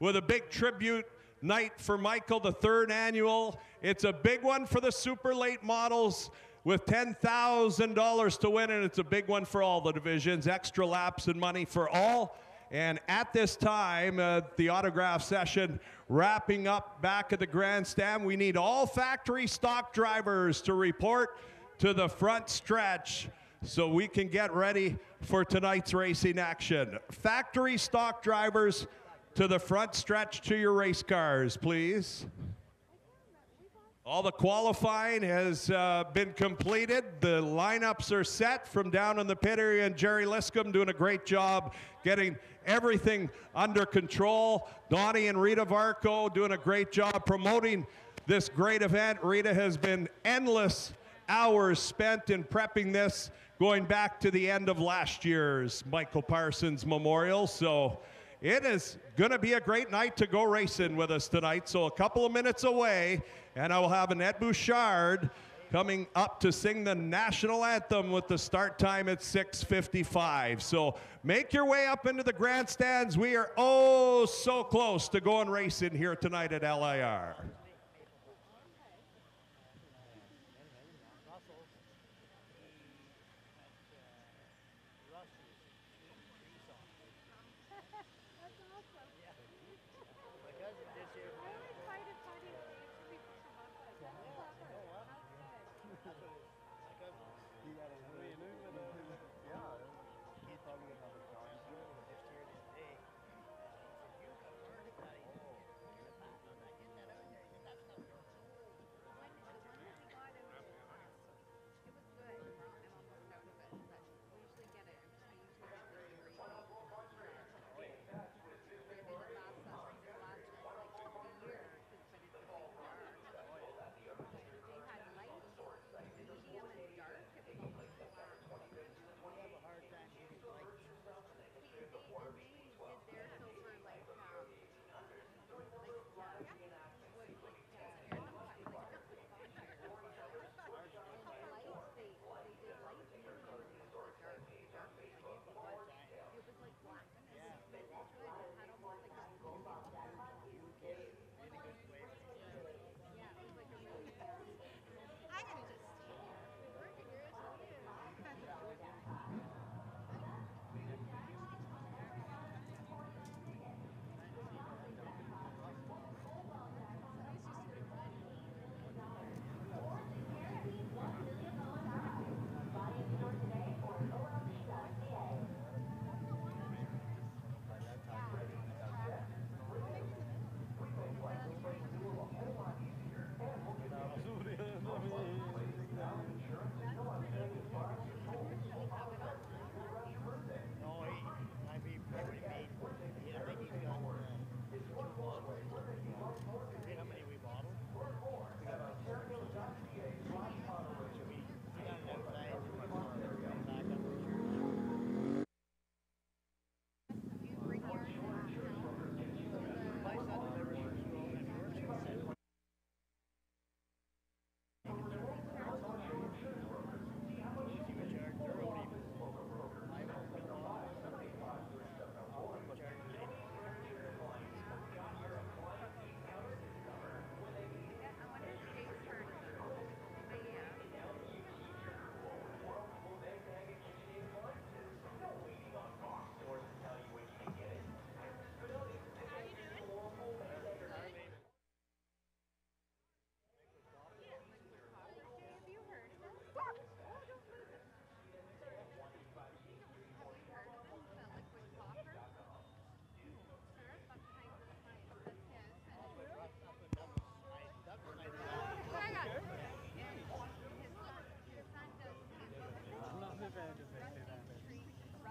with a big tribute night for Michael, the 3rd annual. It's a big one for the super late models with $10,000 to win, and it's a big one for all the divisions, extra laps and money for all. And at this time, the autograph session wrapping up back at the grandstand, we need all factory stock drivers to report to the front stretch so we can get ready for tonight's racing action. Factory stock drivers to the front stretch to your race cars, please. All the qualifying has been completed. The lineups are set from down in the pit area, and Jerry Liscombe doing a great job getting everything under control. Donnie and Rita Varco doing a great job promoting this great event. Rita has been endless hours spent in prepping this, going back to the end of last year's Michael Parsons Memorial. So it is going to be a great night to go racing with us tonight. So a couple of minutes away, and I will have Annette Bouchard coming up to sing the national anthem with the start time at 6:55. So make your way up into the grandstands. We are oh so close to going racing here tonight at LIR.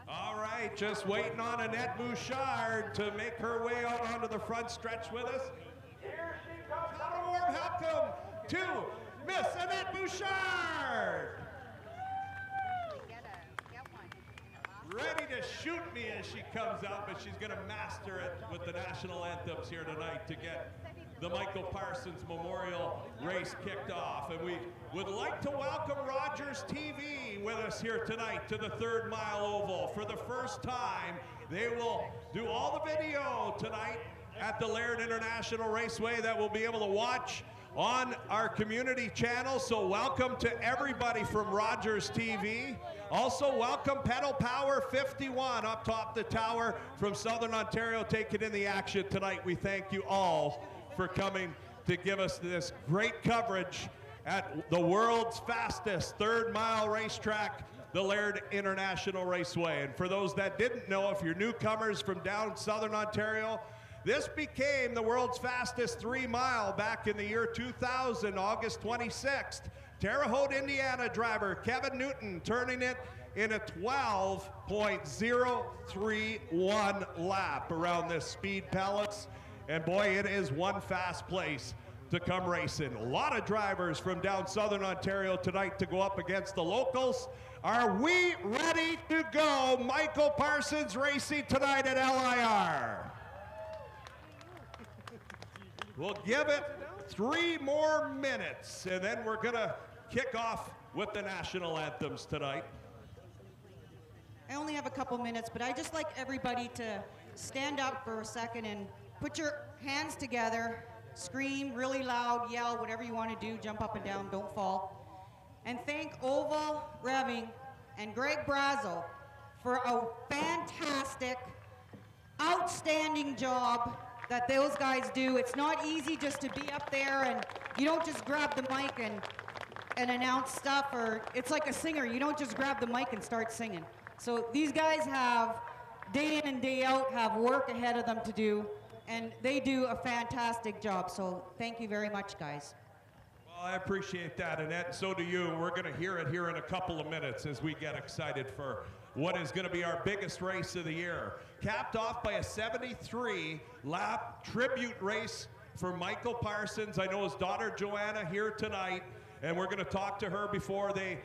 All right, just waiting on Annette Bouchard to make her way out onto the front stretch with us. Here she comes. A warm welcome to Miss Annette Bouchard. Ready to shoot me as she comes out, but she's going to master it with the national anthems here tonight to get the Michael Parsons Memorial race kicked off. And we would like to welcome Rogers TV with us here tonight to the 3rd Mile Oval. For the first time, they will do all the video tonight at the Laird International Raceway that we'll be able to watch on our community channel. So welcome to everybody from Rogers TV. Also welcome Pedal Power 51 up top the tower from Southern Ontario taking in the action tonight. We thank you all for coming to give us this great coverage at the world's fastest third-mile racetrack, the Laird International Raceway. And for those that didn't know, if you're newcomers from down Southern Ontario, this became the world's fastest 3-mile back in the year 2000, August 26th. Terre Haute, Indiana driver Kevin Newton turning it in a 12.031 lap around this Speed Palace. And boy, it is one fast place to come racing. A lot of drivers from down Southern Ontario tonight to go up against the locals. Are we ready to go? Michael Parsons racing tonight at LIR. We'll give it 3 more minutes, and then we're gonna kick off with the national anthems tonight. I only have a couple minutes, but I just like everybody to stand up for a second and put your hands together, scream really loud, yell, whatever you want to do, jump up and down, don't fall. And thank Oval Revving and Greg Brazel for a fantastic, outstanding job that those guys do. It's not easy just to be up there, and you don't just grab the mic and announce stuff, or it's like a singer. You don't just grab the mic and start singing. So these guys have, day in and day out, have work ahead of them to do, and they do a fantastic job. So thank you very much, guys. Well, I appreciate that, Annette, and so do you. We're gonna hear it here in a couple of minutes as we get excited for what is gonna be our biggest race of the year. Capped off by a 73-lap tribute race for Michael Parsons. I know his daughter Joanna here tonight, and we're gonna talk to her before they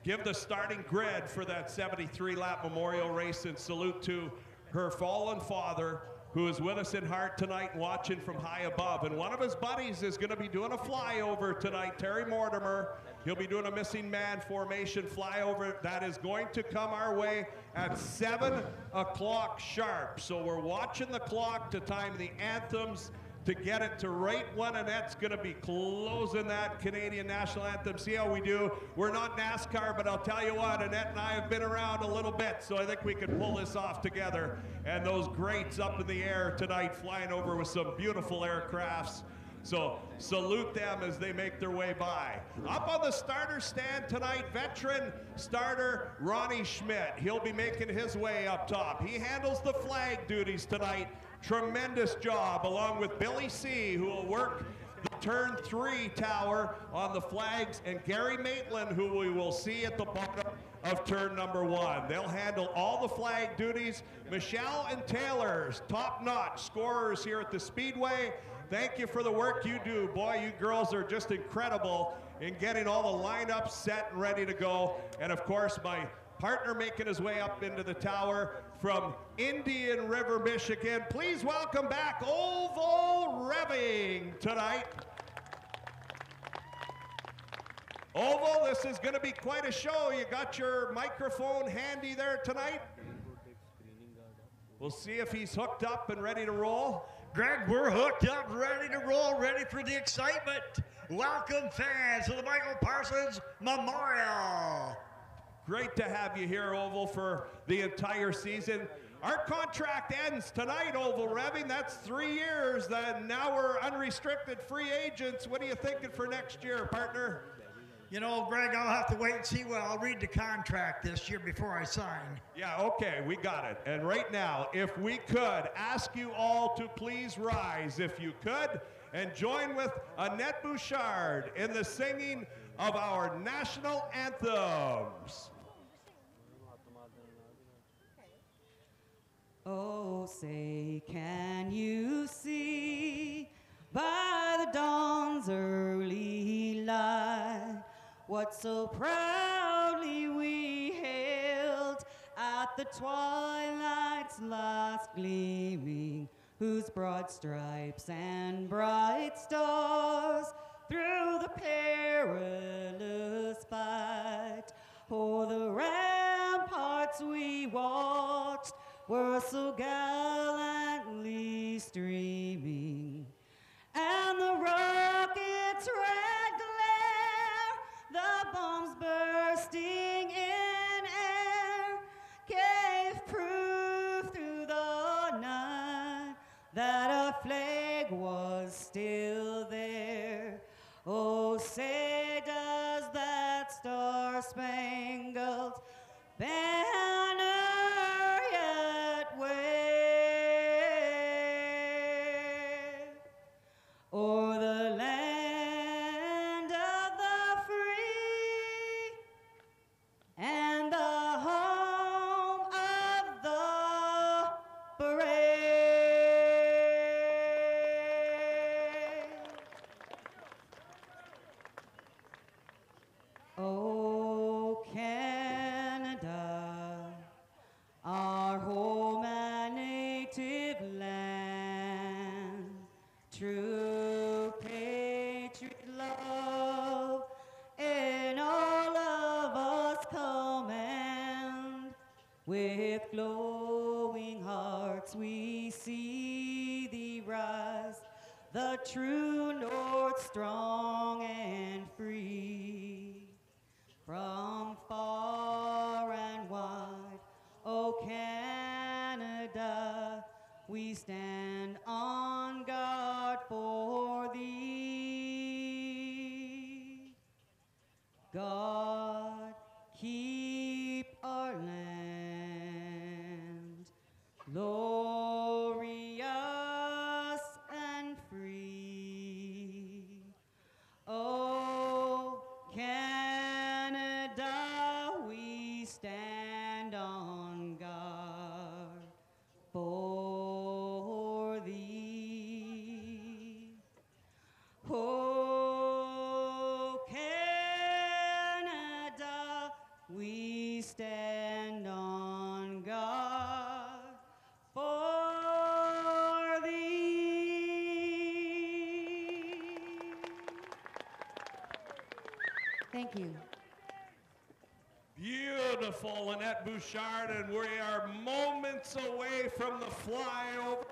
give the starting grid for that 73-lap memorial race, and salute to her fallen father, who is with us in heart tonight watching from high above. And one of his buddies is gonna be doing a flyover tonight, Terry Mortimer. He'll be doing a missing man formation flyover that is going to come our way at 7 o'clock sharp. So we're watching the clock to time the anthems to get it to right when Annette's gonna be closing that Canadian national anthem. See how we do. We're not NASCAR, but I'll tell you what, Annette and I have been around a little bit, so I think we can pull this off together. And those greats up in the air tonight, flying over with some beautiful aircrafts. So salute them as they make their way by. Up on the starter stand tonight, veteran starter Ronnie Schmidt. He'll be making his way up top. He handles the flag duties tonight. Tremendous job, along with Billy C., who will work the turn 3 tower on the flags, and Gary Maitland, who we will see at the bottom of turn number 1. They'll handle all the flag duties. Michelle and Taylor, top-notch scorers here at the Speedway. Thank you for the work you do. Boy, you girls are just incredible in getting all the lineups set and ready to go. And of course, my partner making his way up into the tower from Indian River, Michigan. Please welcome back Oval Revving tonight. Oval, this is going to be quite a show. You got your microphone handy there tonight? We'll see if he's hooked up and ready to roll. Greg, we're hooked up, ready to roll, ready for the excitement. Welcome, fans, to the Michael Parsons Memorial. Great to have you here, Oval, for the entire season. Our contract ends tonight, Oval Revving. That's 3 years. Now we're unrestricted free agents. What are you thinking for next year, partner? You know, Greg, I'll have to wait and see. Well, I'll read the contract this year before I sign. Yeah, okay, we got it. And right now, if we could ask you all to please rise, if you could, and join with Annette Bouchard in the singing of our national anthems. Oh, say, can you see by the dawn's early light what so proudly we hailed at the twilight's last gleaming, whose broad stripes and bright stars through the perilous fight o'er the ramparts we watched were so gallantly streaming. With glowing hearts we see thee rise, the true north strong and free. From far and wide, O Canada, we stand on guard for thee. God, keep our land glorious and free. Oh, Canada, we stand on guard for thee. Oh, Canada, we stand on guard for thee. Thank you. Beautiful, Lynette Bouchard, and we are moments away from the flyover.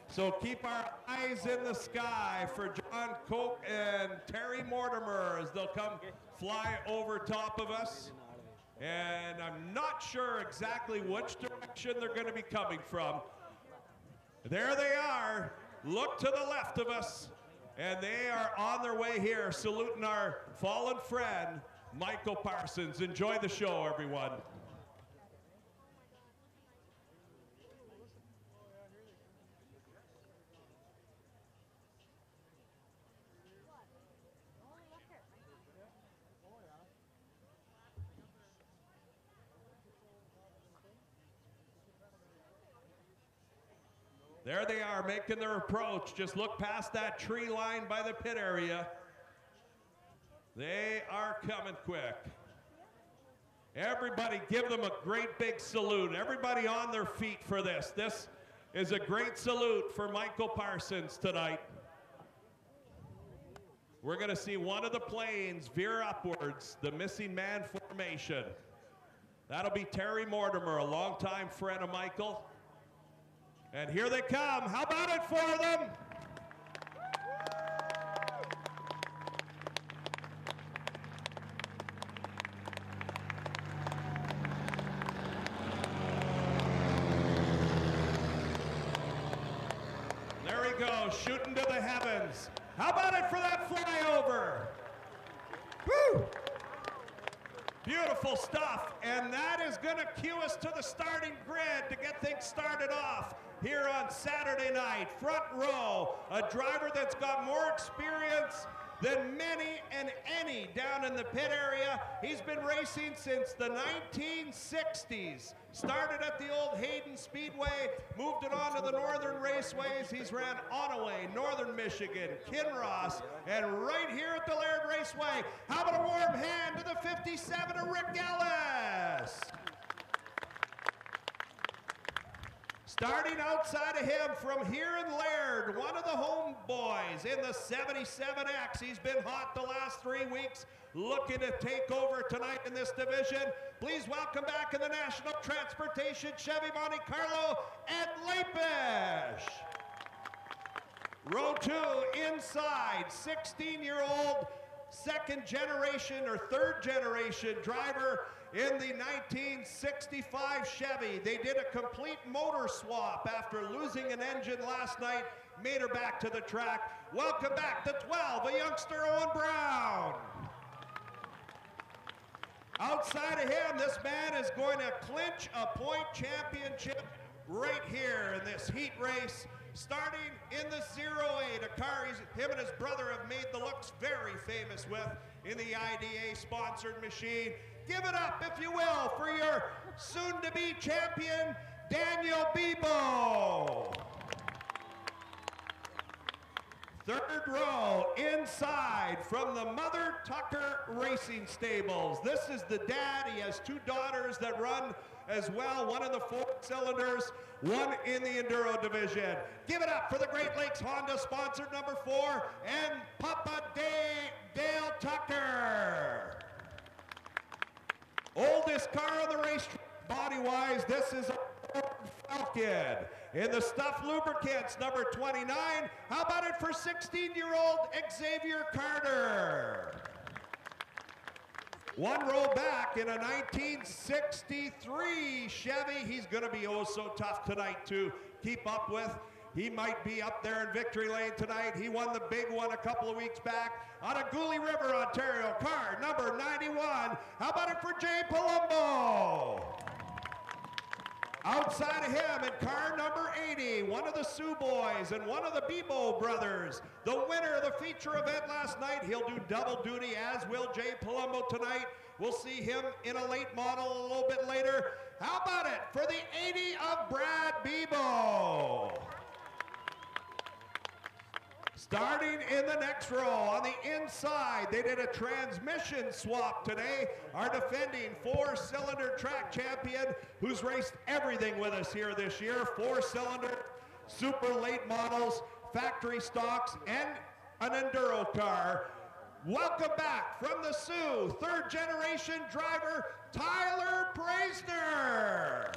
So keep our eyes in the sky for John Koch and Terry Mortimer as they'll come fly over top of us. And I'm not sure exactly which direction they're going to be coming from. There they are. Look to the left of us. And they are on their way here, saluting our fallen friend, Michael Parsons. Enjoy the show, everyone. There they are, making their approach. Just look past that tree line by the pit area. They are coming quick. Everybody give them a great big salute. Everybody on their feet for this. This is a great salute for Michael Parsons tonight. We're going to see one of the planes veer upwards, the missing man formation. That'll be Terry Mortimer, a longtime friend of Michael. And here they come. How about it for them? There he goes, shooting to the heavens. How about it for that flyover? Woo! Beautiful stuff, and that is going to cue us to the starting grid to get things started off here on Saturday night. Front row, a driver that's got more experience than many and any down in the pit area. He's been racing since the 1960s. Started at the old Hayden Speedway, moved it on to the Northern Raceways. He's ran Onaway, Northern Michigan, Kinross, and right here at the Laird Raceway. How about a warm hand to the 57 of Rick Ellis? Starting outside of him from here in Laird, one of the homeboys in the 77X. He's been hot the last 3 weeks, looking to take over tonight in this division. Please welcome back in the National Transportation Chevy Monte Carlo, Ed Lapish. Row 2 inside, 16-year-old second generation or third generation driver in the 1965 Chevy. They did a complete motor swap after losing an engine last night, made her back to the track. Welcome back to 12, a youngster Owen Brown. Outside of him, this man is going to clinch a point championship right here in this heat race. Starting in the 08, a car him and his brother have made the looks very famous with in the IDA-sponsored machine. Give it up, if you will, for your soon-to-be champion, Daniel Bebo. Third row, inside, from the Mother Tucker Racing Stables. This is the dad. He has two daughters that run as well, one in the 4-cylinders, one in the Enduro division. Give it up for the Great Lakes Honda sponsored number 4, and Papa Dale Tucker. Oldest car on the racetrack, body-wise, this is a Falcon. In the stuffed lubricants, number 29, how about it for 16-year-old Xavier Carter? One row back in a 1963 Chevy. He's going to be oh so tough tonight to keep up with. He might be up there in victory lane tonight. He won the big one a couple of weeks back out of Gooley River, Ontario. Car number 91. How about it for Jay Palumbo? Outside of him in car number 80, one of the Sioux boys and one of the Bebo brothers. The winner of the feature event last night. He'll do double duty, as will Jay Palumbo tonight. We'll see him in a late model a little bit later. How about it for the 80 of Brad Bebo? Starting in the next row, on the inside, they did a transmission swap today. Our defending four-cylinder track champion, who's raced everything with us here this year, four-cylinder, super late models, factory stocks, and an enduro car. Welcome back from the Sioux, third-generation driver, Tyler Preisner.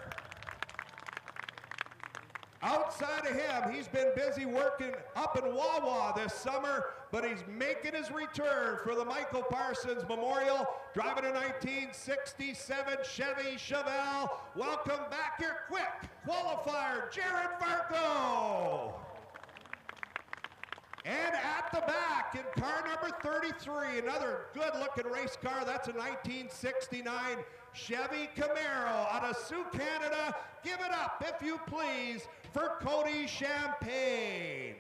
Outside of him, he's been busy working up in Wawa this summer, but he's making his return for the Michael Parsons Memorial, driving a 1967 Chevy Chevelle. Welcome back your quick qualifier, Jared Varco. And at the back in car number 33, another good-looking race car. That's a 1969 Chevy Camaro out of Sioux, Canada. Give it up, if you please, for Cody Champagne.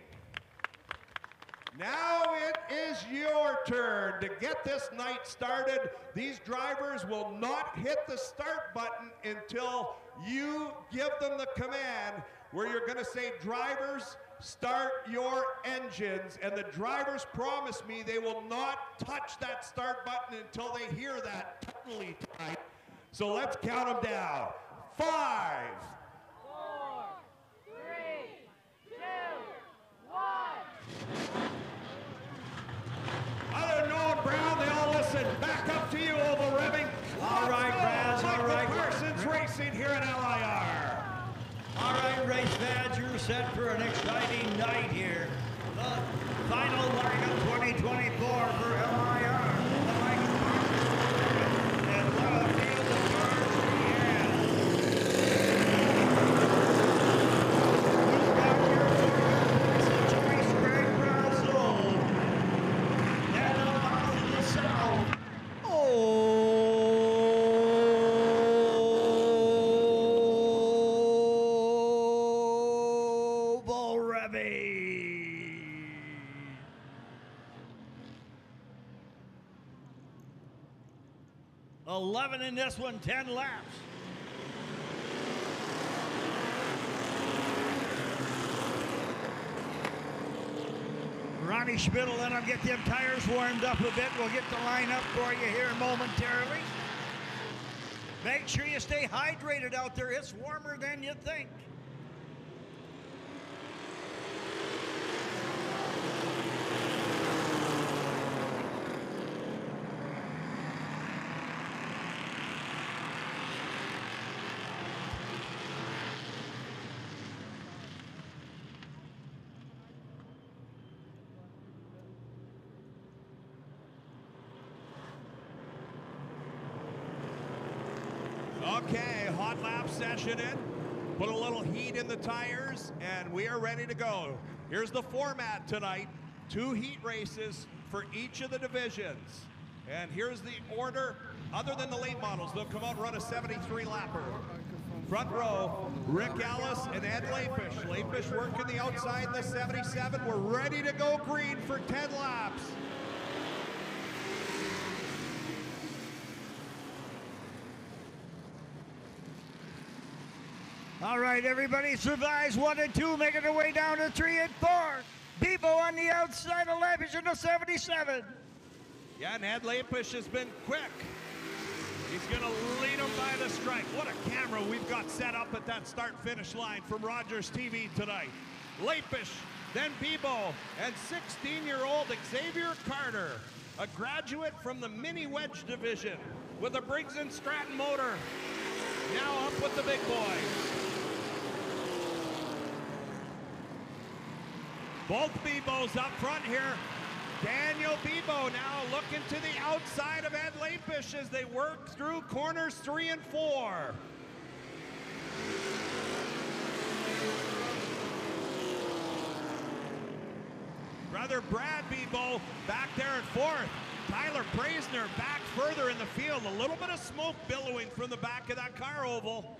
Now it is your turn to get this night started. These drivers will not hit the start button until you give them the command where you're going to say, drivers, start your engines. And the drivers promise me they will not touch that start button until they hear that totally tight. So let's count them down. 5, 4, 3, 2, 1. Other than Noah Brown, they all listen. Back up to you, Oval Revving. All right, Braz, all right. Parsons Racing here at LIR. All right, race fans, you're set for an exciting night here. The final line of 2024 for LIR. The Michael Parsons and what a field of cars we have. Who's got your choice, Greg Brazel? And off to the south. Oval Revving. 11 in this one, 10 laps. Ronnie Schmidl, then I'll get them tires warmed up a bit. We'll get the line up for you here momentarily. Make sure you stay hydrated out there. It's warmer than you think. Okay, hot lap session in. Put a little heat in the tires, and we are ready to go. Here's the format tonight. 2 heat races for each of the divisions. And here's the order. Other than the late models, they'll come out and run a 73-lapper. Front row, Rick Ellis and Ed Lapish. Lapish working the outside in the 77. We're ready to go green for 10 laps. All right, everybody survives 1 and 2, making their way down to 3 and 4. Bebo on the outside of Lapish in the 77. Yeah, and Ed Lapish has been quick. He's going to lead him by the stripe. What a camera we've got set up at that start-finish line from Rogers TV tonight. Lapish, then Bebo, and 16-year-old Xavier Carter, a graduate from the mini wedge division with a Briggs & Stratton motor. Now up with the big boys. Both Bebos up front here. Daniel Bebo now looking to the outside of Ed Lapish as they work through corners 3 and 4. Brother Brad Bebo back there in 4th. Tyler Praisner back further in the field. A little bit of smoke billowing from the back of that car oval.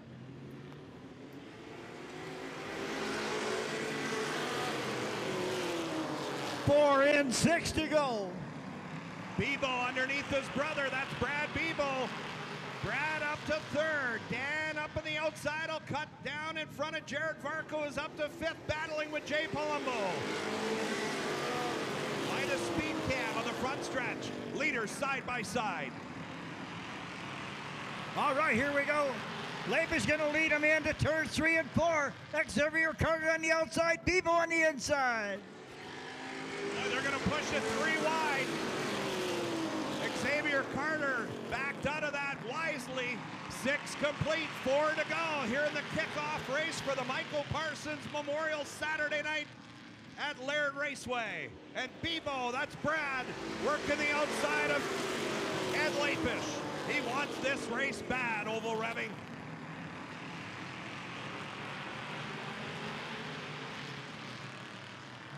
Four in, 6 to go. Bebo underneath his brother. That's Brad Bebo. Brad up to 3rd. Dan up on the outside. Will cut down in front of Jared Varco. Is up to 5th, battling with Jay Palumbo. Minus speed cam on the front stretch. Leaders side by side. All right, here we go. Lapish going to lead him into turns 3 and 4. Xavier Carter on the outside, Bebo on the inside. They're going to push it 3 wide. Xavier Carter backed out of that wisely. 6 complete, 4 to go here in the kickoff race for the Michael Parsons Memorial Saturday night at Laird Raceway. And Bebo, that's Brad, working the outside of Ed Lapish. He wants this race bad, oval revving.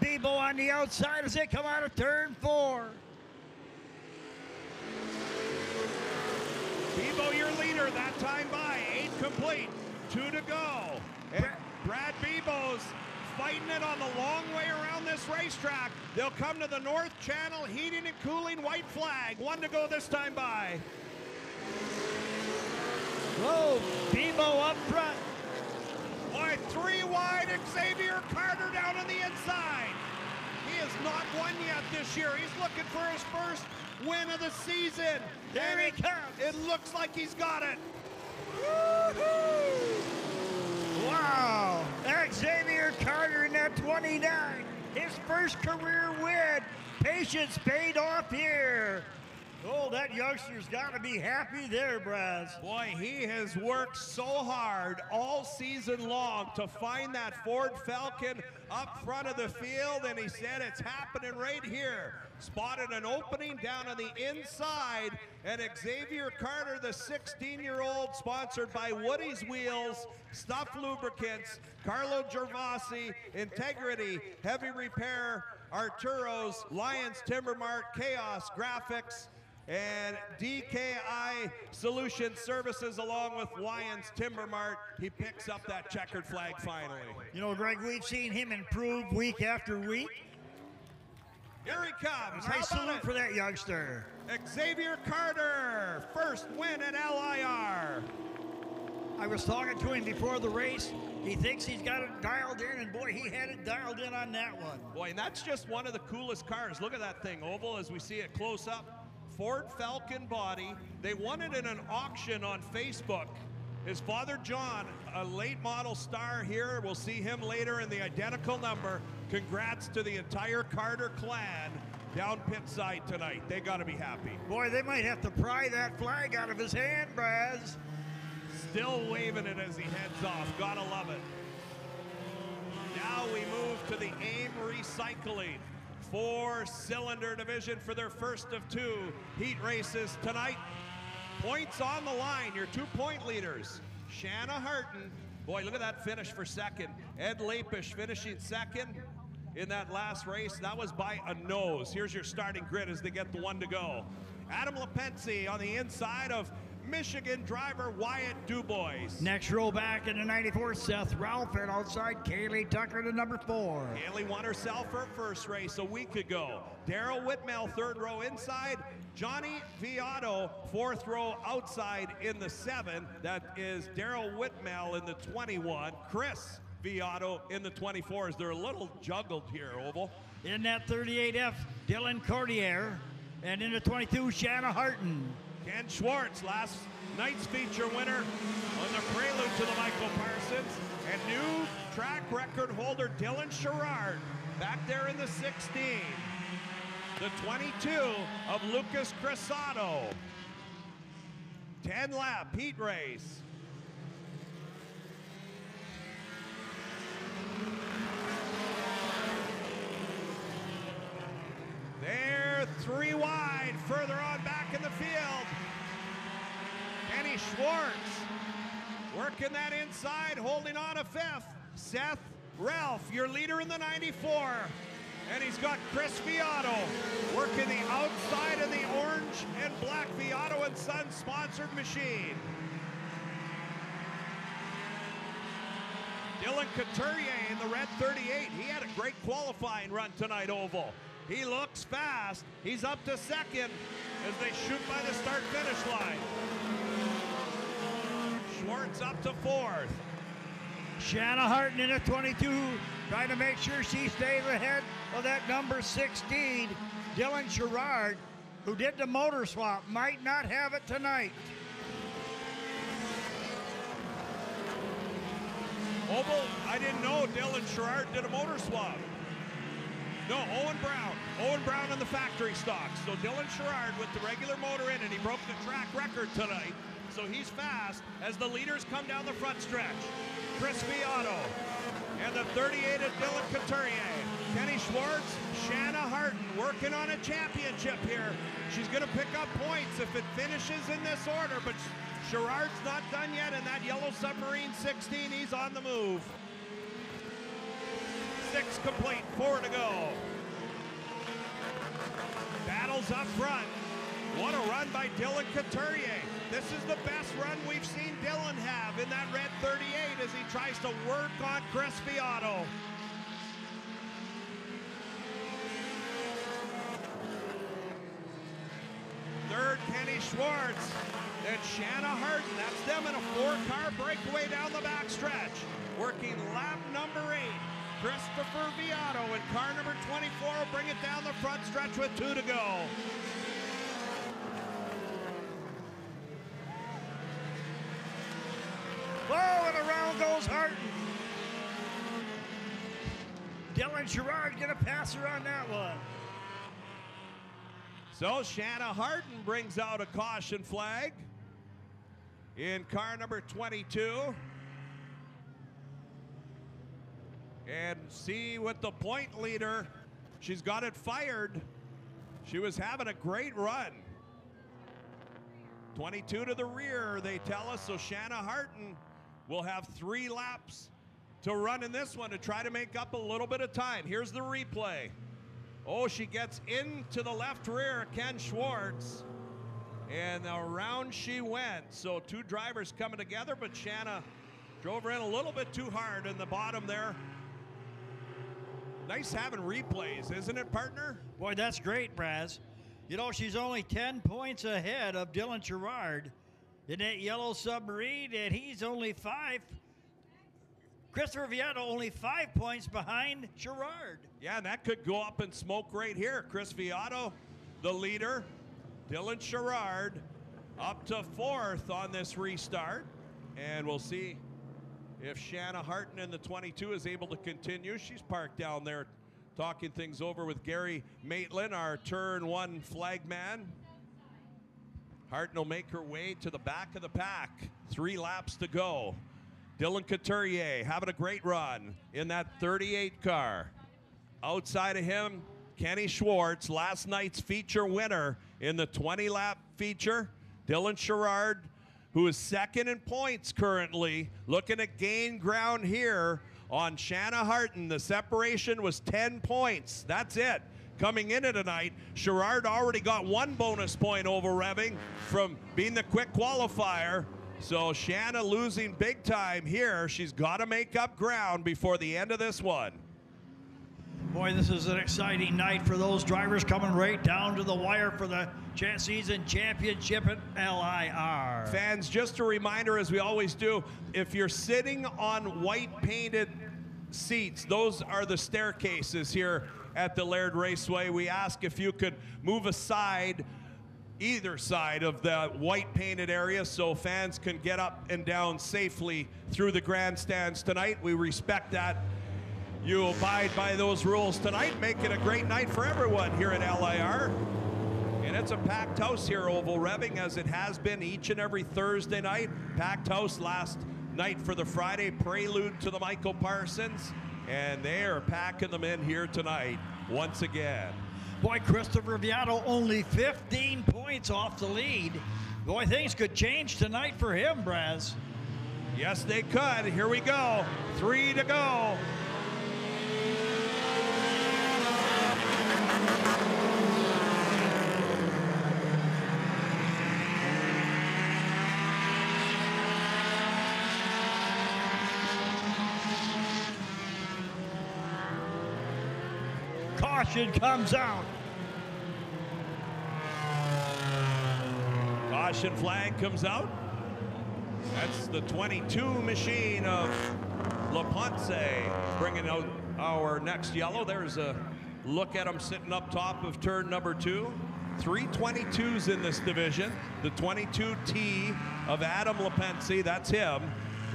Bebo on the outside as they come out of turn 4. Bebo, your leader that time by. 8 complete, 2 to go. And Brad Bebo's fighting it on the long way around this racetrack. They'll come to the North Channel Heating and Cooling white flag. 1 to go this time by. Whoa, Bebo up front. Boy, 3 wide, Xavier Carter down on the inside. He has not won yet this year. He's looking for his first win of the season. There he comes. It looks like he's got it. Wow, Xavier Carter in that 29. His first career win. Patience paid off here. Oh, that youngster's got to be happy there, Braz. Boy, he has worked so hard all season long to find that Ford Falcon up front of the field, and he said it's happening right here. Spotted an opening down on the inside, and Xavier Carter, the 16-year-old, sponsored by Woody's Wheels, Stuff Lubricants, Carlo Gervasi, Integrity, Heavy Repair, Arturo's, Lions Timber Mart, Chaos Graphics, and DKI Solution Services along with Lions Timber Mart. He picks up that checkered flag finally. You know, Greg, we've seen him improve week after week. Here he comes. Nice salute for that youngster. Xavier Carter, first win at LIR. I was talking to him before the race. He thinks he's got it dialed in, and boy, he had it dialed in on that one. Boy, and that's just one of the coolest cars. Look at that thing, oval, as we see it close up. Ford Falcon body. They won it in an auction on Facebook. His father, John, a late model star here. We'll see him later in the identical number. Congrats to the entire Carter clan down pit side tonight. They got to be happy. Boy, they might have to pry that flag out of his hand, Braz. Still waving it as he heads off. Gotta love it. Now we move to the AIM Recycling 4-cylinder division for their first of 2 heat races tonight. Points on the line, your 2-point leaders. Shanna Harton, boy, look at that finish for second. Ed Lapish finishing second in that last race. That was by a nose. Here's your starting grid as they get the 1 to go. Adam Lepensi on the inside of Michigan driver Wyatt Dubois. Next row back in the 94, Seth Ralph, and outside Kaylee Tucker to number 4. Kaylee won herself her first race a week ago. Daryl Whitmell, 3rd row inside. Johnny Viato, 4th row outside in the 7. That is Daryl Whitmell in the 21. Chris Viato in the 24s. They're a little juggled here, oval. In that 38F, Dylan Cordier, and in the 22, Shanna Harton. Ken Schwartz, last night's feature winner on the prelude to the Michael Parsons. And new track record holder Dylan Sherrard back there in the 16. The 22 of Lucas Cresado. 10-lap heat race. 3 wide, further on back in the field. Kenny Schwartz working that inside, holding on a 5th. Seth Ralph, your leader in the 94. And he's got Chris Viato working the outside of the orange and black Viato and Sons sponsored machine. Dylan Couturier in the red 38. He had a great qualifying run tonight, Oval. He looks fast. He's up to 2nd as they shoot by the start-finish line. Schwartz up to 4th. Shanna Harton in a 22, trying to make sure she stays ahead of that number 16, Dylan Sherrard, who did the motor swap, might not have it tonight. Oval, I didn't know Dylan Sherrard did a motor swap. No, Owen Brown. Owen Brown in the factory stock. So Dylan Sherrard with the regular motor in, and he broke the track record tonight. So he's fast as the leaders come down the front stretch. Chris Viato and the 38 of Dylan Couturier. Kenny Schwartz, Shanna Harton working on a championship here. She's going to pick up points if it finishes in this order, but Sherrard's not done yet in that yellow Submarine 16. He's on the move. 6 complete, 4 to go. Battles up front. What a run by Dylan Couturier. This is the best run we've seen Dylan have in that red 38 as he tries to work on Chris Viato. Third, Kenny Schwartz. Then Shanna Harton. That's them in a 4-car breakaway down the backstretch. Working lap number 8. Christopher Viato in car number 24 will bring it down the front stretch with 2 to go. Whoa, and around goes Harton. Dylan Sherrard gonna pass her on that one. So Shanna Harton brings out a caution flag in car number 22. And see with the point leader, she's got it fired. She was having a great run. 22 to the rear, they tell us, so Shanna Harton will have 3 laps to run in this one to try to make up a little bit of time. Here's the replay. Oh, she gets into the left rear, Ken Schwartz, and around she went. So 2 drivers coming together, but Shanna drove her in a little bit too hard in the bottom there. Nice having replays, isn't it, partner? Boy, that's great, Braz. You know, she's only 10 points ahead of Dylan Sherrard in that yellow Submarine, and he's only 5. Christopher Viato only 5 points behind Sherrard. Yeah, and that could go up in smoke right here. Chris Viato, the leader. Dylan Sherrard up to 4th on this restart. And we'll see if Shanna Harton in the 22 is able to continue. She's parked down there talking things over with Gary Maitland, our turn 1 flag man. Harton will make her way to the back of the pack. 3 laps to go. Dylan Couturier having a great run in that 38 car. Outside of him, Kenny Schwartz, last night's feature winner in the 20-lap feature. Dylan Sherrard, who is 2nd in points currently, looking to gain ground here on Shanna Harton. The separation was 10 points. That's it. Coming into tonight, Sherrard already got 1 bonus point over revving from being the quick qualifier. So Shanna losing big time here. She's got to make up ground before the end of this one. Boy, this is an exciting night for those drivers coming right down to the wire for the season championship at LIR. Fans, just a reminder, as we always do, if you're sitting on white painted seats, those are the staircases here at the Laird Raceway. We ask if you could move aside, either side of the white painted area, so fans can get up and down safely through the grandstands tonight. We respect that. You abide by those rules tonight, make it a great night for everyone here at LIR. And it's a packed house here, Oval Revving, as it has been each and every Thursday night. Packed house last night for the Friday prelude to the Michael Parsons, and they are packing them in here tonight once again. Boy, Christopher Viato only 15 points off the lead. Boy, things could change tonight for him, Braz. Yes, they could. Here we go. 3 to go. Caution comes out. Caution flag comes out. That's the 22 machine of LaPonce bringing out our next yellow. There's a look at him sitting up top of turn number 2. 3 22s in this division. The 22T of Adam LaPonce, that's him.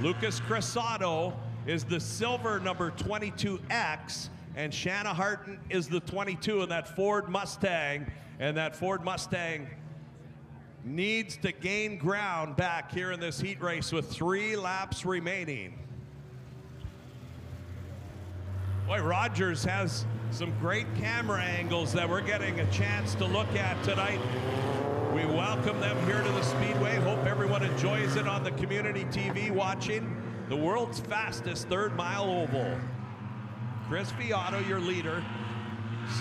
Lucas Cresado is the silver number 22X. And Shanna Harton is the 22 in that Ford Mustang. And that Ford Mustang needs to gain ground back here in this heat race with 3 laps remaining. Boy, Rogers has some great camera angles that we're getting a chance to look at tonight. We welcome them here to the Speedway. Hope everyone enjoys it on the community TV watching the world's fastest 3rd mile oval. Chris Viato, your leader,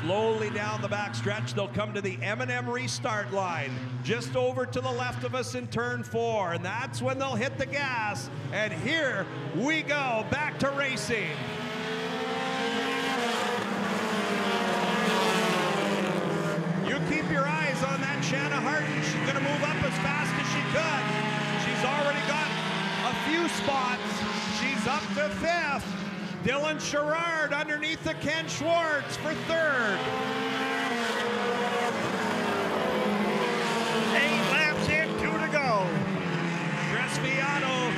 slowly down the back stretch. They'll come to the M&M restart line just over to the left of us in turn 4, and that's when they'll hit the gas. And here we go, back to racing. You keep your eyes on that Shanna Harton. She's going to move up as fast as she could. She's already got a few spots. She's up to 5th. Dylan Sherrard underneath the Ken Schwartz for 3rd. 8 laps in, 2 to go. Chris Viato,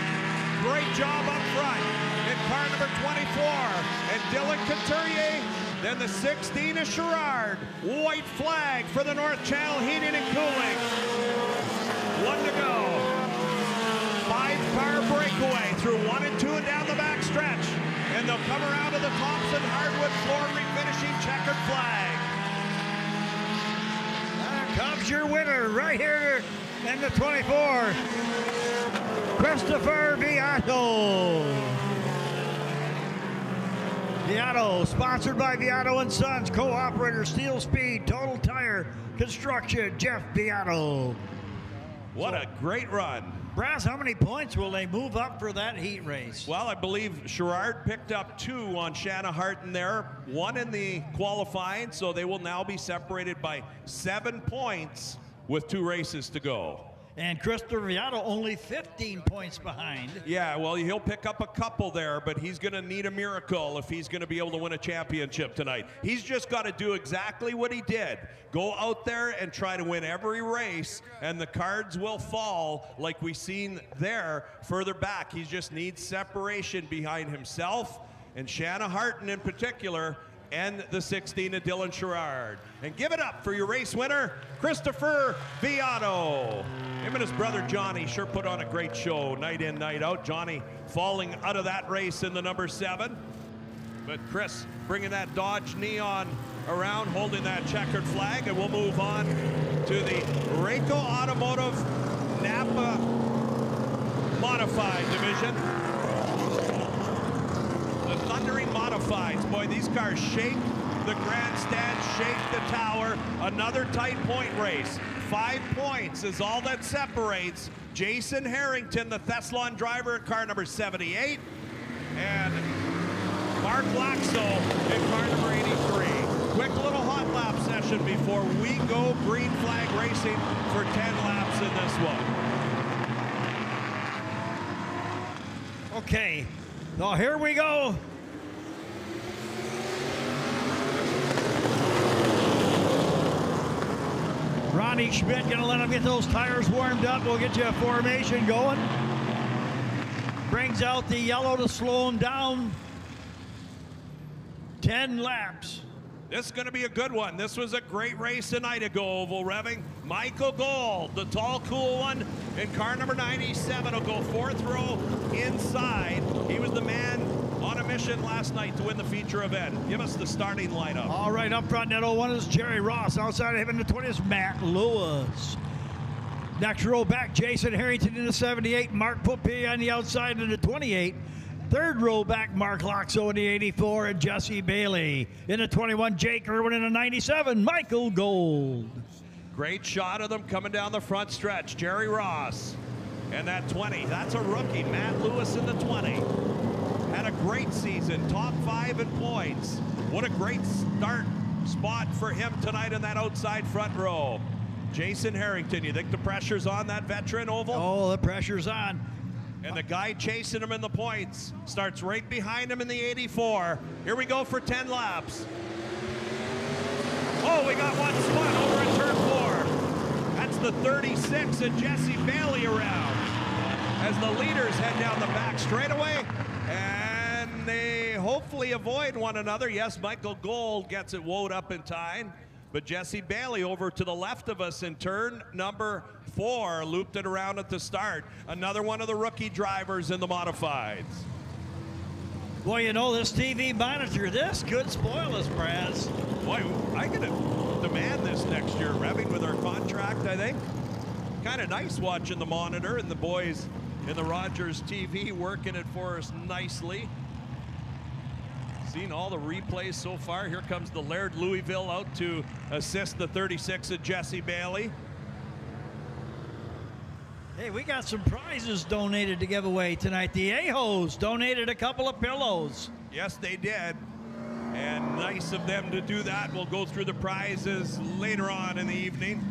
great job up front in car number 24. And Dylan Couturier, then the 16 is Sherrard. White flag for the North Channel Heating and Cooling. 1 to go. 5-car breakaway through 1 and 2 and down the back stretch. And they'll come around to the Thompson Hardwood floor refinishing checkered flag. There comes your winner right here in the 24. Christopher Viato. Viato, sponsored by Viato & Sons, co-operator Steel Speed, Total Tire Construction, Jeff Viato. What a great run. Brass, how many points will they move up for that heat race? Well, I believe Sherrard picked up 2 on Shanna Harton there, 1 in the qualifying, so they will now be separated by 7 points with 2 races to go. And Christopher Viato only 15 points behind. Yeah, well, he'll pick up a couple there, but he's going to need a miracle if he's going to be able to win a championship tonight. He's just got to do exactly what he did. Go out there and try to win every race, and the cards will fall like we seen there further back. He just needs separation behind himself and Shanna Harton in particular, and the 16 of Dylan Sherrard. And give it up for your race winner, Christopher Viato. Him and his brother Johnny sure put on a great show night in, night out. Johnny falling out of that race in the number 7. But Chris bringing that Dodge Neon around, holding that checkered flag, and we'll move on to the Rayco Automotive Napa Modified Division. The Thundering Modifieds, boy, these cars shake the grandstand, shake the tower. Another tight point race. 5 points is all that separates Jason Harrington, the Thessalon driver, in car number 78, and Mark Laxo in car number 83. Quick little hot lap session before we go green flag racing for 10 laps in this one. Okay, so here we go. Ronnie Schmidt gonna let him get those tires warmed up. We'll get you a formation going. Brings out the yellow to slow him down. 10 laps. This is going to be a good one. This was a great race a night ago, Oval revving. Michael Gold, the tall, cool one, in car number 97 will go fourth row inside. He was the man on a mission last night to win the feature event. Give us the starting lineup. All right, up front, net 01 is Jerry Ross. Outside of him in the 20 is Matt Lewis. Next row back, Jason Harrington in the 78. Mark Popey on the outside in the 28. Third row back, Mark Loxo in the 84 and Jesse Bailey. In the 21, Jake Irwin in the 97, Michael Gold. Great shot of them coming down the front stretch. Jerry Ross and that 20. That's a rookie. Matt Lewis in the 20. Had a great season. Top 5 in points. What a great start spot for him tonight in that outside front row. Jason Harrington, you think the pressure's on that veteran, Oval? Oh, the pressure's on. And the guy chasing him in the points starts right behind him in the 84. Here we go for 10 laps. Oh, we got one spot over in turn 4. That's the 36 and Jesse Bailey around as the leaders head down the back straightaway. And they hopefully avoid one another. Yes, Michael Gold gets it woed up in time. But Jesse Bailey over to the left of us in turn number 4, looped it around at the start. Another one of the rookie drivers in the modifieds. Boy, you know, this TV monitor, this could spoil us, Braz. Boy, I gotta demand this next year, revving with our contract, I think. Kind of nice watching the monitor and the boys in the Rogers TV working it for us nicely. Seen all the replays so far. Here comes the Laird Louisville out to assist the 36 of Jesse Bailey. Hey, we got some prizes donated to give away tonight. The A-Hos donated a couple of pillows. Yes, they did. And nice of them to do that. We'll go through the prizes later on in the evening.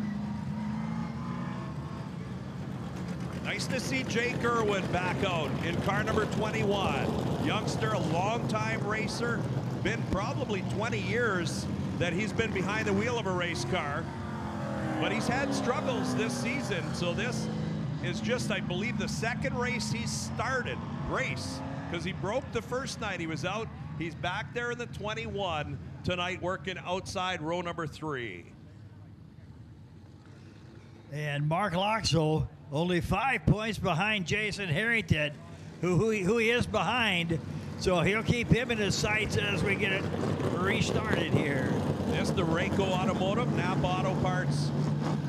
Nice to see Jake Irwin back out in car number 21. Youngster, a long-time racer. Been probably 20 years that he's been behind the wheel of a race car. But he's had struggles this season. So this is just, I believe, the second race he started. Race. Because he broke the first night he was out. He's back there in the 21 tonight working outside row number 3. And Mark Loxo only 5 points behind Jason Harrington, who he is behind. So he'll keep him in his sights as we get it restarted here. This is the Rayco Automotive, Napa Auto Parts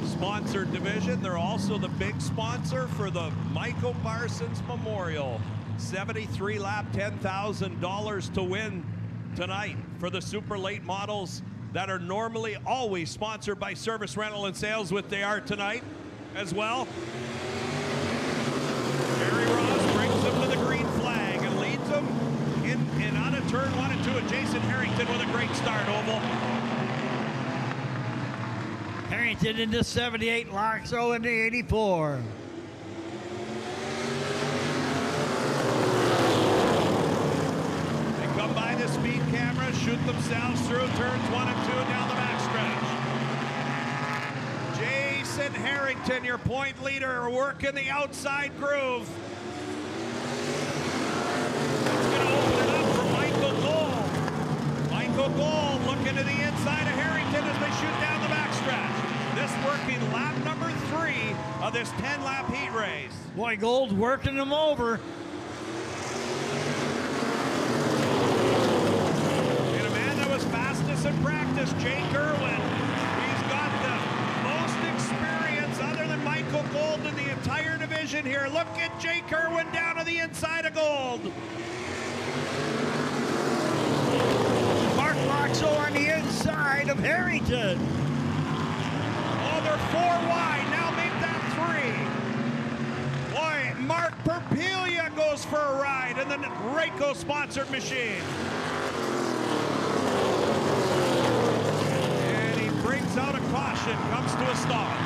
sponsored division. They're also the big sponsor for the Mike Parsons Memorial. 73 lap, $10,000 to win tonight for the super late models that are normally always sponsored by Service Rental and Sales, which they are tonight as well. Jerry Ross brings them to the green flag and leads them in on a turn 1 and 2, and Jason Harrington with a great start, Oval. Harrington in the 78, Loxo in the 84. They come by the speed camera, shoot themselves through turns 1 and 2 down the backstretch. Jason Harrington, your point leader, working the outside groove. That's going to open it up for Michael Gold. Michael Gold looking to the inside of Harrington as they shoot down the backstretch. This working lap number 3 of this 10-lap heat race. Boy, Gold's working them over. And a man that was fastest in practice, Jake Irwin. He's got the most experience other than Michael Gold in the entire division here. Look at Jake Irwin down to the inside of Gold. Mark Loxo on the inside of Harrington. Oh, they're 4 wide. Now make that 3. Boy, Mark Perpelia goes for a ride in the Rayco sponsored machine. And he brings out a caution, comes to a stop.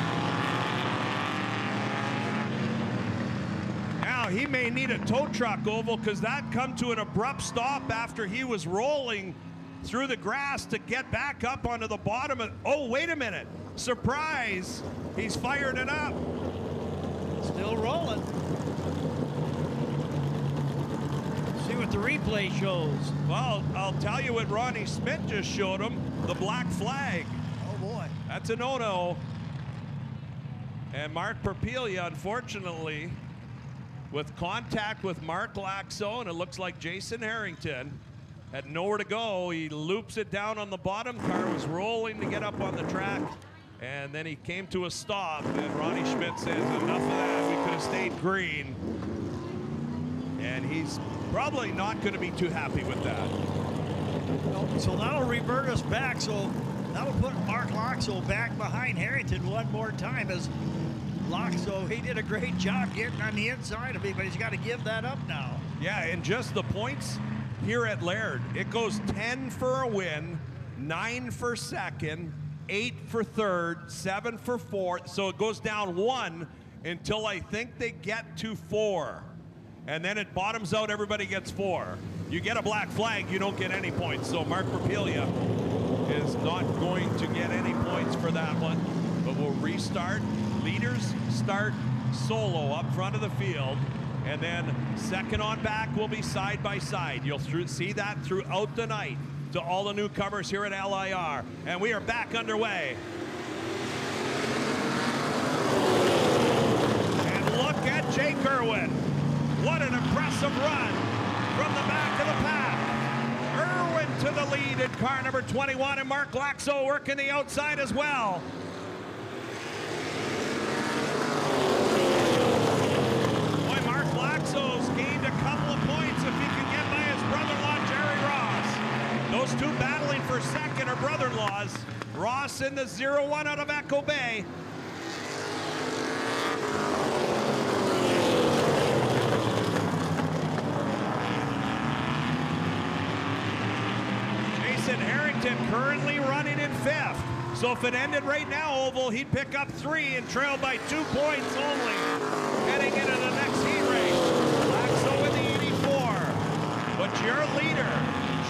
Now he may need a tow truck, Oval, because that come to an abrupt stop after he was rolling through the grass to get back up onto the bottom of, oh, wait a minute. Surprise, he's fired it up. Still rolling. See what the replay replay shows. Well, I'll tell you what Ronnie Smith just showed him, the black flag. Oh boy. That's a no-no. And Mark Perpelia, unfortunately, with contact with Mark Laxo, and it looks like Jason Harrington had nowhere to go. He loops it down on the bottom. Car was rolling to get up on the track, and then he came to a stop, and Ronnie Schmidt says, enough of that, we could have stayed green. And he's probably not going to be too happy with that. So that'll revert us back. So that'll put Mark Laxo back behind Harrington one more time, as Laxo, he did a great job getting on the inside of me, but he's got to give that up now. Yeah, and just the points here at Laird, it goes 10 for a win, 9 for second, 8 for third, 7 for fourth. So it goes down 1 until I think they get to 4. And then it bottoms out, everybody gets 4. You get a black flag, you don't get any points. So Mark Perpelia is not going to get any points for that one. But we'll restart. Leaders start solo up front of the field. And then second on back will be side by side. You'll see that throughout the night to all the newcomers here at LIR. And we are back underway. And look at Jake Irwin. What an impressive run from the back of the pack. Irwin to the lead in car number 21, and Mark Laxo working the outside as well. Boy, Mark Laxo's gained a couple of points if he can get by his brother-in-law, Jerry Ross. Those two battling for second are brother-in-laws. Ross in the 0-1 out of Echo Bay. Harrington currently running in 5th. So if it ended right now, Oval, he'd pick up 3 and trail by 2 points only. Heading into the next heat race. Laxo in the 84. But your leader,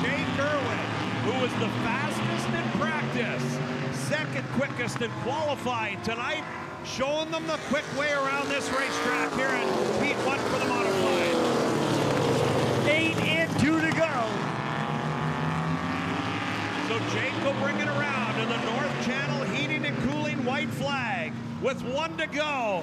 Jake Irwin, who was the fastest in practice, second quickest in qualifying tonight, showing them the quick way around this racetrack here in Heat 1 for the modified. 8 in, 2 to go. So Jake will bring it around to the North Channel heating and cooling white flag with 1 to go.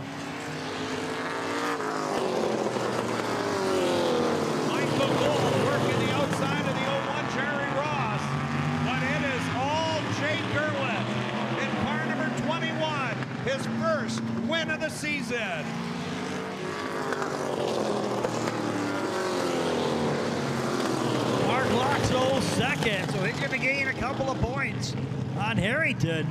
Michael Gold working the outside of the 01 Jerry Ross. But it is all Jake Irwin in car number 21, his first win of the season. Mark Laxo second, so he's going to gain a couple of points on Harrington.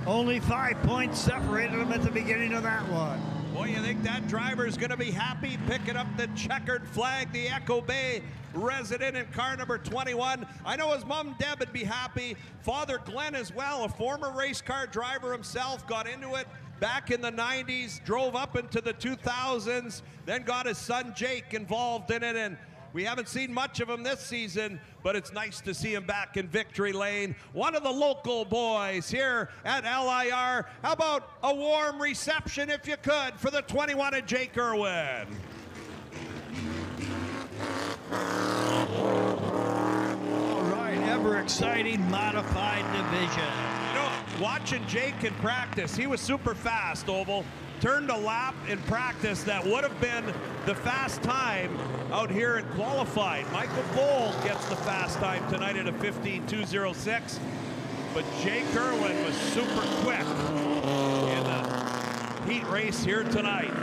Only 5 points separated them at the beginning of that one. Boy, you think that driver's going to be happy picking up the checkered flag, the Echo Bay resident in car number 21. I know his mom, Deb, would be happy. Father Glenn as well, a former race car driver himself, got into it back in the 90s, drove up into the 2000s, then got his son Jake involved in it, and we haven't seen much of him this season, but it's nice to see him back in victory lane. One of the local boys here at LIR. How about a warm reception, if you could, for the 21 of Jake Irwin? All right, ever exciting modified division. You know, watching Jake in practice, he was super fast, Oval. Turned a lap in practice that would have been the fast time out here in qualified. Michael Gold gets the fast time tonight at a 15.206. But Jake Irwin was super quick in the heat race here tonight.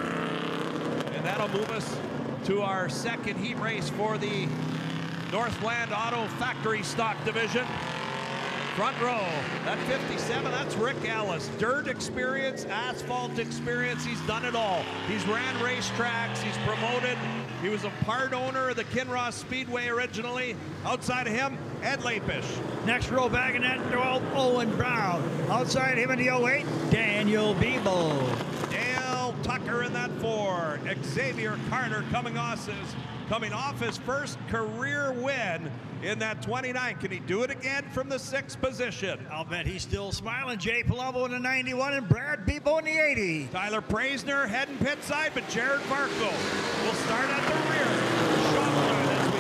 And that'll move us to our second heat race for the Northland Auto Factory Stock Division. Front row, that 57, that's Rick Ellis. Dirt experience, asphalt experience, he's done it all. He's ran racetracks, he's promoted. He was a part owner of the Kinross Speedway originally. Outside of him, Ed Lapish. Next row back in that 12, Owen Brown. Outside him in the 08, Daniel Beeble. Dale Tucker in that 4. Xavier Carter coming off his first career win in that 29. Can he do it again from the 6th position? I'll bet he's still smiling. Jay Palumbo in the 91 and Brad Beebo in the 80. Tyler Praisner heading pit side, but Jared Varco will start at the rear. Shotgun as we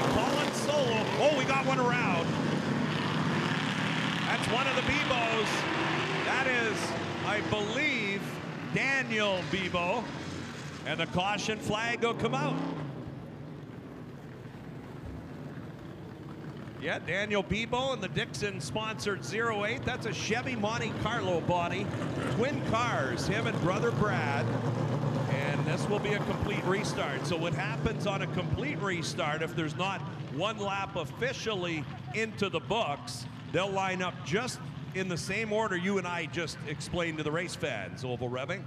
Oh, we got one around. That's one of the Bebos. That is, I believe, Daniel Bebo. And the caution flag will come out. Yeah, Daniel Bebo and the Dixon-sponsored 08. That's a Chevy Monte Carlo body. Twin cars, him and brother Brad. And this will be a complete restart. So what happens on a complete restart, if there's not one lap officially into the books, they'll line up just in the same order you and I just explained to the race fans. Oval revving.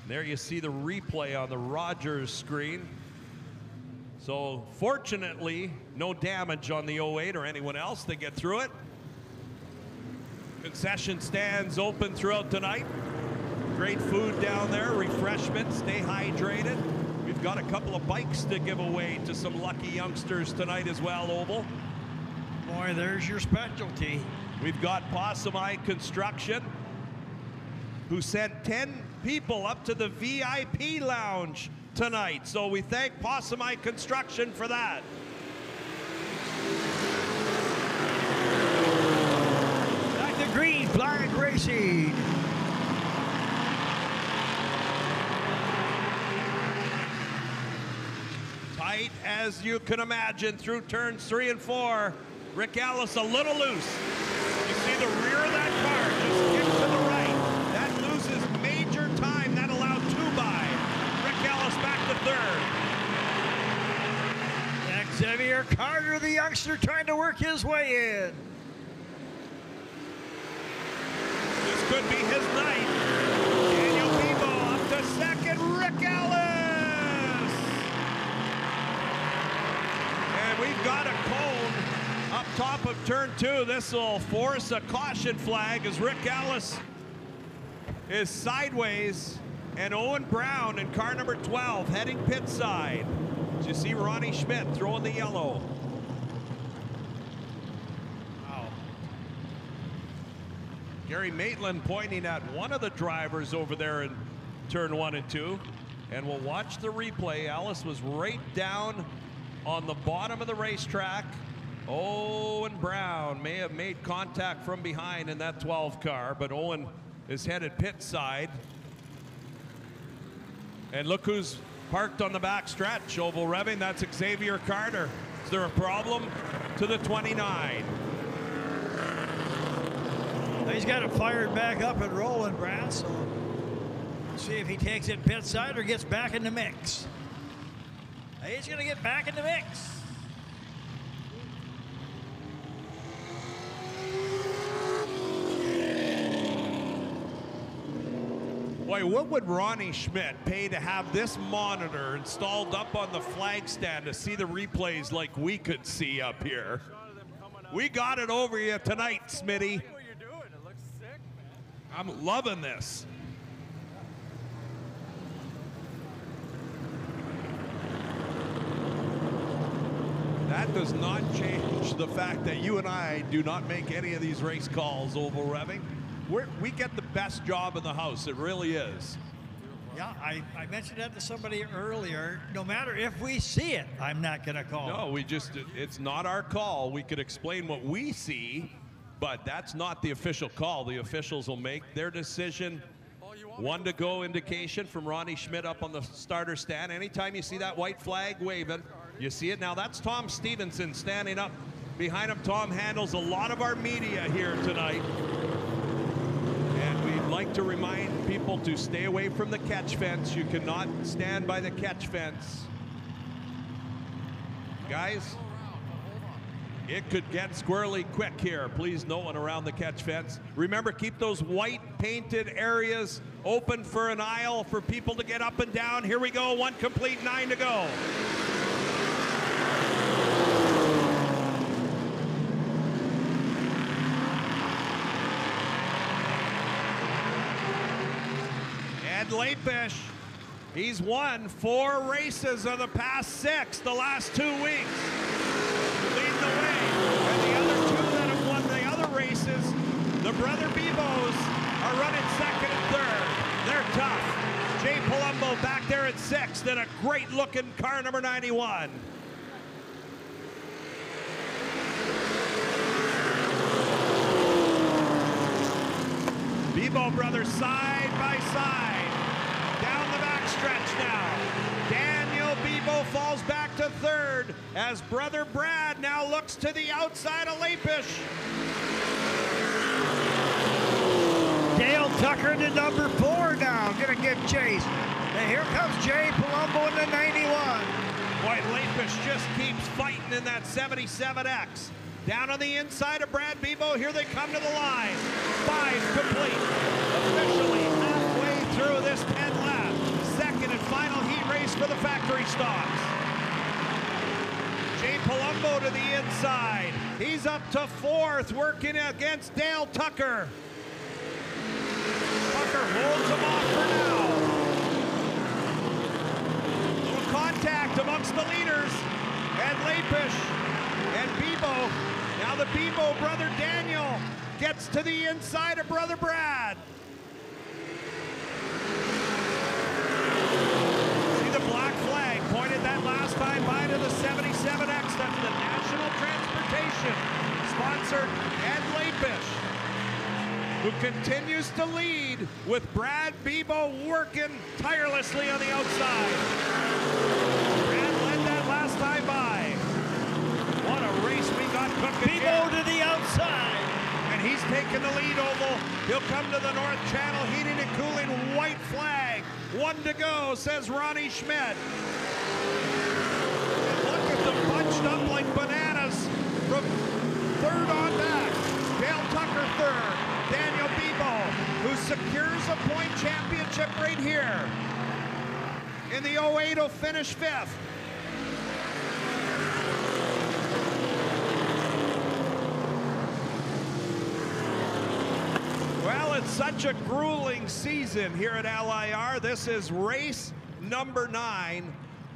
There you see the replay on the Rogers screen. So fortunately, no damage on the 08 or anyone else. They get through it. Concession stands open throughout tonight. Great food down there, refreshments, stay hydrated. We've got a couple of bikes to give away to some lucky youngsters tonight as well, Oval. Boy, there's your specialty. We've got Possum Eye Construction, who sent 10 people up to the VIP lounge tonight. So we thank Possum Eye Construction for that. Back to green flag racing. Tight as you can imagine through turns 3 and 4. Rick Ellis a little loose. You see the rear of that car just kick to the right. That loses major time. That allowed 2 by. Rick Ellis back to 3rd. Xavier Carter, the youngster, trying to work his way in. This could be his night. Daniel Bebo up to 2nd. Rick Ellis. And we've got a cone up top of turn 2. This will force a caution flag as Rick Ellis is sideways, and Owen Brown in car number 12 heading pit side. As you see Ronnie Schmidt throwing the yellow. Wow. Gary Maitland pointing at one of the drivers over there in turn 1 and 2. And we'll watch the replay. Ellis was right down on the bottom of the racetrack. Owen Brown may have made contact from behind in that 12 car, but Owen is headed pit side. And look who's parked on the back stretch. Oval revving, that's Xavier Carter. Is there a problem? To the 29. He's got it fired back up and rolling, Brad, so see if he takes it pit side or gets back in the mix. He's going to get back in the mix. Boy, what would Ronnie Schmidt pay to have this monitor installed up on the flag stand to see the replays like we could see up here? We got it over you tonight, Smitty. I'm loving this. That does not change the fact that you and I do not make any of these race calls, Oval Revving. We get the best job in the house. It really is. Yeah, I mentioned that to somebody earlier. No matter if we see it, I'm not going to call. No, it's not our call. We could explain what we see, but that's not the official call. The officials will make their decision. 1 to go indication from Ronnie Schmidt up on the starter stand. Anytime you see that white flag waving, you see it. Now that's Tom Stevenson standing up behind him. Tom handles a lot of our media here tonight. And we'd like to remind people to stay away from the catch fence. You cannot stand by the catch fence. Guys, it could get squirrely quick here. Please, no one around the catch fence. Remember, keep those white painted areas open for an aisle for people to get up and down. Here we go, 1 complete, 9 to go. Ed Lapish, he's won 4 races of the past 6 the last 2 weeks. Leading the way. And the other 2 that have won the other races, the brother Bebos, are running 2nd and 3rd. They're tough. Jay Palumbo back there at 6th in a great-looking car number 91. Bebo brothers side by side. Down the backstretch now. Daniel Bebo falls back to 3rd as brother Brad now looks to the outside of Lapish. Dale Tucker to number 4 now, gonna give chase. And here comes Jay Palumbo in the 91. Boy, Lapish just keeps fighting in that 77X. Down on the inside of Brad Bebo, here they come to the line. 5 complete. Officially halfway through this 10 lap. Second and final heat race for the factory stocks. Jay Palumbo to the inside. He's up to 4th, working against Dale Tucker. Tucker holds him off for now. Little contact amongst the leaders. And Lapish and Bebo. Now the Bebo brother Daniel gets to the inside of brother Brad. See the black flag pointed that last time by to the 77X. That's the National Transportation sponsored Ed Lapish, who continues to lead with Brad Bebo working tirelessly on the outside. Brad led that last time by. What a race we got cooking here. Bebo to the outside. And he's taking the lead, Oval. He'll come to the North Channel, heating and cooling, white flag. 1 to go, says Ronnie Schmidt. And look at them bunched up like bananas from 3rd on back. Dale Tucker 3rd. Daniel Bebo, who secures a point championship right here. In the 08, he'll finish 5th. Well, it's such a grueling season here at LIR. This is race number 9.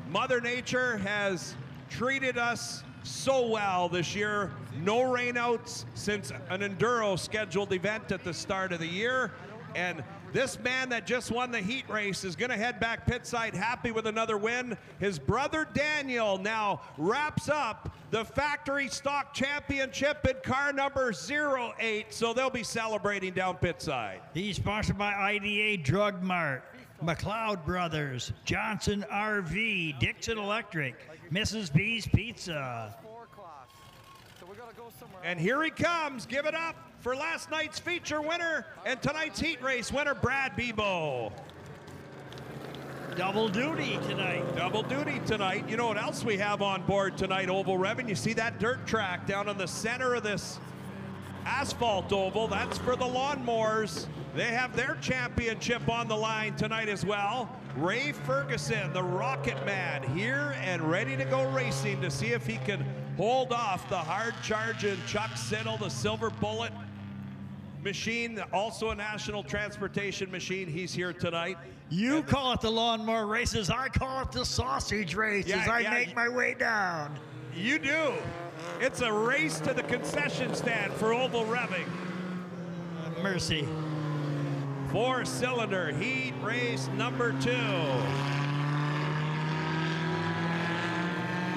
Mother Nature has treated us so well this year. No rainouts since an enduro scheduled event at the start of the year. And this man that just won the heat race is going to head back pit side happy with another win. His brother Daniel now wraps up the factory stock championship in car number 08. So they'll be celebrating down pit side. He's sponsored by IDA Drug Mart, McLeod Brothers, Johnson RV, Dixon Electric, Mrs. B's Pizza. And here he comes. Give it up for last night's feature winner and tonight's heat race winner, Brad Bebo. Double duty tonight. Double duty tonight. You know what else we have on board tonight, Oval Revin? You see that dirt track down in the center of this asphalt oval? That's for the lawnmowers. They have their championship on the line tonight as well. Ray Ferguson, the Rocket Man, here and ready to go racing to see if he can hold off the hard-charging Chuck Siddle, the Silver Bullet machine, also a National Transportation machine. He's here tonight. You call it the lawnmower races. I call it the sausage race as I make my way down. You do. It's a race to the concession stand for Oval Revving. Mercy. 4-cylinder heat race number 2.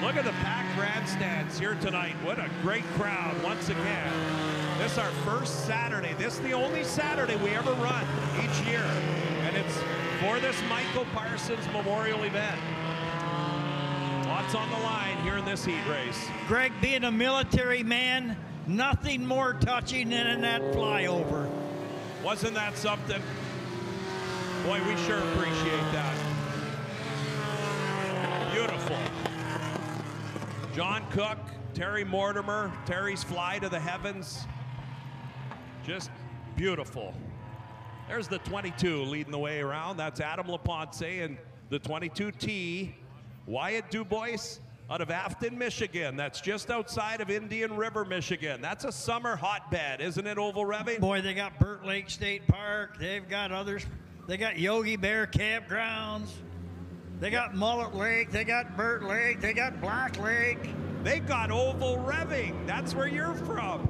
Look at the packed grandstands here tonight. What a great crowd once again. This is our first Saturday. This is the only Saturday we ever run each year. And it's for this Mike Parsons Memorial event. Lots on the line here in this heat race. Greg, being a military man, nothing more touching than that flyover. Wasn't that something? Boy, we sure appreciate that. Beautiful. John Cook, Terry Mortimer, Terry's fly to the heavens. Just beautiful. There's the 22 leading the way around. That's Adam LaPonce and the 22T. Wyatt Dubois out of Afton, Michigan. That's just outside of Indian River, Michigan. That's a summer hotbed, isn't it, Oval Revving? Boy, they got Burt Lake State Park. They've got others. They got Yogi Bear Campgrounds. They got Mullet Lake. They got Burt Lake. They got Black Lake. They got Oval Revving. That's where you're from.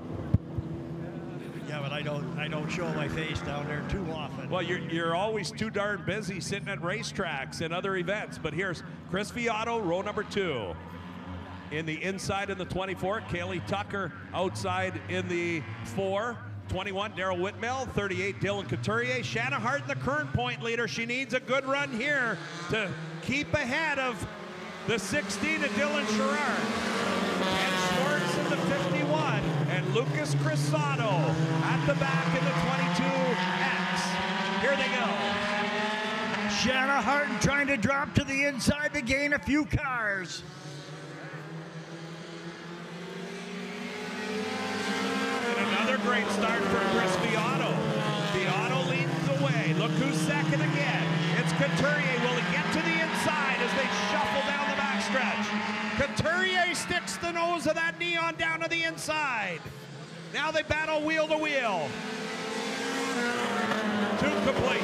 Yeah, but I don't show my face down there too often. Well, you're always too darn busy sitting at racetracks and other events. But here's Chris Viato, row number 2. In the inside in the 24, Kaylee Tucker outside in the 4. 21, Daryl Whitmell. 38, Dylan Couturier. Shanna Hart, the current point leader. She needs a good run here to keep ahead of the 16 of Dylan Sherrard. And Schwartz in the 51. And Lucas Crisato at the back in the 22X. Here they go. Shanna Harton trying to drop to the inside to gain a few cars. Another great start for Chris Viato. Viato leads the way. Look who's second again. It's Couturier. Will he get to the inside as they shuffle down the backstretch? Couturier sticks the nose of that neon down to the inside. Now they battle wheel to wheel. 2 complete.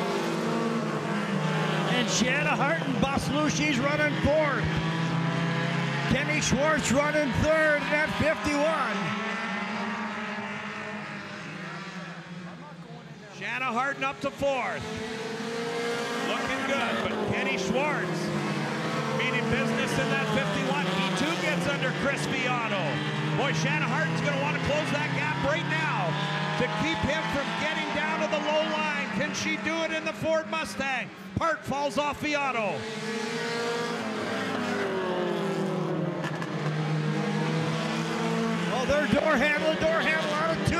And Shanna Harton, Boslucci's running 4th. Kenny Schwartz running 3rd at 51. Shanna Harden up to 4th. Looking good, but Kenny Schwartz meaning business in that 51. He too gets under Chris Viato. Boy, Shanna Harden's going to want to close that gap right now to keep him from getting down to the low line. Can she do it in the Ford Mustang? Part falls off Viato. Oh, their door handle out of 2.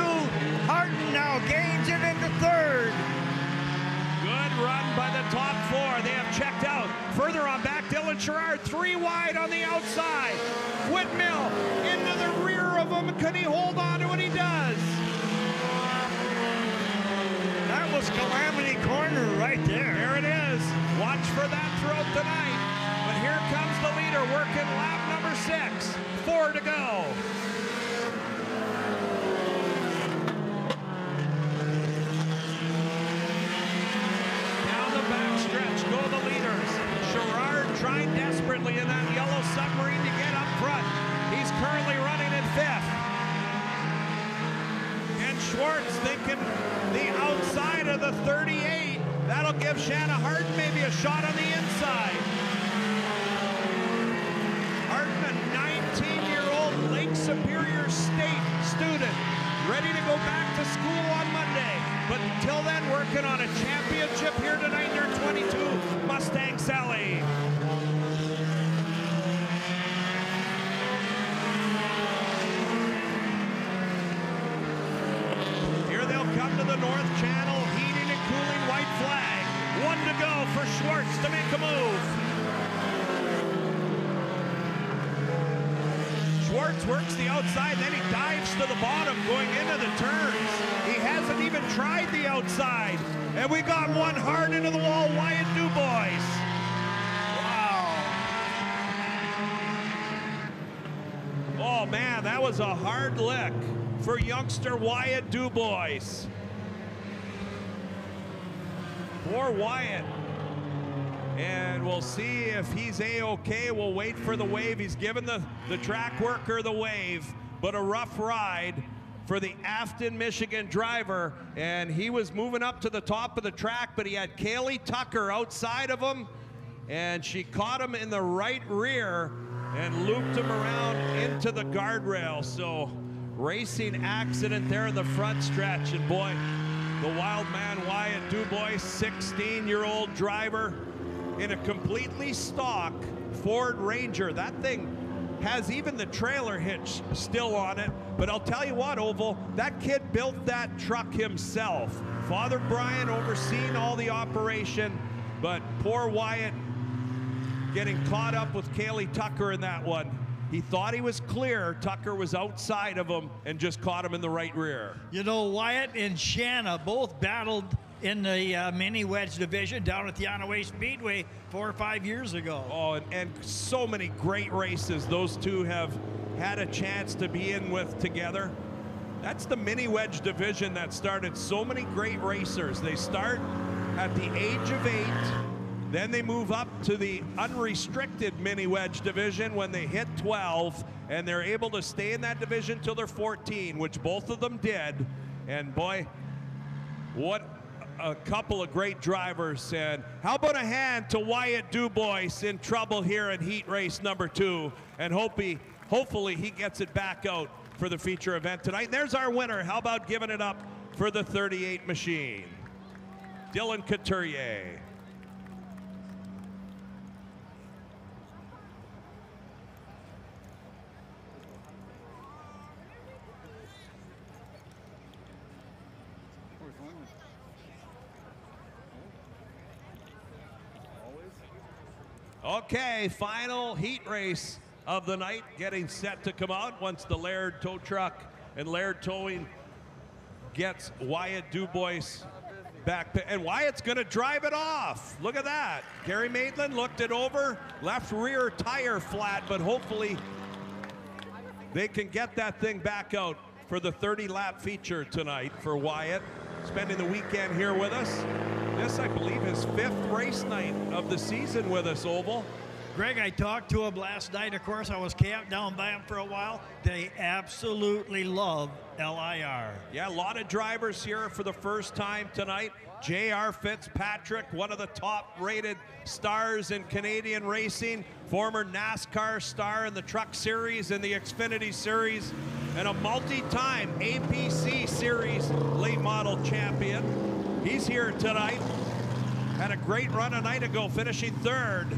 Harden now gains it into 3rd. Good run by the top 4. They have checked out. Further on back, Dylan Sherrard, 3 wide on the outside. Whitmill into the rear of him. Can he hold on to it? He does. That was Calamity Corner right there. There it is. Watch for that throughout the night. But here comes the leader working lap number 6. 4 to go. Backstretch go the leaders. Sherrard trying desperately in that yellow submarine to get up front. He's currently running in 5th. And Schwartz thinking the outside of the 38. That'll give Shanna Harden maybe a shot on the inside. Harden, a 19-year-old Lake Superior State student, ready to go back to school on Monday. But until then, working on a championship here tonight in their 22 Mustang Sally. Here they'll come to the North Channel, heating and cooling white flag. 1 to go for Schwartz to make a move. Schwartz works the outside, then he dives to the bottom going into the turns. He hasn't even tried the outside. And we got one hard into the wall, Wyatt Dubois. Wow. Oh man, that was a hard lick for youngster Wyatt Dubois. Poor Wyatt. And we'll see if he's A-okay. We'll wait for the wave. He's given the track worker the wave, but a rough ride for the Afton, Michigan driver. And he was moving up to the top of the track, but he had Kaylee Tucker outside of him, and she caught him in the right rear and looped him around into the guardrail. So racing accident there in the front stretch. And boy, the wild man Wyatt Dubois, 16-year-old driver, in a completely stock Ford Ranger. That thing has even the trailer hitch still on it. But I'll tell you what, Oval, that kid built that truck himself. Father Brian overseeing all the operation, but poor Wyatt getting caught up with Kaylee Tucker in that one. He thought he was clear. Tucker was outside of him and just caught him in the right rear. You know, Wyatt and Shanna both battled in the mini wedge division down at the Onaway Speedway 4 or 5 years ago. Oh, and so many great races those two have had a chance to be in with together. That's the mini wedge division that started so many great racers. They start at the age of 8, then they move up to the unrestricted mini wedge division when they hit 12, and they're able to stay in that division till they're 14, which both of them did. And boy, What a couple of great drivers. And how about a hand to Wyatt Dubois in trouble here in heat race number 2, and hopefully he gets it back out for the feature event tonight. And there's our winner. How about giving it up for the 38 machine, Dylan Couturier. Okay, final heat race of the night getting set to come out once the Laird tow truck and Laird Towing gets Wyatt Dubois back. And Wyatt's going to drive it off. Look at that. Gary Maitland looked it over, left rear tire flat, but hopefully they can get that thing back out for the 30-lap feature tonight for Wyatt, spending the weekend here with us. This, I believe, is 5th race night of the season with us, Oval. Greg, I talked to him last night. Of course, I was camped down by him for a while. They absolutely love LIR. Yeah, a lot of drivers here for the first time tonight. J.R. Fitzpatrick, one of the top-rated stars in Canadian racing, former NASCAR star in the Truck Series and the Xfinity Series, and a multi-time APC Series late model champion. He's here tonight. Had a great run a night ago, finishing 3rd.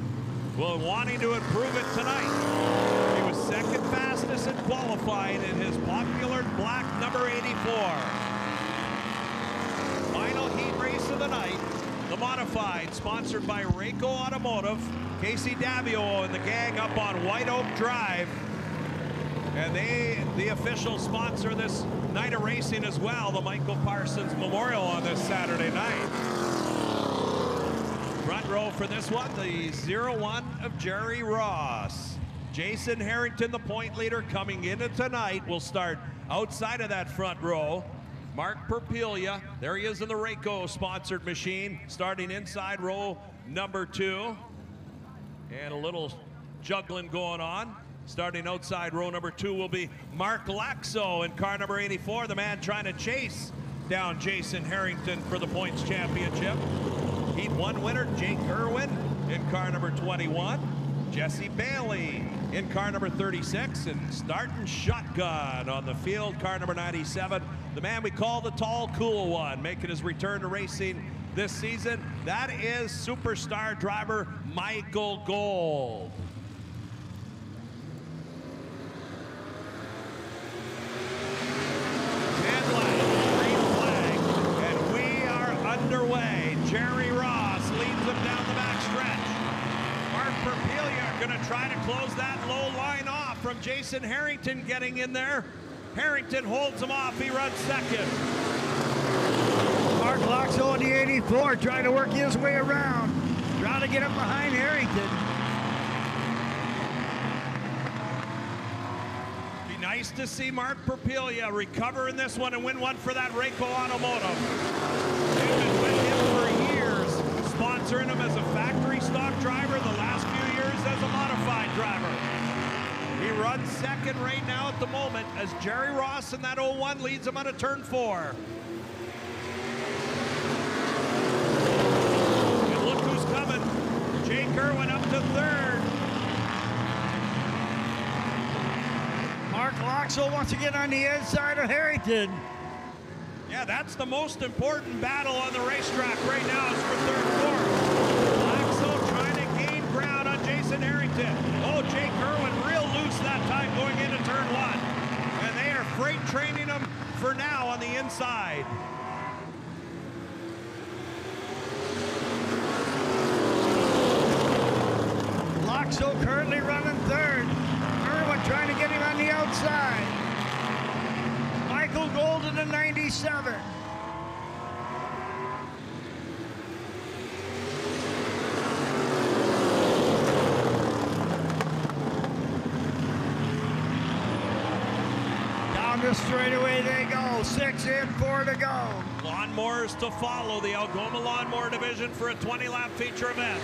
Well, wanting to improve it tonight. He was 2nd fastest in qualifying in his popular black number 84. Final heat race of the night, the modified, sponsored by Rayco Automotive, Casey Davio and the gang up on White Oak Drive. And they, the official sponsor this night of racing as well, the Mike Parsons Memorial on this Saturday night. Front row for this one, the 01 of Jerry Ross. Jason Harrington, the point leader, coming into tonight, will start outside of that front row. Mark Perpilia, there he is in the Rayco sponsored machine, starting inside row number 2. And a little juggling going on. Starting outside row number 2 will be Mark Laxo in car number 84, the man trying to chase down Jason Harrington for the points championship. Heat 1 winner, Jake Irwin in car number 21. Jesse Bailey in car number 36, and starting shotgun on the field, car number 97. The man we call the tall, cool one, making his return to racing this season. That is superstar driver Michael Gold. Underway. Jerry Ross leads them down the back stretch. Mark Perpilia going to try to close that low line off from Jason Harrington getting in there. Harrington holds him off. He runs 2nd. Mark Laxo in the 84 trying to work his way around. Trying to get up behind Harrington. Be nice to see Mark Perpilia recover in this one and win one for that Rayco Automotive. They've been with him for years, sponsoring him as a factory stock driver, the last few years as a modified driver. He runs 2nd right now at the moment as Jerry Ross in that 01 leads him on a turn 4. And look who's coming. Jake Irwin up to 3rd. Mark Laxo once again on the inside of Harrington. Yeah, that's the most important battle on the racetrack right now is for 3rd, 4th. Laxo trying to gain ground on Jason Harrington. Oh, Jake Irwin real loose that time going into turn 1. And they are freight training him for now on the inside. Laxo currently running 3rd. Irwin trying to get him on the outside. Michael Gold in the 97. Down the straightaway they go. 6 in, 4 to go. Lawnmowers to follow the Algoma Lawnmower Division for a 20-lap feature event.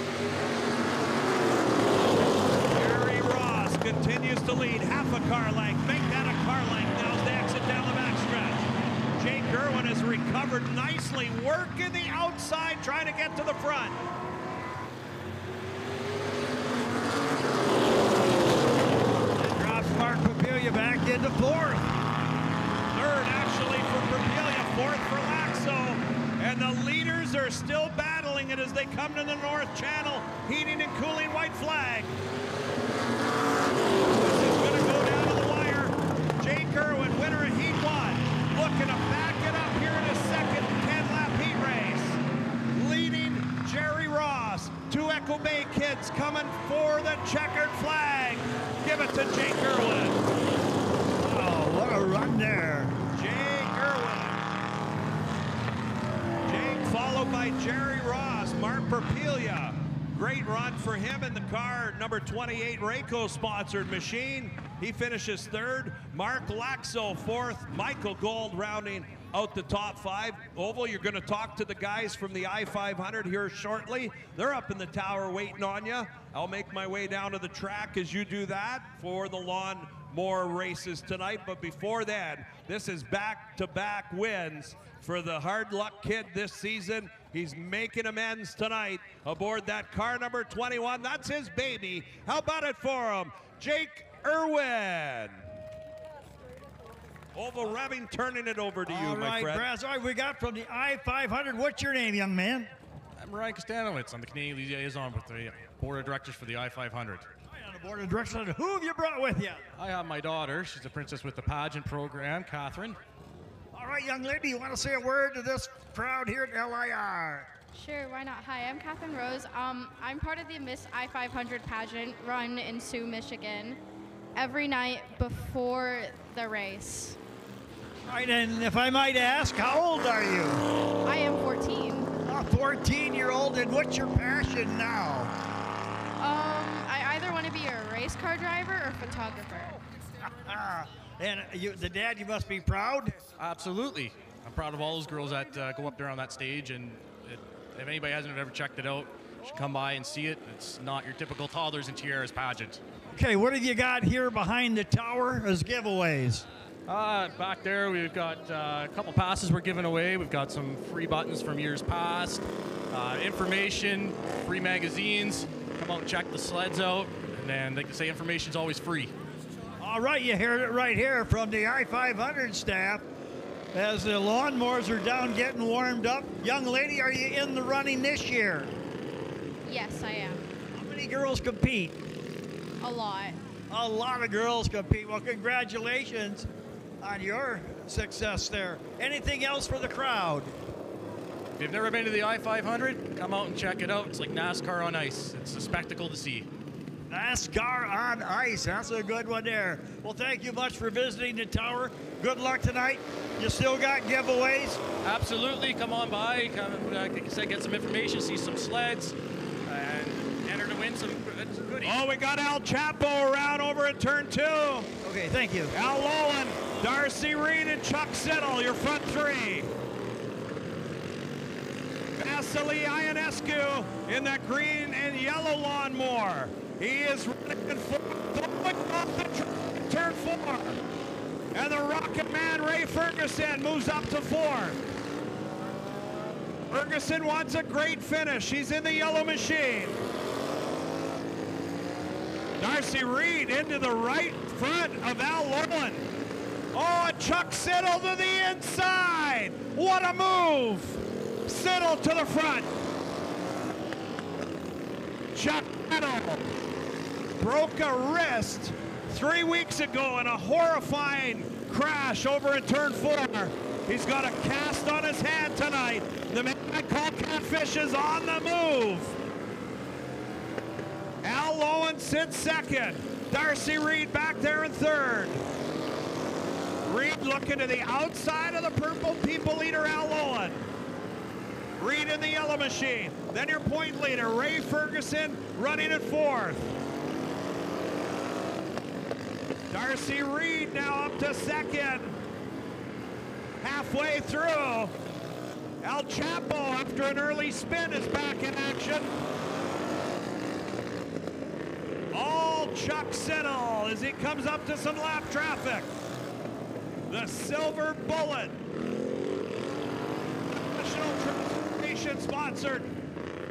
Jerry Ross continues to lead half a car length. Make that a car length now as they exit down the backstretch. Jake Irwin has recovered nicely, working the outside, trying to get to the front. And drops Mark Papilia back into fourth. Third, actually, for Papilia, fourth for Laxo. And the leaders are still battling it as they come to the North Channel, heating and cooling white flag. This is going to go down to the wire. Jake Irwin, winner of Heat 1, looking to back it up here in his second 10-lap heat race. Leading Jerry Ross. Two Echo Bay kids coming for the checkered flag. Give it to Jake Irwin. Oh, what a run there. Jake Irwin. Jake followed by Jerry Ross. Mark Papilia. Great run for him in the car, number 28 Rayco sponsored machine. He finishes third. Mark Laxo fourth. Michael Gold rounding out the top 5. Oval, you're going to talk to the guys from the I-500 here shortly. They're up in the tower waiting on you. I'll make my way down to the track as you do that for the lawn more races tonight. But before that, this is back-to-back wins for the hard luck kid this season. He's making amends tonight aboard that car number 21. That's his baby. How about it for him? Jake Irwin. Oval revving, turning it over to you, my friend. Brass, all right, we got from the I-500. What's your name, young man? I'm Ryan Kostanowitz. I'm the Canadian liaison with the board of directors for the I-500. On the board of directors, who have you brought with you? I have my daughter. She's a princess with the pageant program, Catherine. All right, young lady, you want to say a word to this crowd here at LIR? Sure, why not? Hi, I'm Catherine Rose. I'm part of the Miss I-500 pageant run in Sioux, Michigan, every night before the race. All right, and if I might ask, how old are you? I am 14. A 14-year-old, and what's your passion now? I either want to be a race car driver or photographer. And the dad, you must be proud? Absolutely. I'm proud of all those girls that go up there on that stage, and if anybody hasn't ever checked it out, you should come by and see it. It's not your typical toddlers and tiaras pageant. Okay, what have you got here behind the tower as giveaways? Back there, we've got a couple passes we're giving away. We've got some free buttons from years past, information, free magazines. Come out and check the sleds out, and then they can say information's always free. All right, you heard it right here from the I-500 staff. As the lawnmowers are down getting warmed up. Young lady, are you in the running this year? Yes, I am. How many girls compete? A lot. A lot of girls compete. Well, congratulations on your success there. Anything else for the crowd? If you've never been to the I-500, come out and check it out. It's like NASCAR on ice. It's a spectacle to see. NASCAR on ice. That's a good one there. Well, thank you much for visiting the tower. Good luck tonight. You still got giveaways? Absolutely. Come on by. Come, like I said, get some information, see some sleds, and enter to win some goodies. Oh, we got Al Chapo around over at turn 2. Okay, thank you. Al Lowen, Darcy Reed, and Chuck Siddle, your front 3. Vasily Ionescu in that green and yellow lawnmower. He is running in fourth, off the track, turn 4. And the Rocket Man, Ray Ferguson, moves up to 4th. Ferguson wants a great finish. He's in the yellow machine. Darcy Reed into the right front of Al Lowen. Oh, and Chuck Siddle to the inside. What a move. Siddle to the front. Chuck Siddle broke a wrist 3 weeks ago in a horrifying crash over in turn 4. He's got a cast on his hand tonight. The man I call Catfish is on the move. Al Lowen sits second. Darcy Reed back there in 3rd. Reed looking to the outside of the purple people leader, Al Lowen. Reed in the yellow machine. Then your point leader, Ray Ferguson, running at 4th. Darcy Reed now up to 2nd. Halfway through. Al Chapo, after an early spin, is back in action. All Chuck Siddle as he comes up to some lap traffic. The Silver Bullet sponsored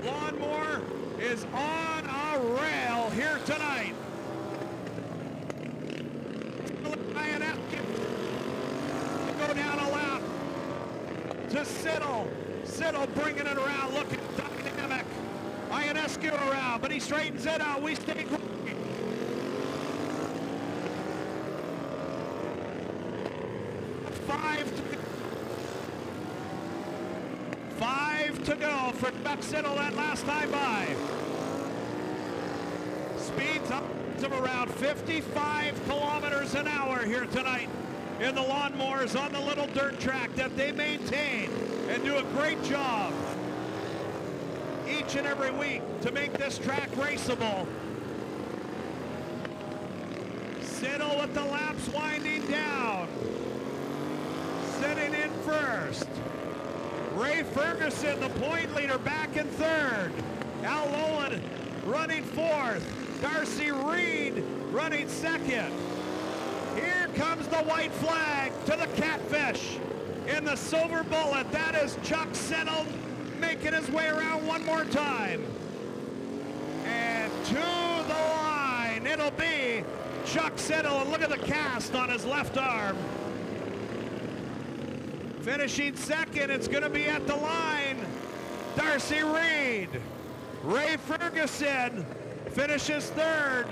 lawnmower is on a rail here tonight. Go down a lap to Siddle. Siddle bringing it around, looking dynamic. Ionescu around, but he straightens it out. We stay quick. 5 to go for Buck Siddle that last time by. Speeds up to around 55 kilometers an hour here tonight in the lawnmowers on the little dirt track that they maintain and do a great job each and every week to make this track raceable. Siddle with the laps winding down. Sitting in first. Ray Ferguson, the point leader, back in third. Al Lowen running fourth. Darcy Reed running second. Here comes the white flag to the Catfish in the silver bullet. That is Chuck Siddle making his way around one more time. And to the line, it'll be Chuck Siddle. And look at the cast on his left arm. Finishing second, it's going to be at the line, Darcy Reed. Ray Ferguson finishes third.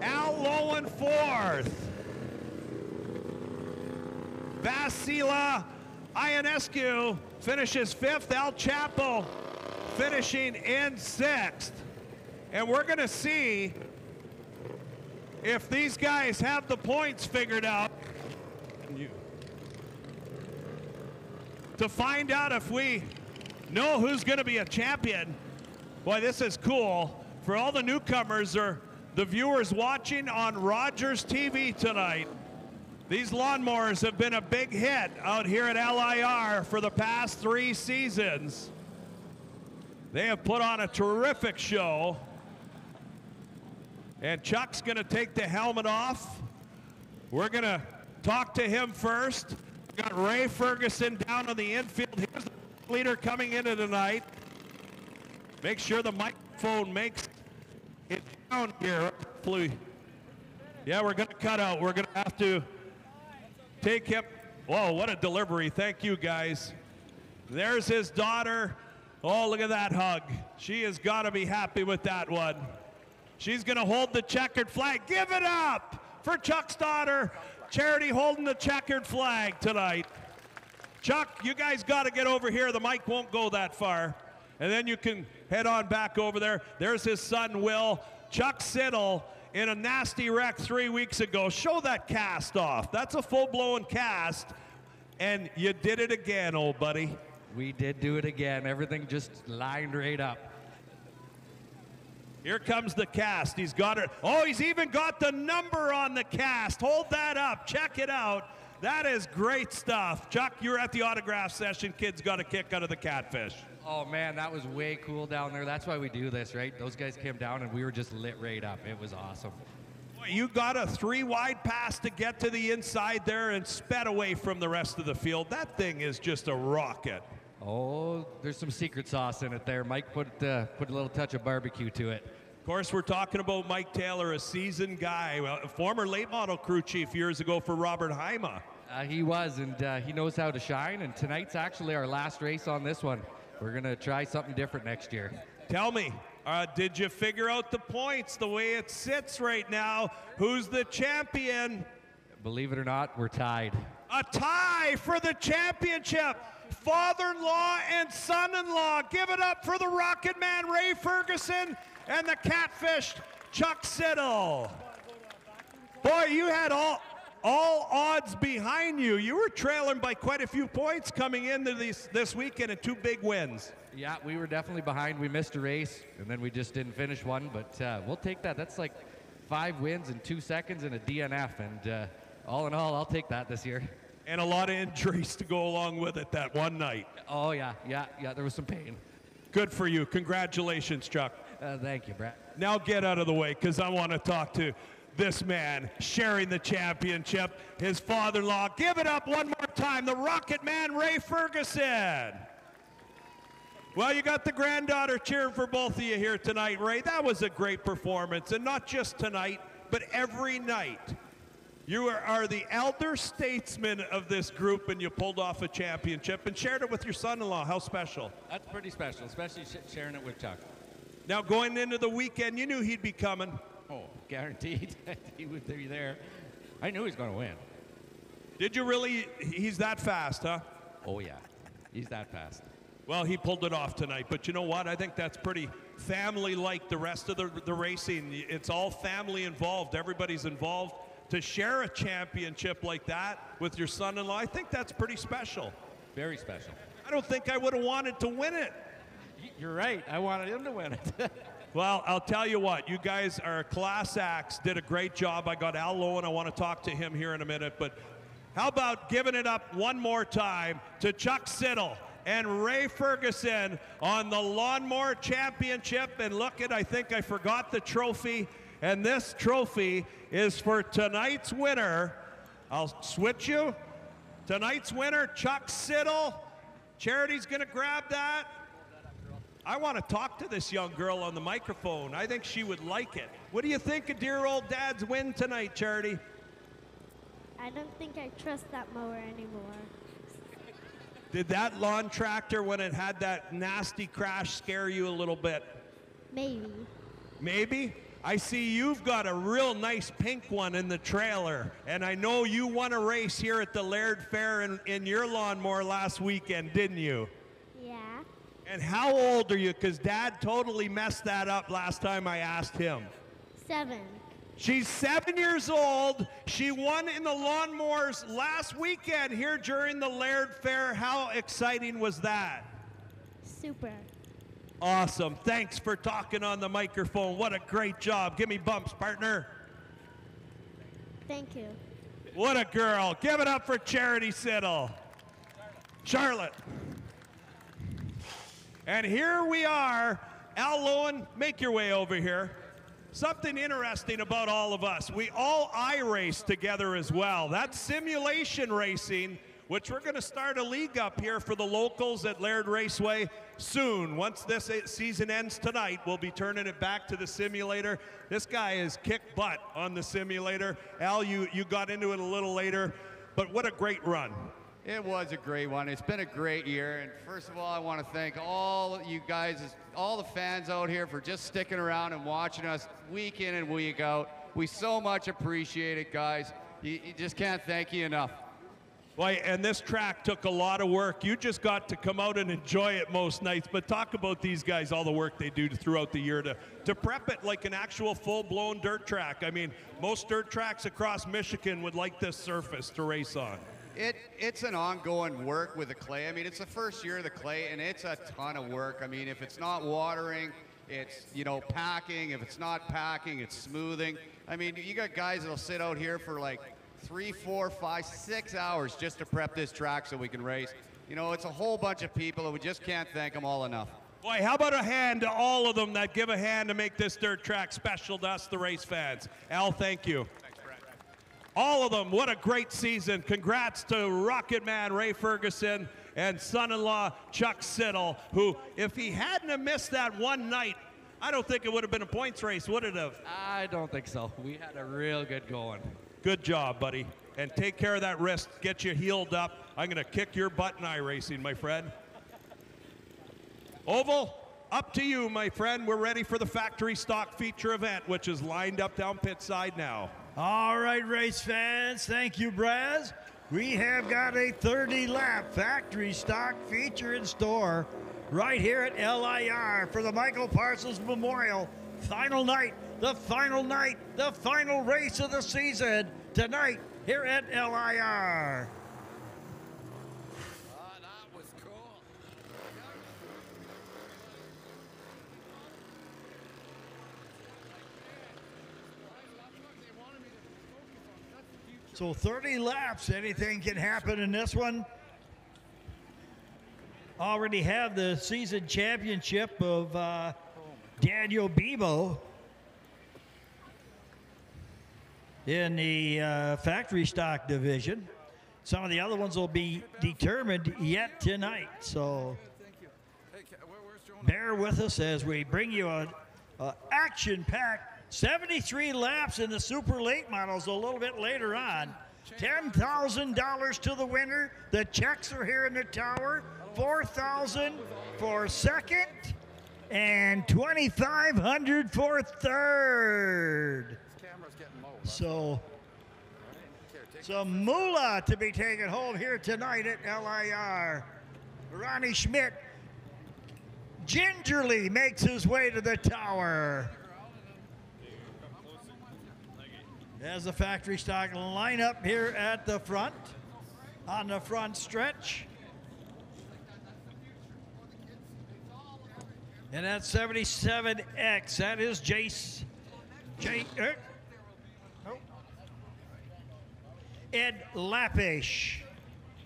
Al Lowen fourth. Vasila Ionescu finishes fifth. Al Chapo finishing in sixth. And we're going to see if these guys have the points figured out to find out if we know who's going to be a champion. Boy, this is cool for all the newcomers or the viewers watching on Rogers TV tonight. These lawnmowers have been a big hit out here at LIR for the past 3 seasons. They have put on a terrific show. And Chuck's going to take the helmet off. We're going to talk to him first. We've got Ray Ferguson down on the infield. Here's the leader coming into tonight. Make sure the microphone makes it down here. Hopefully. Yeah, we're going to cut out. We're going to have to take him. Whoa, what a delivery. Thank you, guys. There's his daughter. Oh, look at that hug. She has got to be happy with that one. She's going to hold the checkered flag. Give it up for Chuck's daughter. Charity holding the checkered flag tonight. Chuck, you guys got to get over here. The mic won't go that far. And then you can head on back over there. There's his son, Will. Chuck Siddle in a nasty wreck 3 weeks ago. Show that cast off. That's a full-blown cast. And you did it again, old buddy. We did do it again. Everything just lined right up. Here comes the cast. He's got it. Oh, he's even got the number on the cast. Hold that up. Check it out. That is great stuff. Chuck, you were at the autograph session. Kids got a kick out of the Catfish. Oh, man, that was way cool down there. That's why we do this, right? Those guys came down, and we were just lit right up. It was awesome. Boy, you got a 3-wide pass to get to the inside there and sped away from the rest of the field. That thing is just a rocket. Oh, there's some secret sauce in it there. Mike put a little touch of barbecue to it. Of course, we're talking about Mike Taylor, a seasoned guy, a former late model crew chief years ago for Robert Heima. He was, and he knows how to shine, and tonight's actually our last race on this one. We're going to try something different next year. Tell me, did you figure out the points, the way it sits right now? Who's the champion? Believe it or not, we're tied. A tie for the championship. Father-in-law and son-in-law. Give it up for the Rocket Man, Ray Ferguson, and the Catfish, Chuck Siddle. Boy, you had all odds behind you. You were trailing by quite a few points coming into this weekend and 2 big wins. Yeah, we were definitely behind. We missed a race, and then we just didn't finish one, but we'll take that. That's like 5 wins in 2 seconds and a DNF, and all in all, I'll take that this year. And a lot of injuries to go along with it that one night. Oh, yeah, there was some pain. Good for you. Congratulations, Chuck. Thank you, Brett. Now get out of the way, because I want to talk to this man sharing the championship, his father-in-law. Give it up one more time, the Rocket Man, Ray Ferguson. Well, you got the granddaughter cheering for both of you here tonight, Ray. That was a great performance, and not just tonight, but every night. You are the elder statesman of this group, and you pulled off a championship and shared it with your son-in-law. How special? That's pretty special, especially sharing it with Chuck. Now, going into the weekend, you knew he'd be coming. Oh, guaranteed. He would be there. I knew he was going to win. Did you really? He's that fast, huh? Oh, yeah. He's that fast. Well, he pulled it off tonight, but you know what? I think that's pretty family-like, the rest of the racing. It's all family involved. Everybody's involved. To share a championship like that with your son-in-law, I think that's pretty special. Very special. I don't think I would have wanted to win it. You're right. I wanted him to win it. Well, I'll tell you what. You guys are class acts. Did a great job. I got Al Lowen. I want to talk to him here in a minute. But how about giving it up one more time to Chuck Siddle and Ray Ferguson on the Lawnmower Championship? And look at, I think I forgot the trophy. And this trophy is for tonight's winner. I'll switch you. Tonight's winner, Chuck Siddle. Charity's going to grab that. I want to talk to this young girl on the microphone. I think she would like it. What do you think of dear old Dad's win tonight, Charity? I don't think I trust that mower anymore. Did that lawn tractor, when it had that nasty crash, scare you a little bit? Maybe. Maybe? I see you've got a real nice pink one in the trailer, and I know you won a race here at the Laird Fair in your lawnmower last weekend, didn't you? Yeah. And how old are you? Because Dad totally messed that up last time I asked him. 7. She's 7 years old. She won in the lawnmowers last weekend here during the Laird Fair. How exciting was that? Super. Awesome. Thanks for talking on the microphone. What a great job. Give me bumps, partner. Thank you. What a girl. Give it up for Charity Siddle. Charlotte. And here we are. Al Lowen, make your way over here. Something interesting about all of us. We all iRace together as well. That's simulation racing, which we're going to start a league up here for the locals at Laird Raceway soon. Once this season ends tonight, we'll be turning it back to the simulator. This guy has kicked butt on the simulator. Al, you got into it a little later, but what a great run. It was a great one. It's been a great year. And first of all, I want to thank all you guys, all the fans out here for just sticking around and watching us week in and week out. We so much appreciate it, guys. You just can't thank you enough. Well, and this track took a lot of work. You just got to come out and enjoy it most nights. But talk about these guys, all the work they do throughout the year to prep it like an actual full-blown dirt track. I mean, most dirt tracks across Michigan would like this surface to race on. It's an ongoing work with the clay. I mean, it's the first year of the clay, and it's a ton of work. I mean, if it's not watering, it's, packing. If it's not packing, it's smoothing. I mean, you got guys that'll sit out here for like 3, 4, 5, 6 hours just to prep this track so we can race. It's a whole bunch of people, and we just can't thank them all enough. Boy, how about a hand to all of them that give a hand to make this dirt track special to us, the race fans. Al, thank you. All of them, what a great season. Congrats to Rocket Man Ray Ferguson and son-in-law Chuck Siddle, who, if he hadn't have missed that one night, I don't think it would have been a points race, would it have? I don't think so. We had a real good going. Good job, buddy. And take care of that wrist. Get you healed up. I'm going to kick your butt in iRacing, my friend. Oval, up to you, my friend. We're ready for the factory stock feature event, which is lined up down pit side now. All right, race fans, thank you, Braz. We have got a 30-lap factory stock feature in store right here at LIR for the Michael Parsons Memorial. Final night, the final race of the season tonight here at LIR. So 30 laps, anything can happen in this one. Already have the season championship of Daniel Bebo in the factory stock division. Some of the other ones will be determined yet tonight. So Thank you. Hey, bear with us as we bring you an action-packed 73 laps in the super late models a little bit later on. $10,000 to the winner. The checks are here in the tower. $4,000 for second and $2,500 for third. So some moolah to be taken home here tonight at LIR. Ronnie Schmidt gingerly makes his way to the tower. As the factory stock line up here at the front, on the front stretch. And that's 77X, that is Ed Lappish.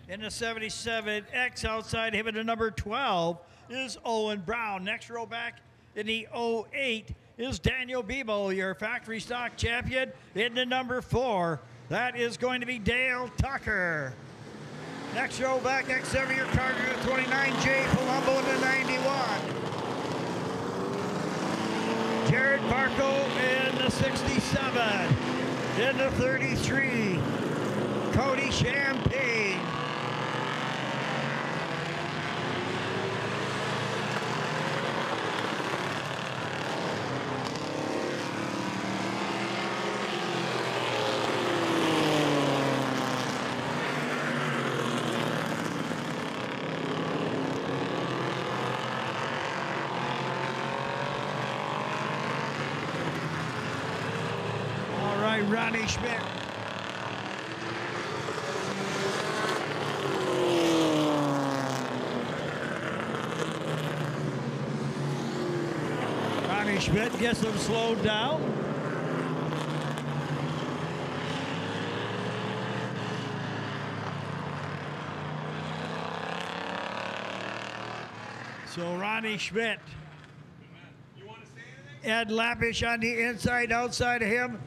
In the 77X outside him in the number 12 is Owen Brown. Next row back in the 08 is Daniel Bebo, your factory stock champion. In the number 4, that is going to be Dale Tucker. Next row back, next over your car to 29, Jay Palumbo in the 91. Jared Barco in the 67. In the 33, Cody Champagne. Ronnie Schmidt. Ronnie Schmidt gets him slowed down. So Ronnie Schmidt. Ed Lappish on the inside, outside of him.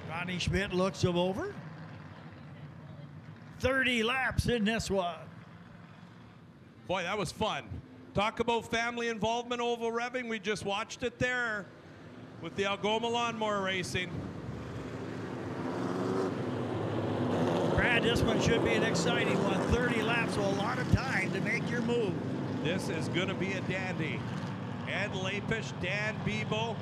Ronnie Schmidt looks him over. 30 laps in this one. Boy, that was fun. Talk about family involvement, oval revving. We just watched it there with the Algoma Lawnmower Racing. Brad, this one should be an exciting one. 30 laps, so a lot of time to make your move. This is going to be a dandy. Ed Lapish, Dan Bebo.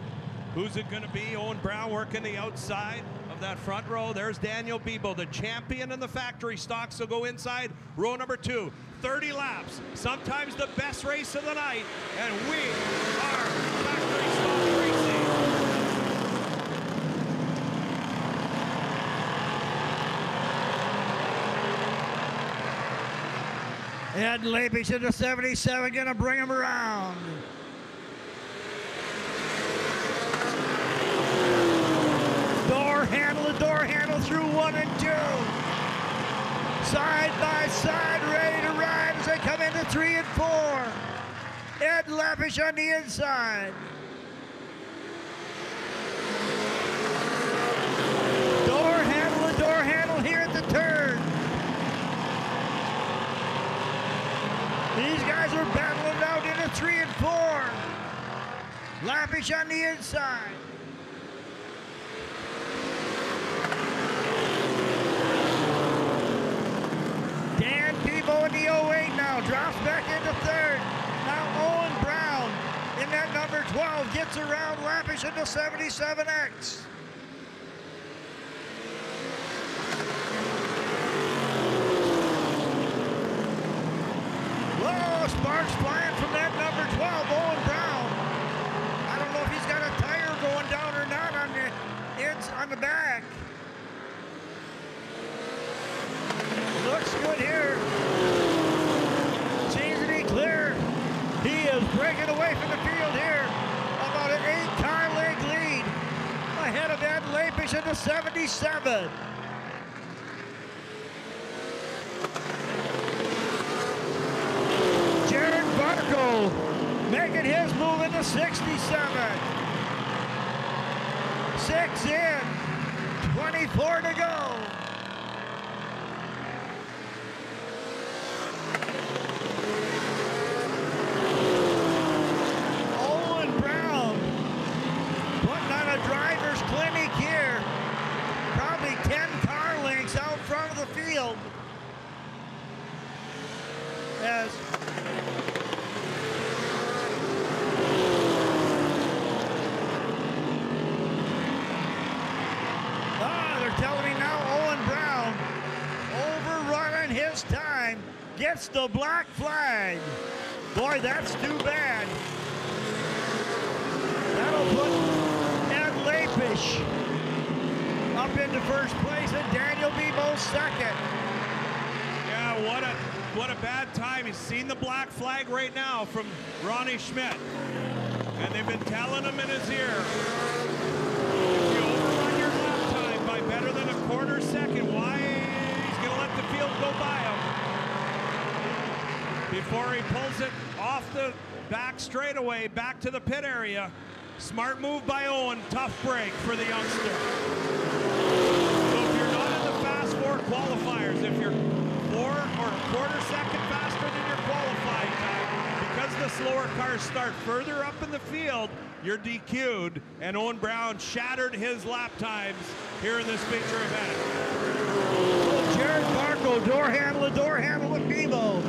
Who's it going to be? Owen Brown working the outside of that front row. There's Daniel Bebo, the champion in the factory stock. So go inside row number 2. 30 laps, sometimes the best race of the night. And we are factory stock racing. Ed Lapish in the 77, gonna bring him around. Door handle through 1 and 2. Side by side, ready to ride as they come into 3 and 4. Ed Lappish on the inside. Door handle here at the turn. These guys are battling out into 3 and 4. Lappish on the inside. Dan Bebo in the 08 now, drops back into 3rd. Now Owen Brown in that number 12 gets around Lappish into 77X. Whoa, sparks flying from that number 12, Owen Brown. I don't know if he's got a tire going down or not on the back. Looks good here. Seems to be clear. He is breaking away from the field here. About an 8-car leg lead ahead of Ed Lapish in the 77. at his move into 67. 6 in, 24 to go. Owen Brown putting on a driver's clinic here. Probably 10 car lengths out front of the field. As they're telling me now Owen Brown overrunning his time, gets the black flag. Boy, that's too bad. That'll put Ed Lapish up into first place and Daniel Bebo second. Yeah, what a bad time. He's seen the black flag right now from Ronnie Schmidt. And they've been telling him in his ear, if you overrun your lap time by better than a quarter second, why he's going to let the field go by him before he pulls it off the back straightaway back to the pit area. Smart move by Owen, tough break for the youngster. So if you're not in the fast four qualifiers, if you're 4 or a quarter second faster than your qualifying time, because the slower cars start further up in the field, you're DQ'd, and Owen Brown shattered his lap times here in this feature event. So Jared Barco, door handle with Bebo.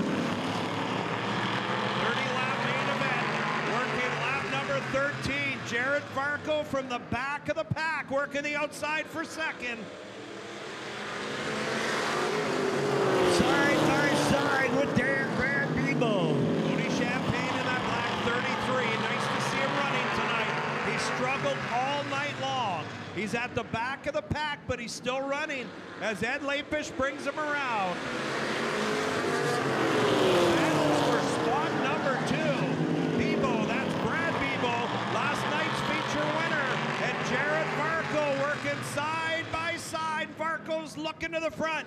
30-lap main event, working lap number 13. Jared Varco from the back of the pack, working the outside for second. Side by side with Brad Bebo. Tony Champagne in that black 33. Nice to see him running tonight. He struggled all night long. He's at the back of the pack, but he's still running as Ed Lapish brings him around. Battles for spot number 2. Bebo, that's Brad Bebo, last night's feature winner. And Jared Varco working side by side. Varco's looking to the front.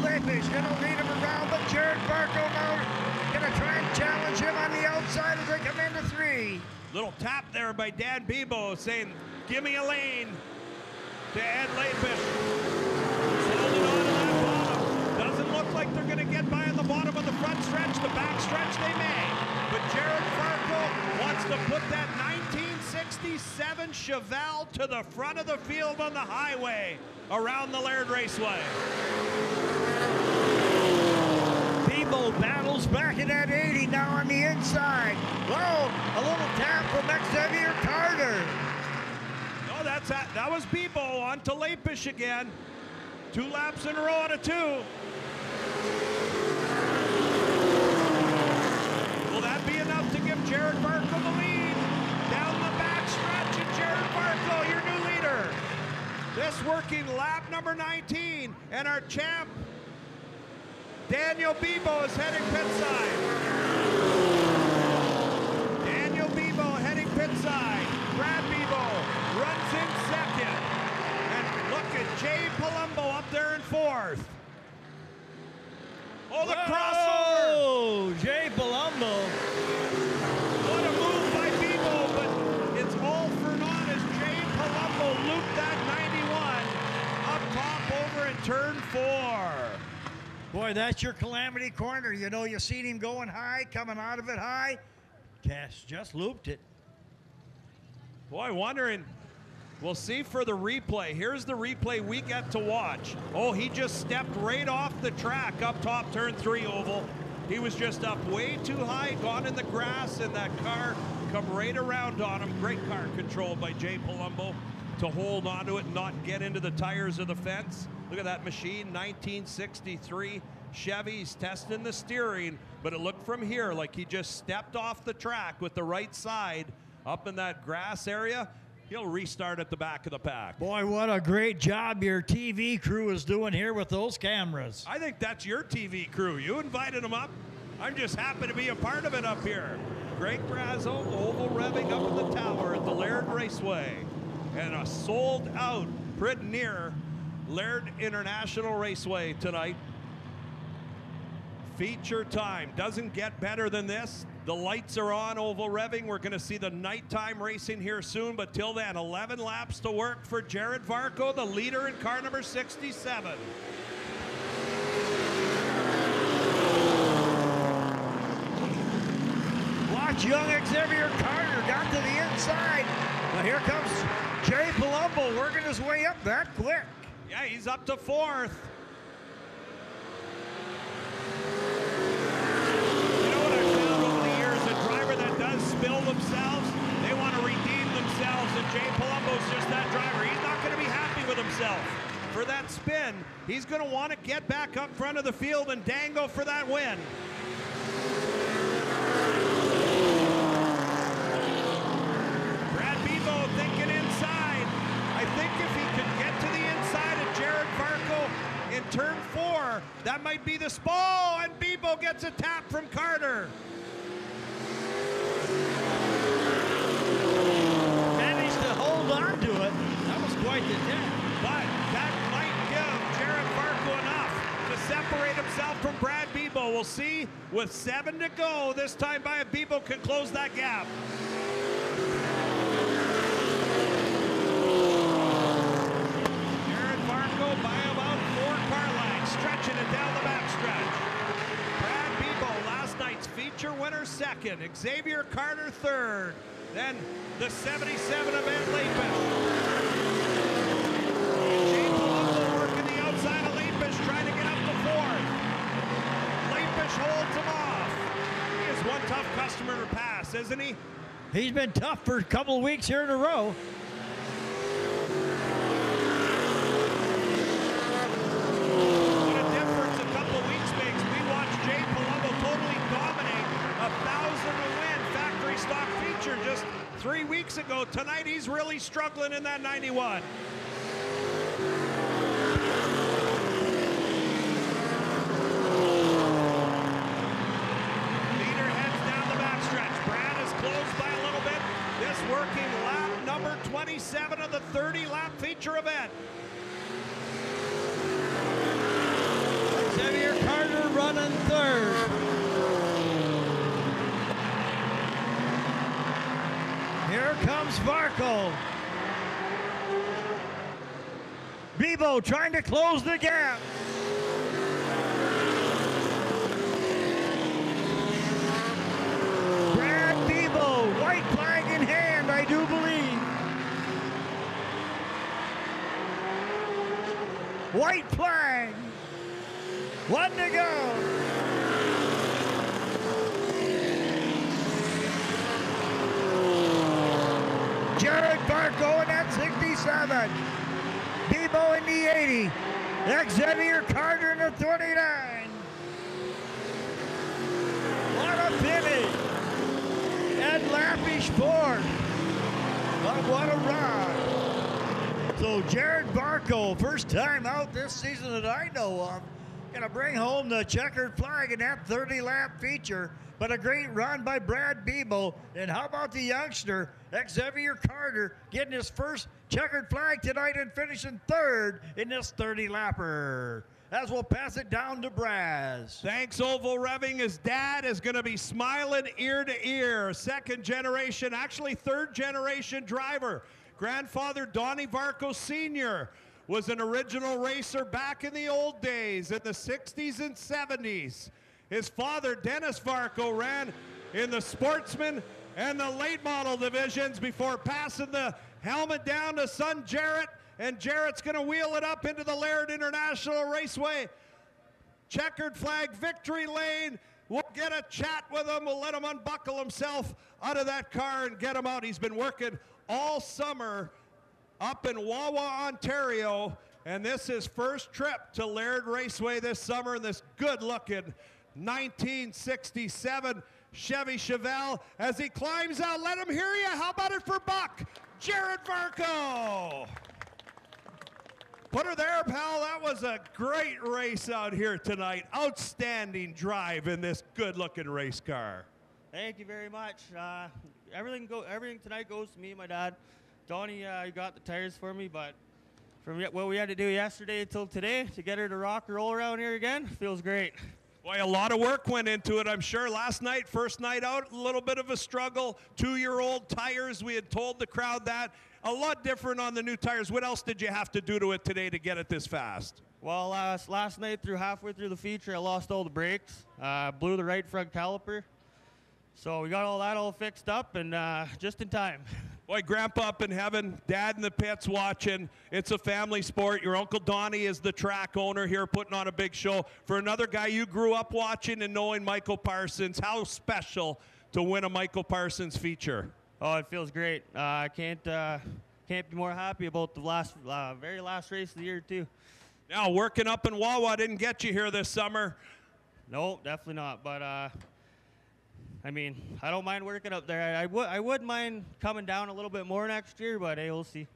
Lapish gonna lead him around, but Jared Barco now gonna try and challenge him on the outside as they come into 3. Little tap there by Dan Bebo saying, give me a lane to Ed Lapish. Holding on to that bottom. Doesn't look like they're gonna get by on the bottom of the front stretch. The back stretch they may. But Jared Barco wants to put that 1967 Chevelle to the front of the field on the highway around the Laird Raceway. Bebo battles back in that 80 now on the inside. Whoa, a little tap from Xavier Carter. Oh, that was Bebo on to Lapish again. 2 laps in a row out of 2. Will that be enough to give Jared Barco the lead? Down the back stretch, and Jared Barco, your new leader. This working lap number 19, and our champ, Daniel Bebo, is heading pit side. Daniel Bebo heading pit side. Brad Bebo runs in second. And look at Jay Palumbo up there in 4th. Oh, the crossover! Oh, Jay Palumbo. What a move by Bebo, but it's all for naught as Jay Palumbo looped that 91 up top over in turn 4. Boy, that's your calamity corner. You know, you seen him going high, coming out of it high. Cass just looped it. Boy, wondering, we'll see for the replay. Here's the replay we get to watch. Oh, he just stepped right off the track up top turn 3 oval. He was just up way too high, gone in the grass, and that car come right around on him. Great car control by Jay Palumbo to hold onto it and not get into the tires of the fence. Look at that machine, 1963 Chevy's testing the steering, but it looked from here like he just stepped off the track with the right side up in that grass area. He'll restart at the back of the pack. Boy, what a great job your TV crew is doing here with those cameras. I think that's your TV crew. You invited them up. I'm just happy to be a part of it up here. Greg Grazzo, oval revving up in the tower at the Laird Raceway. And a sold out Pridneer Laird International Raceway tonight. Feature time. Doesn't get better than this. The lights are on, oval revving. We're going to see the nighttime racing here soon, but till then, 11 laps to work for Jared Varco, the leader in car number 67. Watch young Xavier Carter got to the inside, but here comes Jay Palumbo working his way up that quick. Yeah, he's up to 4th. Spill themselves, they want to redeem themselves, and Jay Palumbo's just that driver. He's not going to be happy with himself for that spin. He's going to want to get back up front of the field and dangle for that win. Brad Bebo thinking inside. I think if he could get to the inside of Jared Varco in turn 4, that might be the spall, and Bebo gets a tap from Carter. Managed to hold on to it. That was quite the tap. But that might give Jared Varco enough to separate himself from Brad Bebo. We'll see with 7 to go. This time by if Bebo can close that gap. Jared Varco by about 4 car lengths, stretching it down the backstretch. Brad Bebo, last night's feature winner, 2nd. Xavier Carter, 3rd. Then the 77 of Ed Lapish. Jay Palumbo working the outside of Lapish, trying to get up to 4th. Lapish holds him off. He is one tough customer to pass, isn't he? He's been tough for a couple of weeks here in a row. What a difference a couple of weeks makes. We watched Jay Palumbo totally dominate a 1,000 to win factory stock feature just 3 weeks ago. Tonight he's really struggling in that 91. Leader heads down the backstretch. Brad is closed by a little bit. This working lap number 27 of the 30-lap feature event. Xavier Carter running 3rd. Here comes Varco. Bebo trying to close the gap. Brad Bebo, white flag in hand, I do believe. White flag. 1 to go. Jared Varco in that 67. Bebo in the 80. Xavier Carter in the 29. What a finish. Ed Lapish 4th. But what a run. So Jared Varco, first time out this season that I know of, gonna bring home the checkered flag in that 30-lap feature. But a great run by Brad Bebo. And how about the youngster, Xavier Carter, getting his first checkered flag tonight and finishing 3rd in this 30-lapper. As we'll pass it down to Braz. Thanks, Oval Revving. His dad is going to be smiling ear to ear. 2nd generation, actually 3rd generation driver. Grandfather Donnie Varco Sr. was an original racer back in the old days in the 60s and 70s. His father, Dennis Varco, ran in the sportsman and the late model divisions before passing the helmet down to son Jarrett, and Jarrett's going to wheel it up into the Laird International Raceway. Checkered flag, victory lane. We'll get a chat with him. We'll let him unbuckle himself out of that car and get him out. He's been working all summer up in Wawa, Ontario, and this is his first trip to Laird Raceway this summer in this good-looking 1967 Chevy Chevelle. As he climbs out, let him hear you. How about it for Buck? Jared Varco. Put her there, pal. That was a great race out here tonight. Outstanding drive in this good-looking race car. Thank you very much. Everything tonight goes to me and my dad. Donnie got the tires for me, but from what we had to do yesterday until today to get her to rock and roll around here again, feels great. Boy, a lot of work went into it, I'm sure. Last night, first night out, a little bit of a struggle. 2-year-old tires, we had told the crowd that. A lot different on the new tires. What else did you have to do to it today to get it this fast? Well, last night, halfway through the feature, I lost all the brakes, blew the right front caliper. So we got all that all fixed up, and just in time. Boy, Grandpa up in heaven, Dad in the pits watching. It's a family sport. Your Uncle Donnie is the track owner here, putting on a big show. For another guy you grew up watching and knowing, Michael Parsons, how special to win a Michael Parsons feature? Oh, it feels great. I can't be more happy about the very last race of the year, too. Now, working up in Wawa didn't get you here this summer. No, definitely not. But I mean, I don't mind working up there. I would mind coming down a little bit more next year, but hey, we'll see.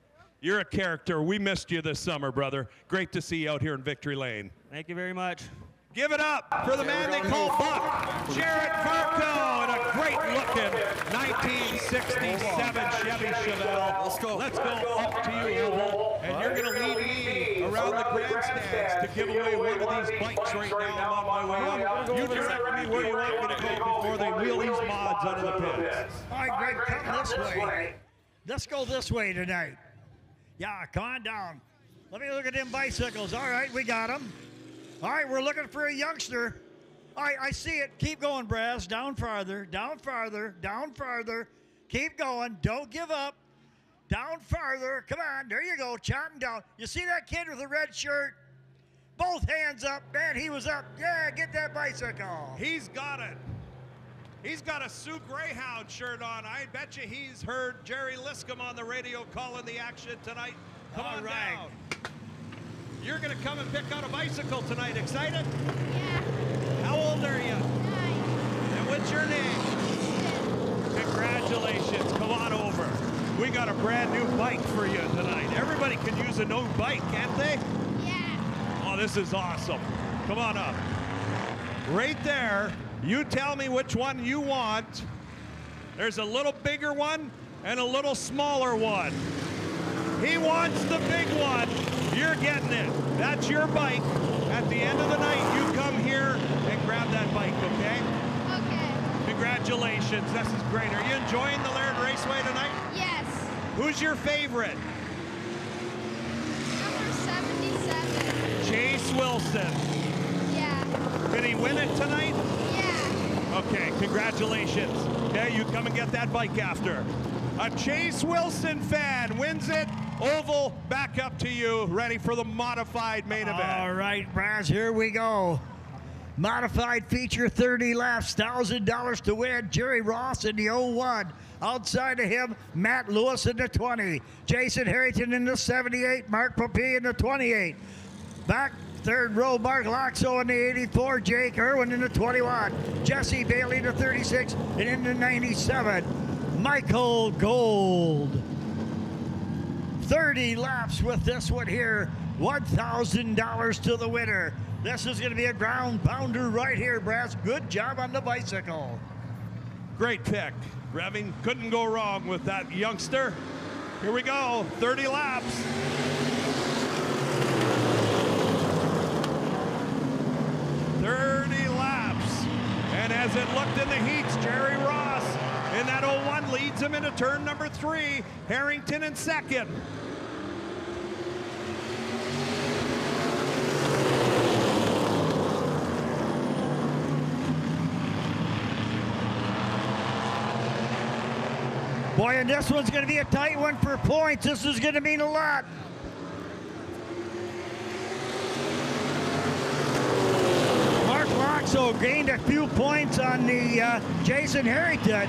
You're a character. We missed you this summer, brother. Great to see you out here in Victory Lane. Thank you very much. Give it up for the man they call Buck, Jared Varco, and a great-looking 1967 Chevy Chevelle. Let's go. Let's go up to you, Oval, and you're going to lead me around the grandstands to give away one of these bikes right now. I'm on my way up. You direct me where you want me to go before they wheel these mods out of the pits. All right, Greg, come this way. Let's go this way tonight. Yeah, come on down. Let me look at them bicycles. All right, we got them. All right, we're looking for a youngster. All right, I see it. Keep going, Braz. Down farther, down farther, down farther. Keep going. Don't give up. Down farther. Come on. There you go. Chatting down. You see that kid with the red shirt? Both hands up. Man, he was up. Yeah, get that bicycle. He's got it. He's got a Sioux Greyhound shirt on. I bet you he's heard Jerry Liscombe on the radio calling the action tonight. Come on down. You're going to come and pick out a bicycle tonight. Excited? Yeah. How old are you? 9. And what's your name? Congratulations. Come on over. We got a brand new bike for you tonight. Everybody can use a new bike, can't they? Yeah. Oh, this is awesome. Come on up. Right there. You tell me which one you want. There's a little bigger one and a little smaller one. He wants the big one. You're getting it. That's your bike. At the end of the night, you come here and grab that bike, okay? Okay. Congratulations. This is great. Are you enjoying the Laird Raceway tonight? Yes. Who's your favorite? Number 77. Chase Wilson. Yeah. Did he win it tonight? Yeah. Okay, congratulations. Okay, you come and get that bike after. A Chase Wilson fan wins it. Oval, back up to you, ready for the modified main event. All right, Braz, here we go. Modified feature, 30 laps, $1,000 to win. Jerry Ross in the 01. Outside of him, Matt Lewis in the 20. Jason Harrington in the 78. Mark Papie in the 28. Back third row, Mark Loxo in the 84. Jake Irwin in the 21. Jesse Bailey in the 36. And in the 97, Michael Gold. 30 laps with this one here. $1,000 to the winner. This is going to be a ground pounder right here, Brass. Good job on the bicycle. Great pick. Revving couldn't go wrong with that youngster. Here we go, 30 laps. And as it looked in the heats, Jerry Ross in that 01 leads him into turn number 3. Harrington in second. Boy, and this one's going to be a tight one for points. This is going to mean a lot. Mark Loxo gained a few points on the Jason Harrington.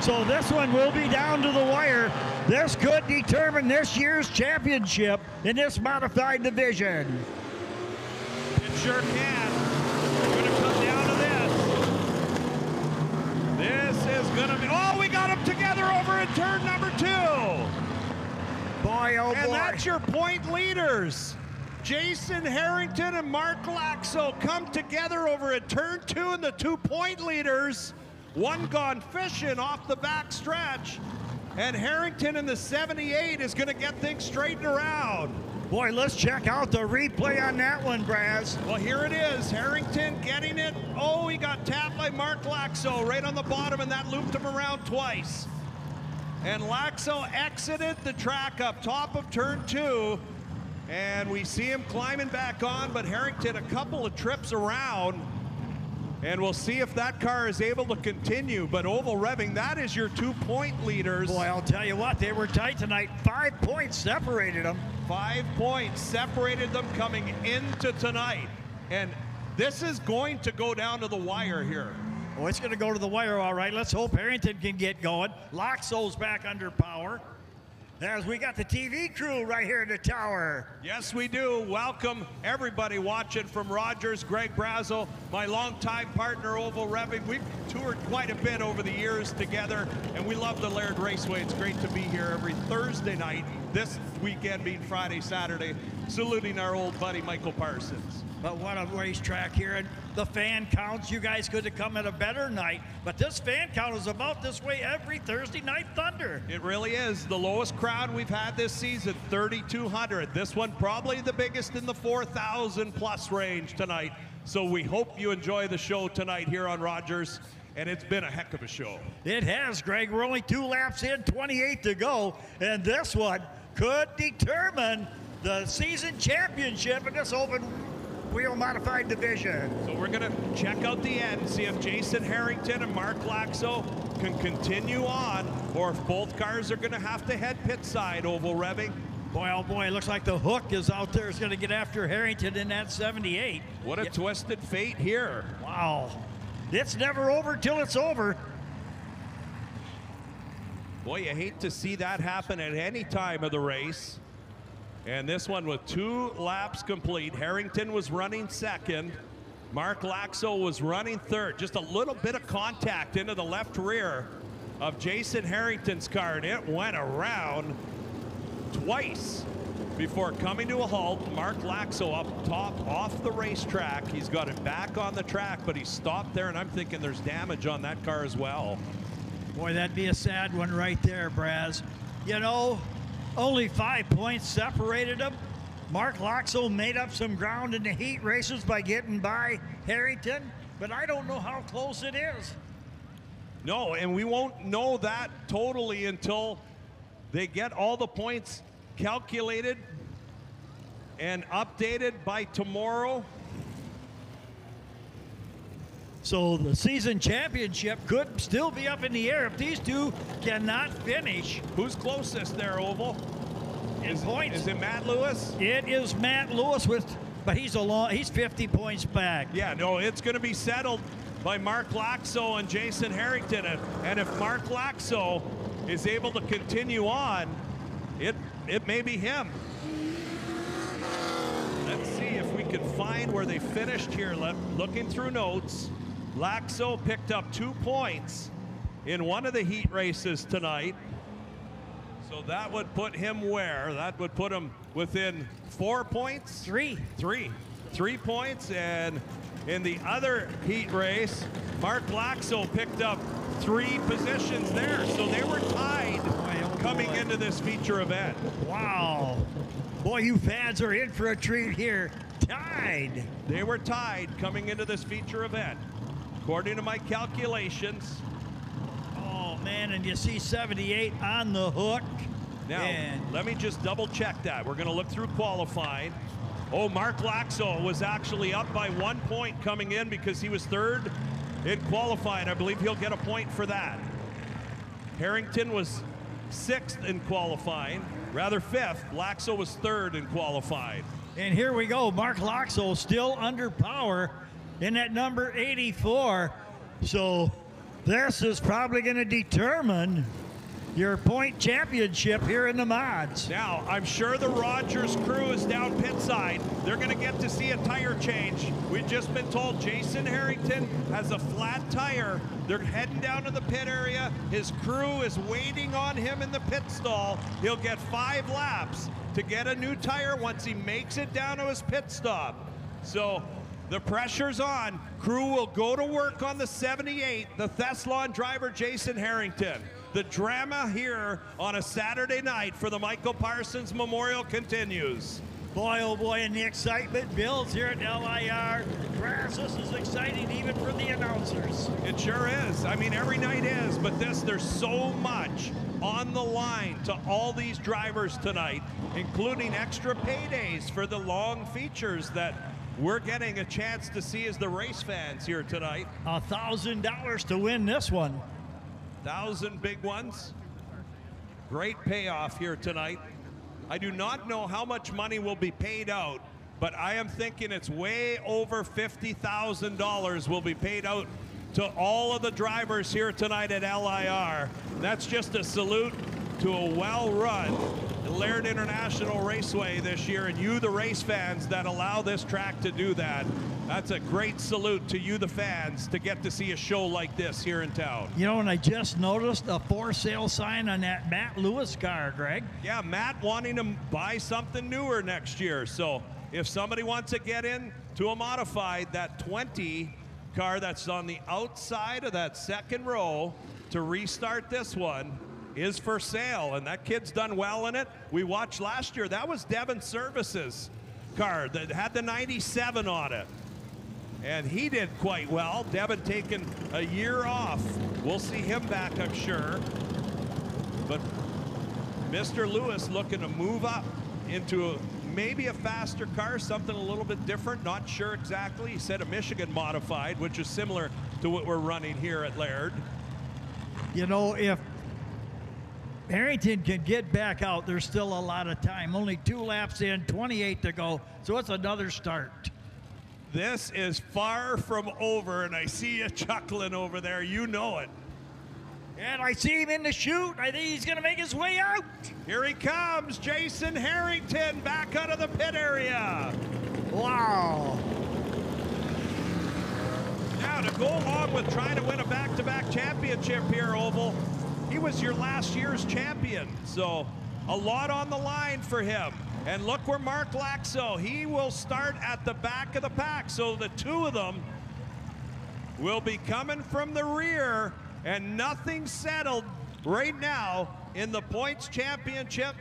So this one will be down to the wire. This could determine this year's championship in this modified division. It sure can. We're going to come down to this. This is going to be, oh, we got them together over in turn number 2. Boy, oh boy. And that's your point leaders. Jason Harrington and Mark Laxo come together over at turn 2 and the 2-point leaders. One gone fishing off the back stretch. And Harrington in the 78 is going to get things straightened around. Boy, let's check out the replay on that one, Braz. Well, here it is. Harrington getting it. Oh, he got tapped by Mark Laxo right on the bottom, and that looped him around twice. And Laxo exited the track up top of turn 2. And we see him climbing back on, but Harrington a couple of trips around. And we'll see if that car is able to continue. But Oval Revving, that is your 2-point leaders. Boy, I'll tell you what, they were tight tonight. 5 points separated them. 5 points separated them coming into tonight. And this is going to go down to the wire here. Oh, it's going to go to the wire, all right. Let's hope Harrington can get going. Laxo's back under power. As we got the TV crew right here in the tower. Yes, we do. Welcome everybody watching from Rogers, Greg Brazo, my longtime partner, Oval Revving. We've toured quite a bit over the years together, and we love the Laird Raceway. It's great to be here every Thursday night, this weekend being Friday, Saturday, saluting our old buddy, Michael Parsons. But what a racetrack here, and the fan counts. You guys could have come at a better night, but this fan count is about this way every Thursday night thunder. It really is. The lowest crowd we've had this season, 3,200. This one probably the biggest in the 4,000 plus range tonight. So we hope you enjoy the show tonight here on Rogers, and it's been a heck of a show. It has, Greg. We're only 2 laps in, 28 to go, and this one could determine the season championship in this open wheel modified division. So we're going to check out the end, see if Jason Harrington and Mark Laxo can continue on, or if both cars are going to have to head pit side. Oval Revving. Boy, oh boy, it looks like the hook is out there. It's going to get after Harrington in that 78. What a twisted fate here. Wow. It's never over till it's over. Boy, you hate to see that happen at any time of the race. And this one with 2 laps complete. Harrington was running second. Mark Laxo was running third. Just a little bit of contact into the left rear of Jason Harrington's car, and it went around twice before coming to a halt. Mark Laxo up top off the racetrack. He's got it back on the track, but he stopped there, and I'm thinking there's damage on that car as well. Boy, that'd be a sad one right there, Braz. You know, only 5 points separated them. Mark Laxo made up some ground in the heat races by getting by Harrington, but I don't know how close it is. No, and we won't know that totally until they get all the points calculated and updated by tomorrow. So the season championship could still be up in the air if these two cannot finish. Who's closest there, Oval? In points. Is it Matt Lewis? It is Matt Lewis but he's 50 points back. Yeah, no, it's going to be settled by Mark Laxo and Jason Harrington. And if Mark Laxo is able to continue on, it may be him. Let's see if we can find where they finished here. Looking through notes, Laxo picked up 2 points in one of the heat races tonight. So that would put him where? That would put him within 4 points? 3 points. And in the other heat race, Mark Laxo picked up 3 positions there. So they were tied coming into this feature event. Wow. Boy, you fans are in for a treat here. Tied. They were tied coming into this feature event, according to my calculations. Oh, man, and you see 78 on the hook. Now, let me just double check that. We're going to look through qualifying. Oh, Mark Laxo was actually up by 1 point coming in because he was third in qualifying. I believe he'll get a point for that. Harrington was 6th in qualifying, rather 5th. Laxo was 3rd in qualifying. And here we go. Mark Laxo still under power in that number 84. So this is probably going to determine your point championship here in the mods. Now, I'm sure the Rogers crew is down pit side. They're going to get to see a tire change. We've just been told Jason Harrington has a flat tire. They're heading down to the pit area. His crew is waiting on him in the pit stall. He'll get 5 laps to get a new tire once he makes it down to his pit stop. So the pressure's on. Crew will go to work on the 78, the Thessalon driver, Jason Harrington. The drama here on a Saturday night for the Michael Parsons Memorial continues. Boy, oh boy, and the excitement builds here at LIR. Grass, this is exciting even for the announcers. It sure is. I mean, every night is, but there's so much on the line to all these drivers tonight, including extra paydays for the long features that we're getting a chance to see as the race fans here tonight. $1,000 to win this one. 1,000 big ones. Great payoff here tonight. I do not know how much money will be paid out, but I am thinking it's way over $50,000 will be paid out to all of the drivers here tonight at LIR. That's just a salute to a well-run Laird International Raceway this year, and you, the race fans, that allow this track to do that. That's a great salute to you, the fans, to get to see a show like this here in town. You know, and I just noticed a for sale sign on that Matt Lewis car, Greg. Yeah, Matt wanting to buy something newer next year. So if somebody wants to get in to a modified, that 20 car that's on the outside of that second row to restart this one is for sale, and that kid's done well in it. We watched last year, that was Devon Services car that had the 97 on it, and he did quite well. Devon taking a year off. We'll see him back, I'm sure. But Mr. Lewis looking to move up into maybe a faster car, something a little bit different, not sure exactly. He said a Michigan modified, which is similar to what we're running here at Laird. You know, if Harrington can get back out, there's still a lot of time. Only 2 laps in, 28 to go, so it's another start. This is far from over, and I see you chuckling over there. You know it. And I see him in the chute. I think he's going to make his way out. Here he comes, Jason Harrington, back out of the pit area. Wow. Now, to go along with trying to win a back-to-back championship here, Oval, he was your last year's champion, so a lot on the line for him. And look where Mark Laxo, he will start at the back of the pack, so the two of them will be coming from the rear, and nothing settled right now in the points championship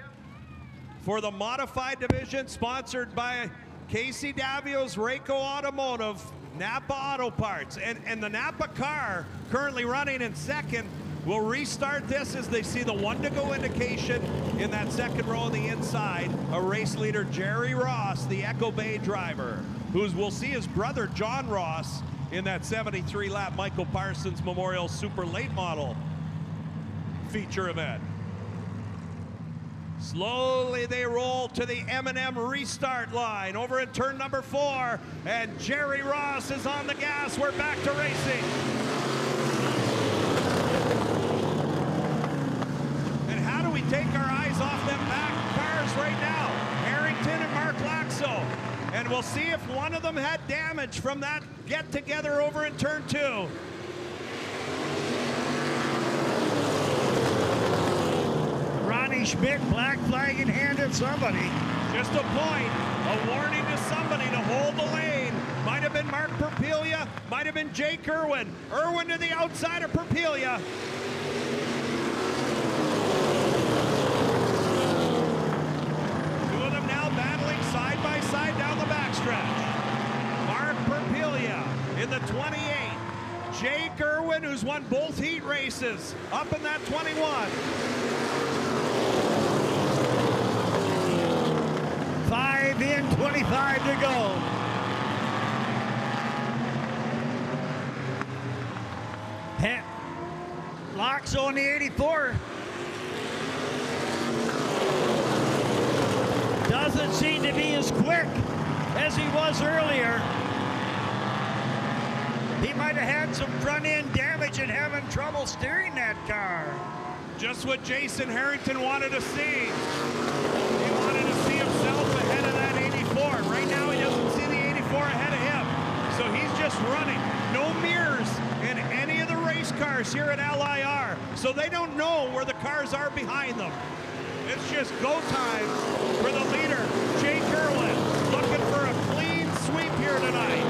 for the modified division, sponsored by Casey Davio's Rayco Automotive, Napa Auto Parts. And the Napa car currently running in second will restart this as they see the 1 to go indication in that second row on the inside. A race leader, Jerry Ross, the Echo Bay driver, we'll see his brother, John Ross, in that 73-lap Michael Parsons Memorial Super Late Model feature event. Slowly they roll to the M&M restart line over in turn number 4, and Jerry Ross is on the gas. We're back to racing. And how do we take our eyes off them back cars right now? Harrington and Mark Laxo. And we'll see if one of them had damage from that get-together over in turn 2. Ronnie Schmidt, black flag in hand at somebody. Just a point, a warning to somebody to hold the lane. Might have been Mark Perpelia, might have been Jake Irwin. Irwin to the outside of Perpelia. Two of them now battling side by side down the backstretch. Mark Perpelia in the 28. Jake Irwin, who's won both heat races, up in that 21. 5 in, 25 to go. Laxo on the 84. Doesn't seem to be as quick as he was earlier. He might have had some front end damage and having trouble steering that car. Just what Jason Harrington wanted to see. He wanted to see himself ahead of that 84. Right now he doesn't see the 84 ahead of him. So he's just running. No mirrors in any of the race cars here at LIR. So they don't know where the cars are behind them. It's just go time for the leader, Jake Irwin, looking for a clean sweep here tonight.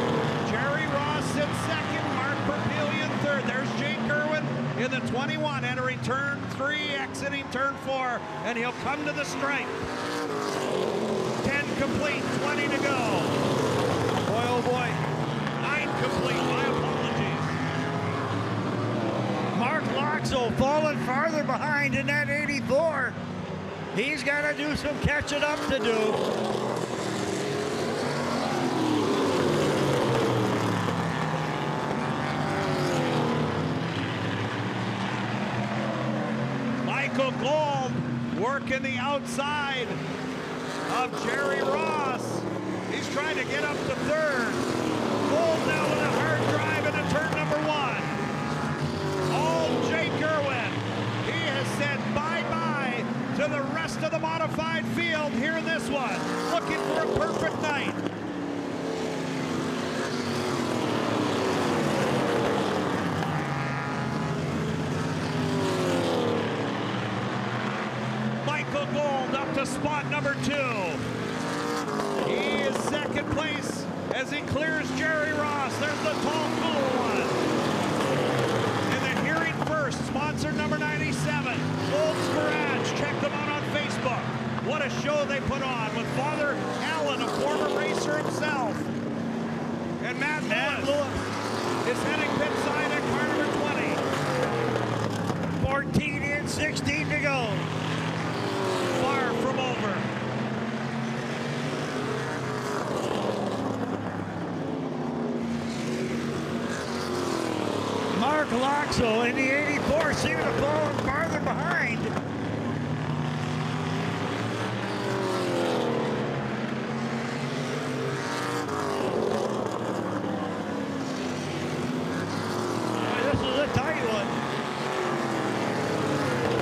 Jerry Ross in second, Mark Perpelia in third. There's Jake Irwin in the 21, entering turn 3, exiting turn 4, and he'll come to the stripe. 10 complete, 20 to go. Boy, oh boy. 9 complete, my apologies. Mark Loxo falling farther behind in that 84. He's got to do some catching up to do. Michael Gold working the outside of Jerry Ross. He's trying to get up to third. Gold now with a hard drive into turn number 1. All Jake Irwin. He has said bye-bye to the rest of the modified field here in this one. Looking for a perfect night. Michael Gold up to spot number 2. He is second place as he clears Jerry Ross. There's the tall, cool one. And the Hearing First, sponsor number 97, Gold's Garage. Check them out on Facebook. What a show they put on with Father Allen, a former racer himself. And Matt Lewis is heading pit side at car number 20. 14 in, 16 to go. Far from over. Mark Loxo in the 84 seeming to fall farther behind. Boy, this is a tight one.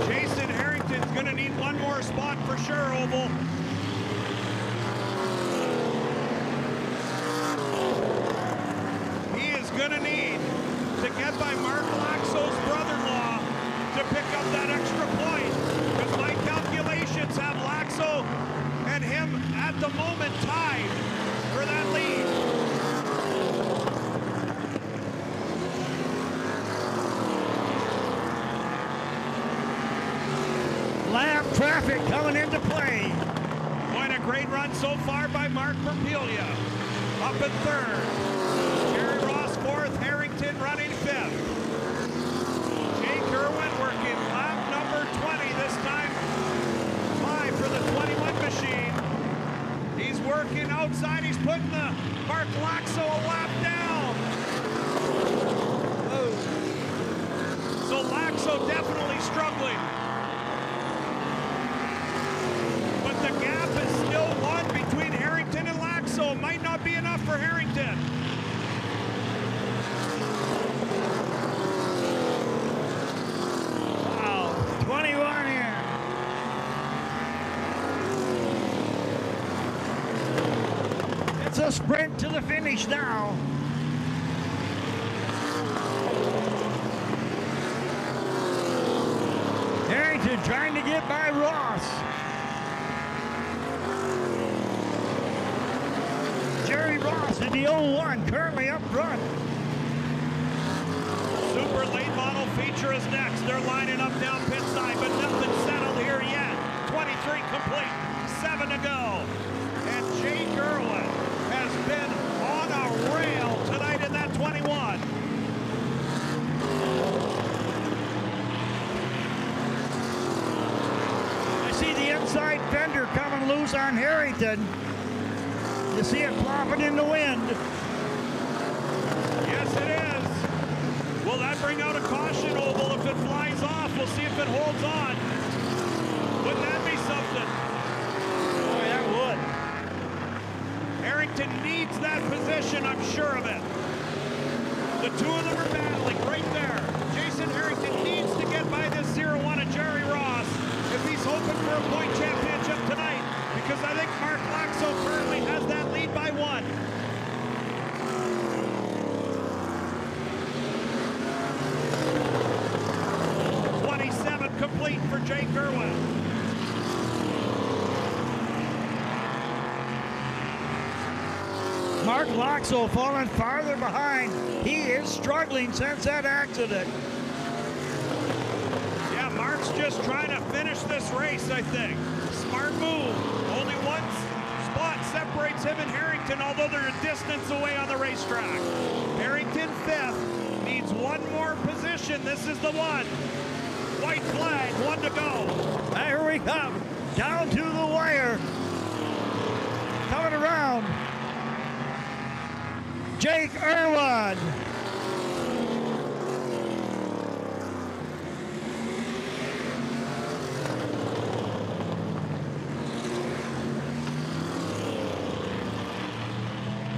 Jason Harrington's going to need one more spot for sure, Oval. He is going to need to get by Mark Laxo's brother-in-law to pick up that extra point. Because my calculations have Laxo and him at the moment tied for that lead. Lap traffic coming into play. Quite a great run so far by Mark Perpelia. Up in third. Jerry Ross fourth. Harrington running fifth. Jake Irwin working lap number 20 this time. 5 for the 21 machine. He's working outside. He's putting the Mark Laxo a lap down. Oh. So Laxo definitely struggling. The gap is still 1 between Harrington and Laxo. Might not be enough for Harrington. Wow, 21 here. It's a sprint to the finish now. Harrington trying to get by Ross. Jerry Ross in the 01, currently up front. Super late model feature is next. They're lining up down pit side, but nothing settled here yet. 23 complete, 7 to go. And Jake Irwin has been on a rail tonight in that 21. I see the inside fender coming loose on Harrington. You see it flopping in the wind. Yes, it is. Will that bring out a caution, Oval? If it flies off, we'll see if it holds on. Wouldn't that be something? Boy, that would. Harrington needs that position, I'm sure of it. The two of them are battling right there. Jason Harrington needs to get by this 0-1 of Jerry Ross if he's hoping for a point championship tonight, because I think Mark Laxo currently has that lead by 1. Complete for Jake Irwin. Mark Laxo falling farther behind. He is struggling since that accident. Yeah, Mark's just trying to finish this race, I think. Smart move. Only one spot separates him and Harrington, although they're a distance away on the racetrack. Harrington 5th, needs one more position. This is the one. White flag, 1 to go. There we come, down to the wire. Coming around, Jake Irwin.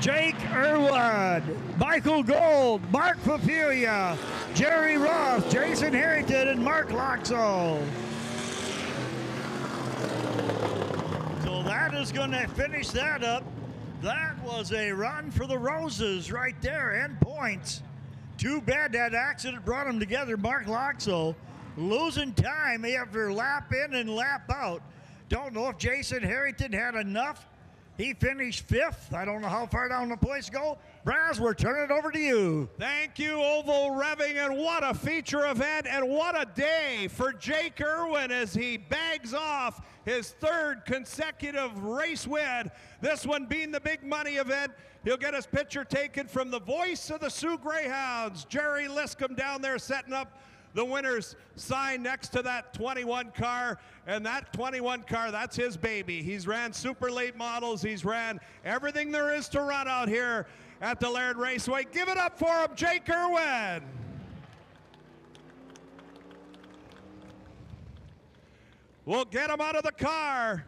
Jake Irwin, Michael Gold, Mark Papilia, Jerry Roth, Jason Harrington, and Mark Loxo. So that is going to finish that up. That was a run for the Roses right there, and points. Too bad that accident brought them together. Mark Loxo losing time after lap in and lap out. Don't know if Jason Harrington had enough. He finished 5th. I don't know how far down the points go. Braz, we're turning it over to you. Thank you, Oval Revving, and what a feature event, and what a day for Jake Irwin as he bags off his 3rd consecutive race win. This one being the big money event. He'll get his picture taken from the voice of the Sioux Greyhounds, Jerry Liscombe, down there setting up the winner's sign next to that 21 car, and that 21 car, that's his baby. He's ran super late models. He's ran everything there is to run out here at the Laird Raceway. Give it up for him, Jake Irwin. We'll get him out of the car.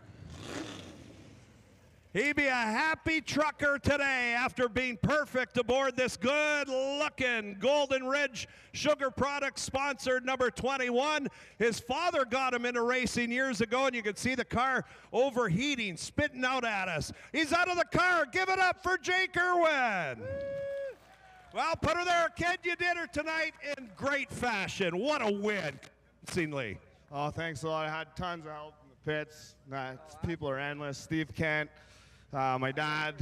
He'd be a happy trucker today after being perfect aboard this good-looking Golden Ridge Sugar Products sponsored number 21. His father got him into racing years ago, and you can see the car overheating, spitting out at us. He's out of the car. Give it up for Jake Irwin. Well, put her there, kid. You did her tonight in great fashion. What a win, convincingly. Oh, thanks a lot. I had tons of help in the pits. People are endless. Steve Kent. My dad,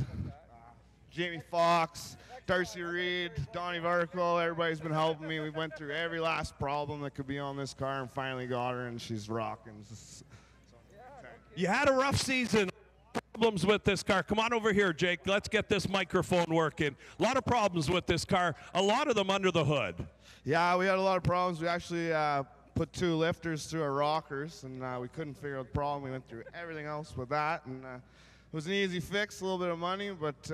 Jamie Fox, Darcy Reed, Donnie Varco, everybody's been helping me. We went through every last problem that could be on this car and finally got her, and she's rocking. You had a rough season. Problems with this car. Come on over here, Jake. Let's get this microphone working. A lot of problems with this car, a lot of them under the hood. Yeah, we had a lot of problems. We actually put 2 lifters through our rockers, and we couldn't figure out the problem. We went through everything else with that, and it was an easy fix, a little bit of money, but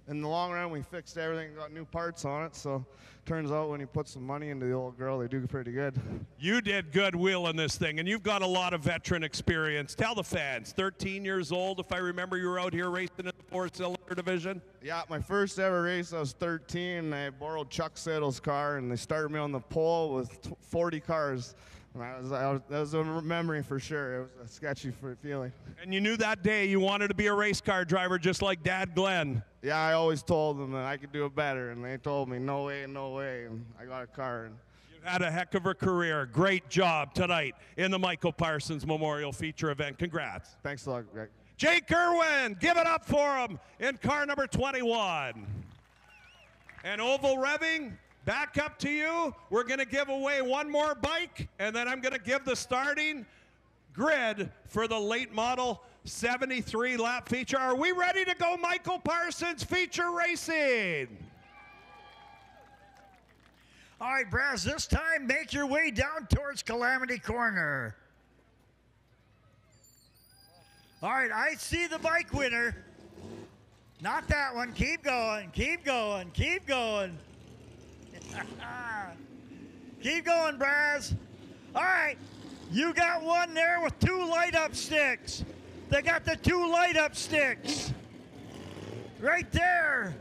in the long run, we fixed everything, got new parts on it, so turns out when you put some money into the old girl, they do pretty good. You did good wheeling this thing, and you've got a lot of veteran experience. Tell the fans, 13 years old, if I remember you were out here racing in the 4-cylinder division? Yeah, my first ever race, I was 13, I borrowed Chuck Settle's car, and they started me on the pole with 40 cars. That was a memory for sure. It was a sketchy feeling. And you knew that day you wanted to be a race car driver just like Dad Glenn. Yeah, I always told them that I could do it better, and they told me, no way, and I got a car. And you've had a heck of a career. Great job tonight in the Michael Parsons Memorial feature event. Congrats. Thanks a lot, Greg. Jake Irwin, give it up for him in car number 21. And Oval Revving, back up to you. We're going to give away one more bike, and then I'm going to give the starting grid for the late model 73 lap feature. Are we ready to go, Michael Parsons feature racing? All right, Braz, this time make your way down towards Calamity Corner. All right, I see the bike winner. Not that one. Keep going, keep going, keep going. Keep going, Braz. All right, you got one there with 2 light-up sticks. They got the 2 light-up sticks. Right there.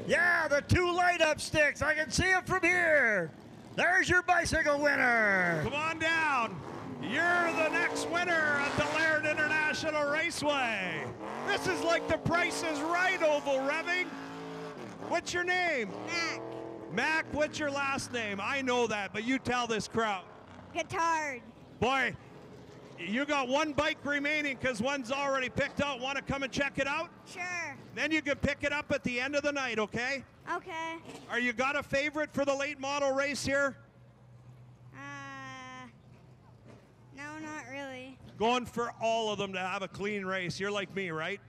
Yeah, the 2 light-up sticks. I can see them from here. There's your bicycle winner. Come on down. You're the next winner at the Laird International Raceway. This is like the Price is Right, Oval Revving. What's your name? Mac. Mac, what's your last name? I know that, but you tell this crowd. Guitard. Boy, you got one bike remaining because one's already picked out. Want to come and check it out? Sure. Then you can pick it up at the end of the night, okay? Okay. Are you got a favorite for the late model race here? No, not really. Going for all of them to have a clean race. You're like me, right?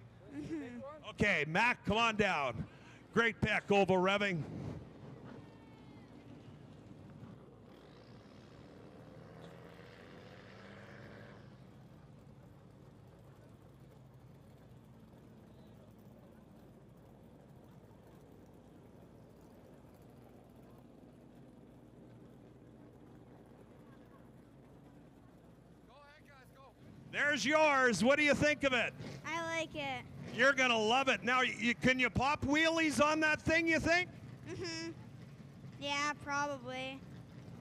Okay, Mac, come on down. Great pick, oval revving. There's yours. What do you think of it? I like it. You're going to love it. Now, can you pop wheelies on that thing, you think? Yeah, probably.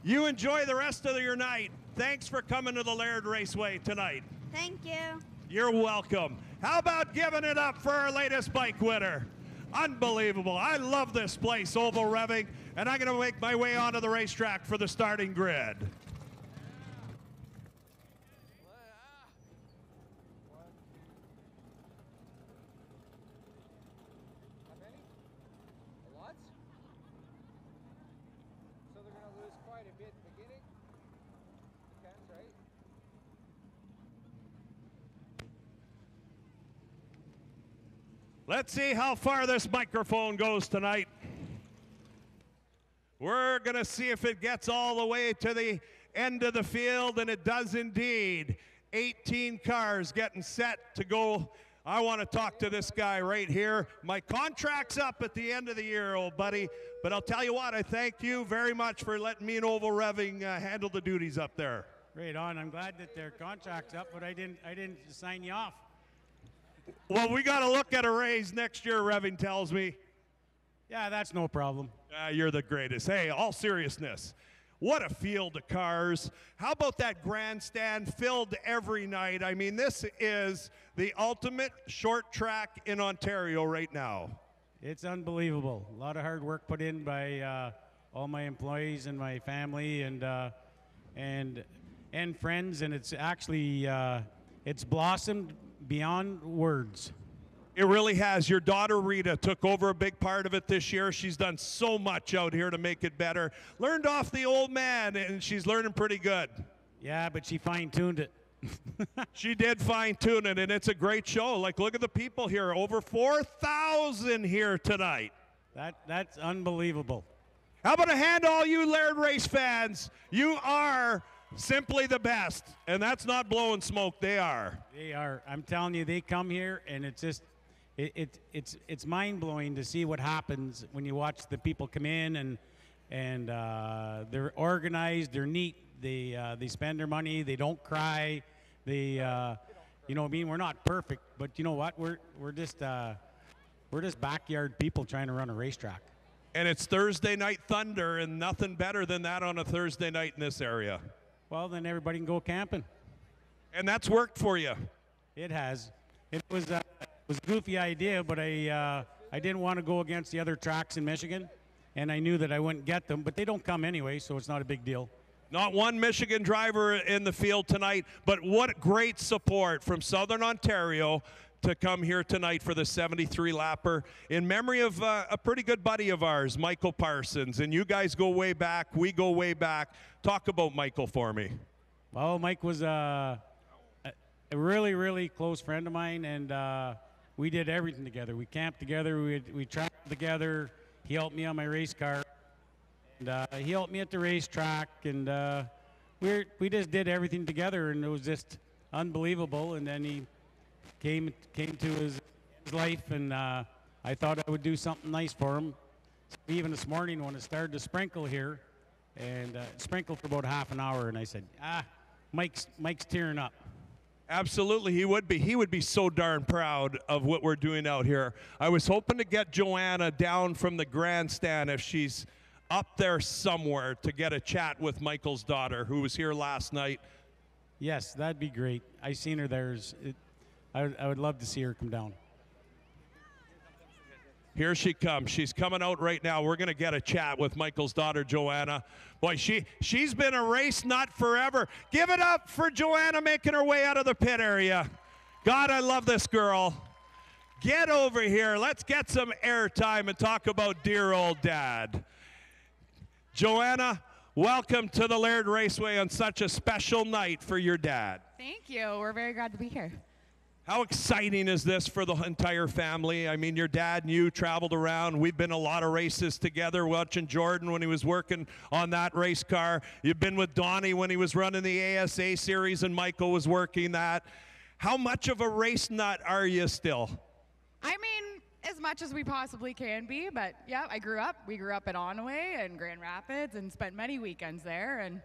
You enjoy the rest of your night. Thanks for coming to the Laird Raceway tonight. Thank you. You're welcome. How about giving it up for our latest bike winner? Unbelievable. I love this place, oval revving, and I'm going to make my way onto the racetrack for the starting grid. Let's see how far this microphone goes tonight. We're going to see if it gets all the way to the end of the field, and it does indeed. 18 cars getting set to go. I want to talk to this guy right here. My contract's up at the end of the year, old buddy, but I'll tell you what, I thank you very much for letting me and Oval Revving handle the duties up there. Right on. I'm glad that their contract's up, but I didn't sign you off. Well, we got to look at a raise next year, Revving tells me. Yeah, that's no problem. You're the greatest. Hey, all seriousness, what a field of cars. How about that grandstand filled every night? I mean, this is the ultimate short track in Ontario right now. It's unbelievable. A lot of hard work put in by all my employees and my family and friends, and it's actually it's blossomed beyond words. It really has. Your daughter Rita took over a big part of it this year. She's done so much out here to make it better. Learned off the old man, and she's learning pretty good. Yeah, but she fine-tuned it. She did fine-tune it, and it's a great show. Like, look at the people here. Over 4,000 here tonight. That's unbelievable. How about a hand to all you Laird race fans? You are simply the best, and that's not blowing smoke. They are. They are. I'm telling you, they come here, and it's just, it's mind-blowing to see what happens when you watch the people come in, and they're organized, they're neat, they spend their money, they don't cry, they, you know what I mean? We're not perfect, but you know what? We're just backyard people trying to run a racetrack. And it's Thursday Night Thunder, and nothing better than that on a Thursday night in this area. Well, then everybody can go camping. And that's worked for you. It has. It was a goofy idea, but I didn't want to go against the other tracks in Michigan, and I knew that I wouldn't get them, but they don't come anyway, so it's not a big deal. Not one Michigan driver in the field tonight, but what great support from Southern Ontario to come here tonight for the 73-lapper in memory of a pretty good buddy of ours, Michael Parsons. And you guys go way back. We go way back. Talk about Michael for me. Well, Mike was a really, really close friend of mine, and we did everything together. We camped together. We traveled together. He helped me on my race car, and he helped me at the racetrack, and we just did everything together, and it was just unbelievable. And then he came to his life, and I thought I would do something nice for him. So even this morning when it started to sprinkle here, and it sprinkled for about half an hour, and I said, Mike's tearing up. Absolutely, he would be. He would be so darn proud of what we're doing out here. I was hoping to get Joanna down from the grandstand if she's up there somewhere to get a chat with Michael's daughter, who was here last night. Yes, that'd be great. I seen her there. I would love to see her come down. Here she comes. She's coming out right now. We're going to get a chat with Michael's daughter, Joanna. Boy, she's been a race nut forever. Give it up for Joanna making her way out of the pit area. God, I love this girl. Get over here. Let's get some airtime and talk about dear old Dad. Joanna, welcome to the Laird Raceway on such a special night for your dad. Thank you. We're very glad to be here. How exciting is this for the entire family? I mean, your dad and you traveled around. We've been a lot of races together, watching Jordan when he was working on that race car. You've been with Donnie when he was running the ASA series and Michael was working that. How much of a race nut are you still? I mean, as much as we possibly can be, but yeah, we grew up at Onaway and Grand Rapids and spent many weekends there and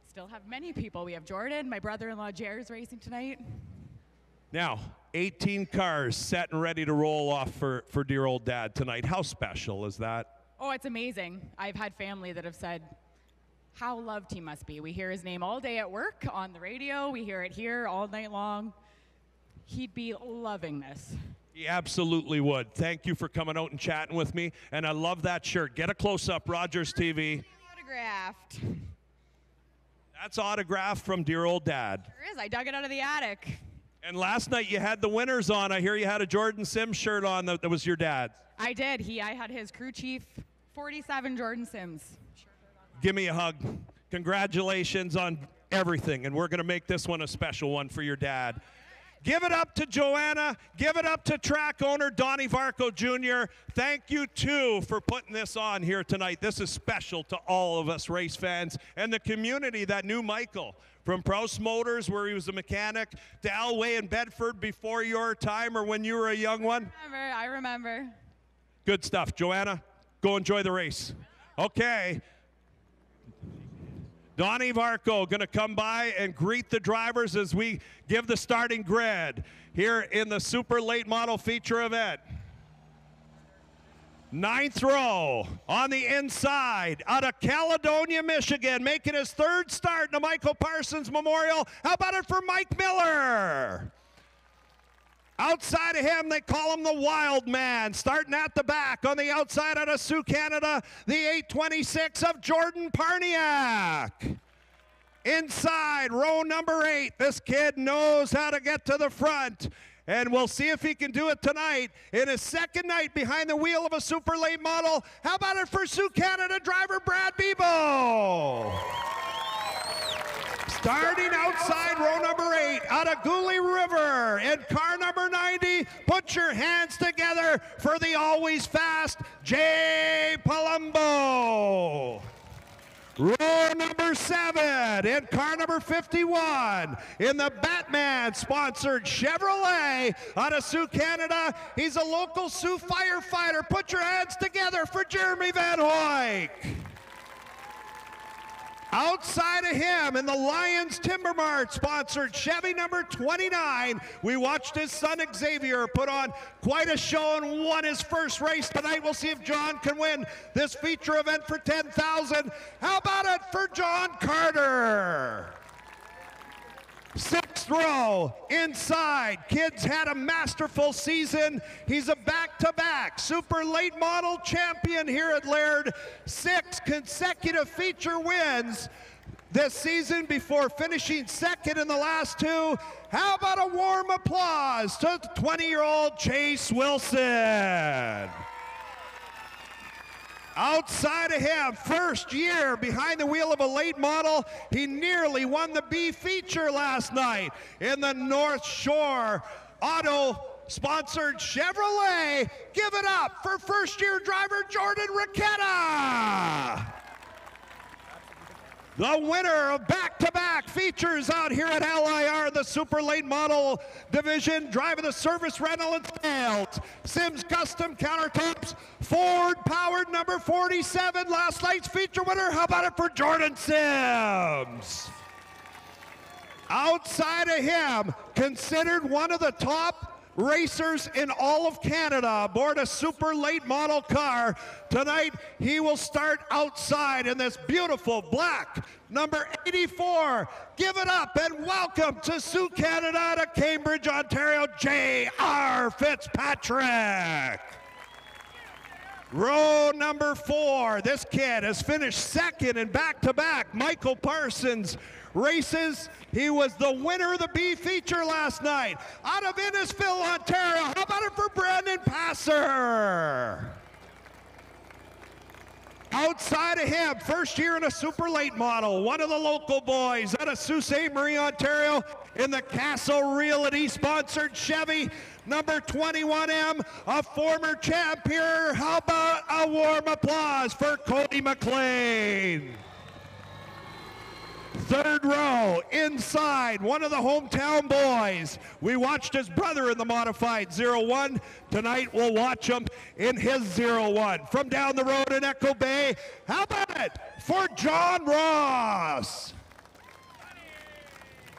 still have many people. We have Jordan, my brother-in-law Jer's racing tonight. Now, 18 cars set and ready to roll off for dear old Dad tonight. How special is that? Oh, it's amazing. I've had family that have said how loved he must be. We hear his name all day at work, on the radio. We hear it here all night long. He'd be loving this. He absolutely would. Thank you for coming out and chatting with me. And I love that shirt. Get a close-up, Rogers TV. Autographed. That's autographed from dear old Dad. Sure is. I dug it out of the attic. And last night you had the winners on. I hear you had a Jordan Sims shirt on that was your dad's. I did. I had his crew chief 47 Jordan Sims. Give me a hug. Congratulations on everything. And we're going to make this one a special one for your dad. Give it up to Joanna. Give it up to track owner Donnie Varco Jr. Thank you, too, for putting this on here tonight. This is special to all of us race fans and the community that knew Michael. From Proust Motors, where he was a mechanic, to Elway and Bedford before your time or when you were a young one. I remember. Good stuff. Joanna, go enjoy the race. Okay. Donnie Varco going to come by and greet the drivers as we give the starting grid here in the super late model feature event. 9th row on the inside out of Caledonia, Michigan, making his 3rd start in the Michael Parsons Memorial. How about it for Mike Miller? Outside of him, they call him the Wild Man. Starting at the back on the outside out of Sioux, Canada, the 826 of Jordan Parniak. Inside, row number 8. This kid knows how to get to the front. And we'll see if he can do it tonight in his 2nd night behind the wheel of a super late model. How about it for Sioux, Canada driver Brad Bebo? Starting outside row number 8 out of Gooley River in car number 90. Put your hands together for the always fast Jay Palumbo. Row number 7 in car number 51 in the Batman-sponsored Chevrolet out of Sioux, Canada. He's a local Sioux firefighter. Put your hands together for Jeremy Van Hoyk. Outside of him in the Lions Timber Mart sponsored Chevy number 29, we watched his son Xavier put on quite a show and won his first race tonight. We'll see if John can win this feature event for $10,000. How about it for John Carter? 6th row inside. Kid's had a masterful season. He's a back-to-back super late model champion here at Laird. 6 consecutive feature wins this season before finishing 2nd in the last 2. How about a warm applause to 20-year-old Chase Wilson? Outside of him, 1st year behind the wheel of a late model. He nearly won the B feature last night in the North Shore Auto-sponsored Chevrolet. Give it up for 1st-year driver Jordan Raqueta. The winner of back-to-back features out here at LIR, the super late model division, driving the service rental and sales. Sims Custom Countertops, Ford-powered number 47, last night's feature winner. How about it for Jordan Sims? Outside of him, considered one of the top racers in all of Canada aboard a super late model car. Tonight, he will start outside in this beautiful black number 84. Give it up and welcome to Sioux, Canada, to Cambridge, Ontario, J.R. Fitzpatrick. Row number 4. This kid has finished 2nd in back-to-back Michael Parsons races. He was the winner of the B feature last night out of Innisfil, Ontario. How about it for Brandon Passer? Outside of him, first year in a super late model, one of the local boys out of Sault Ste. Marie, Ontario, in the Castle Realty sponsored Chevy, number 21M, a former champ here. How about a warm applause for Cody McLean? Third row, inside, one of the hometown boys. We watched his brother in the modified 01. Tonight we'll watch him in his 01. From down the road in Echo Bay, how about it for John Ross?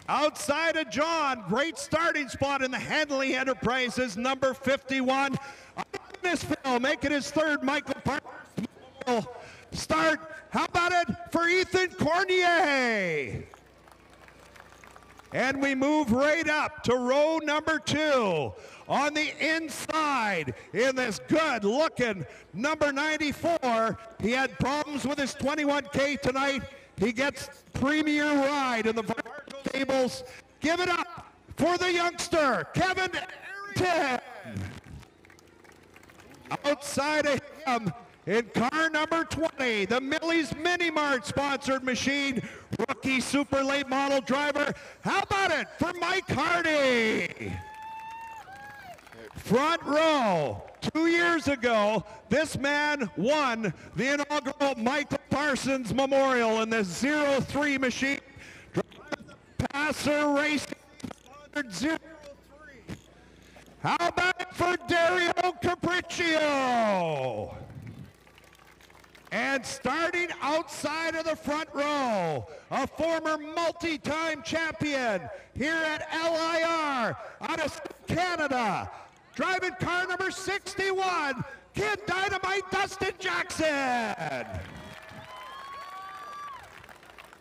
Outside of John, great starting spot in the Handley Enterprises, number 51. Phil making his third Michael Parsons start. How about it for Ethan Cornier? And we move right up to row number 2. On the inside in this good-looking number 94. He had problems with his 21K tonight. He gets premier ride in the tables. Give it up for the youngster, Kevin Arrington. Outside of him, in car number 20, the Millie's Mini Mart sponsored machine, rookie super late model driver. How about it for Mike Hardy? Front row, 2 years ago, this man won the inaugural Mike Parsons Memorial in the 03 machine. Passer racing 03. How about it for Dario Capriccio? And starting outside of the front row, a former multi-time champion here at LIR out of Canada, driving car number 61, Kid Dynamite Dustin Jackson.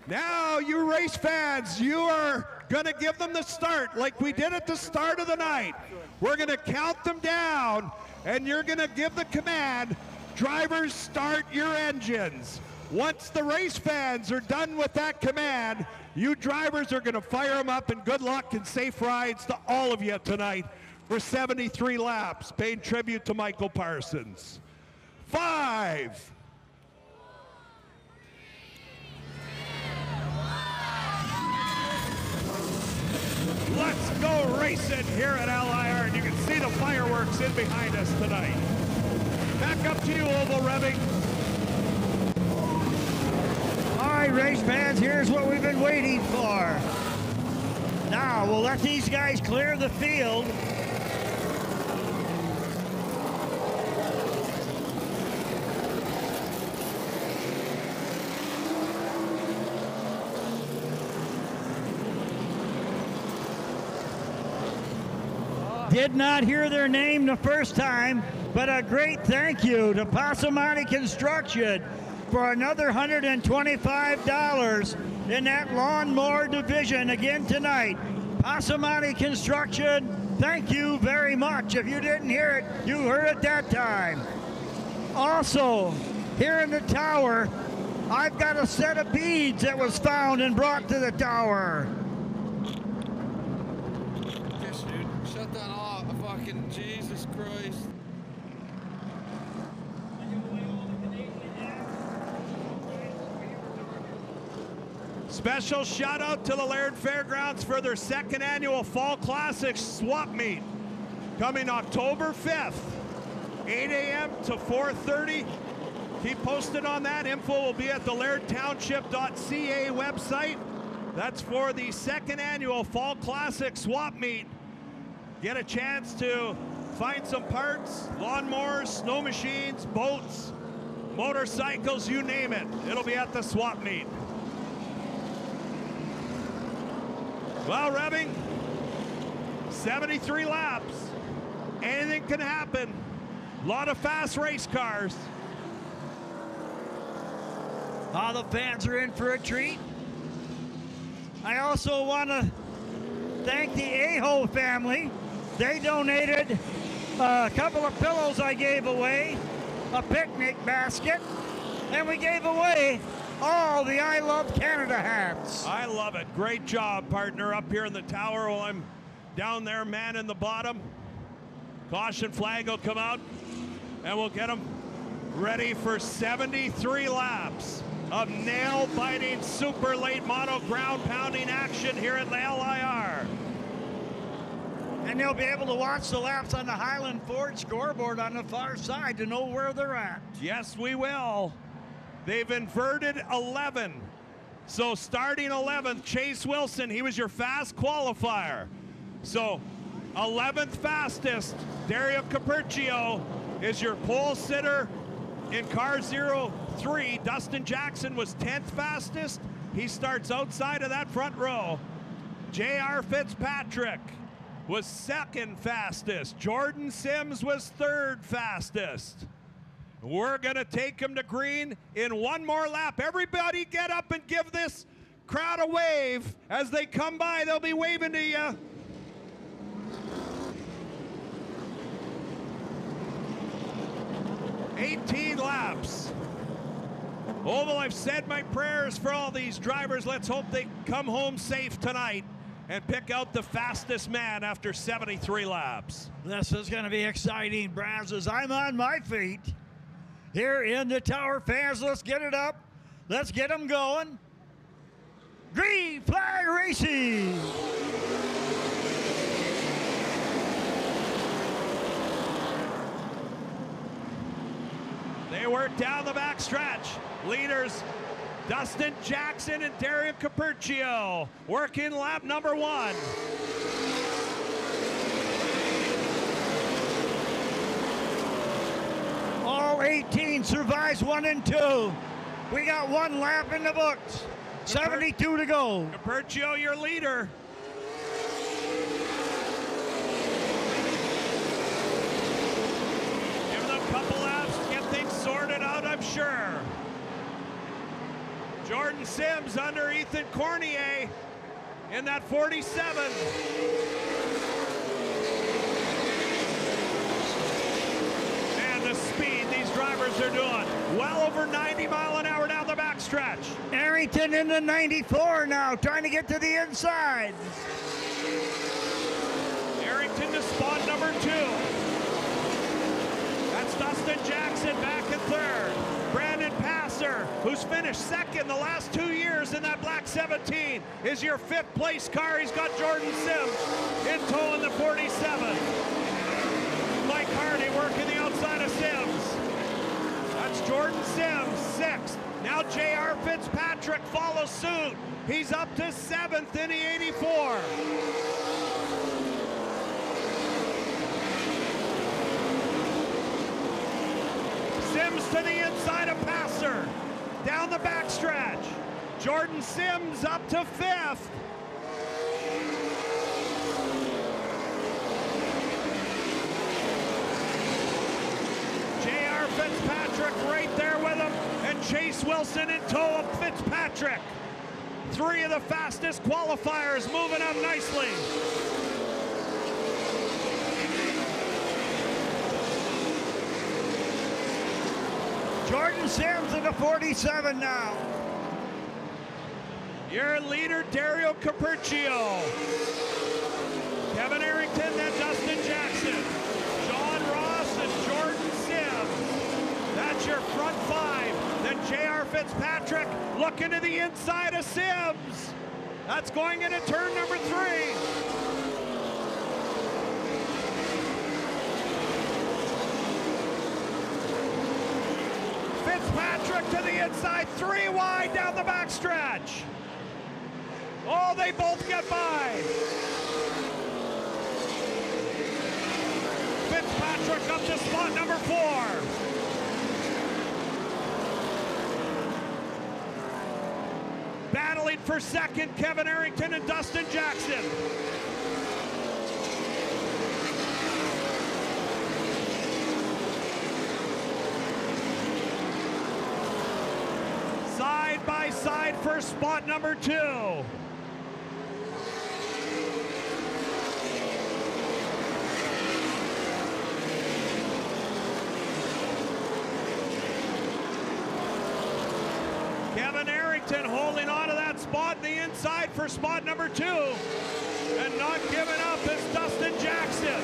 Now, you race fans, you are going to give them the start like we did at the start of the night. We're going to count them down, and you're going to give the command, drivers, start your engines. Once the race fans are done with that command, you drivers are going to fire them up, and good luck and safe rides to all of you tonight for 73 laps, paying tribute to Michael Parsons. 5. Let's go racing here at LIR, and you can see the fireworks in behind us tonight. Back up to you, Oval Revving. All right, race fans, here's what we've been waiting for. Now, we'll let these guys clear the field. Did not hear their name the first time, but a great thank you to Passamani Construction for another $125 in that lawnmower division again tonight. Passamani Construction, thank you very much. If you didn't hear it, you heard it that time. Also, here in the tower, I've got a set of beads that was found and brought to the tower. Yes, dude. Shut that off. Fucking Jesus Christ. Special shout out to the Laird Fairgrounds for their second annual Fall Classics swap meet. Coming October 5th, 8 a.m. to 4:30. Keep posted on that. Info will be at the lairdtownship.ca website. That's for the second annual Fall Classic swap meet. Get a chance to find some parts, lawnmowers, snow machines, boats, motorcycles, you name it. It'll be at the swap meet. Well, Revving, 73 laps. Anything can happen. A lot of fast race cars. All the fans are in for a treat. I also want to thank the Aho family. They donated a couple of pillows I gave away, a picnic basket, and we gave away all the I Love Canada hats. I love it. Great job, partner, up here in the tower while I'm down there, man in the bottom. Caution flag will come out, and we'll get them ready for 73 laps of nail-biting super late model ground-pounding action here at the LIR. And you'll be able to watch the laps on the Highland Ford scoreboard on the far side to know where they're at. Yes, we will. They've inverted 11. So starting 11th, Chase Wilson, he was your fast qualifier. So 11th fastest, Dario Capercio is your pole sitter in car 03. Dustin Jackson was 10th fastest. He starts outside of that front row. J.R. Fitzpatrick was 2nd fastest. Jordan Sims was 3rd fastest. We're gonna take him to green in one more lap. Everybody get up and give this crowd a wave. As they come by, they'll be waving to you. "18 laps. Oh, well, I've said my prayers for all these drivers. Let's hope they come home safe tonight and pick out the fastest man after 73 laps. This is going to be exciting, Braz, as I'm on my feet here in the tower. Fans, let's get it up. Let's get them going. Green flag racing. They work down the back stretch. Leaders Dustin Jackson and Dario Capercio working lap number 1. All 18 survives 1 and 2. We got 1 lap in the books. 72 to go. Capercio, your leader. Give them a couple laps to get things sorted out, I'm sure. Jordan Sims under Ethan Cornier in that 47. And the speed these drivers are doing. Well over 90 mile an hour down the backstretch. Arrington in the 94 now, trying to get to the inside. Arrington to spot number 2. That's Dustin Jackson back in 3rd. Brandon Passer, who's finished 2nd the last 2 years in that black 17, is your 5th place car. He's got Jordan Sims in tow in the 47. Mike Hardy working the outside of Sims. That's Jordan Sims, 6th. Now J.R. Fitzpatrick follows suit. He's up to 7th in the 84. Sims to the inside of Passer. Down the backstretch. Jordan Sims up to 5th. J.R. Fitzpatrick right there with him, and Chase Wilson in tow of Fitzpatrick. 3 of the fastest qualifiers moving up nicely. Jordan Sims in the 47 now. Your leader, Dario Capercio. Kevin Arrington, then Dustin Jackson. John Ross and Jordan Sims. That's your front 5. Then J.R. Fitzpatrick looking to the inside of Sims. That's going into turn number 3. Fitzpatrick to the inside, 3 wide down the backstretch. Oh, they both get by. Fitzpatrick up to spot number 4. Battling for 2nd, Kevin Arrington and Dustin Jackson. Side by side for spot number 2. Kevin Arrington holding on to that spot in the inside for spot number 2. And not giving up is Dustin Jackson.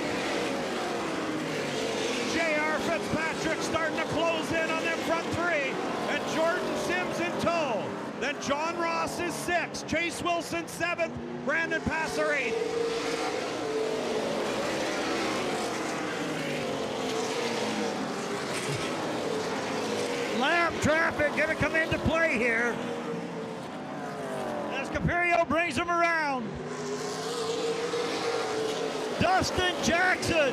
J.R. Fitzpatrick starting to close in on the John Ross is 6th. Chase Wilson 7th. Brandon Passer 8th. Lap traffic going to come into play here as Capirio brings him around. Dustin Jackson,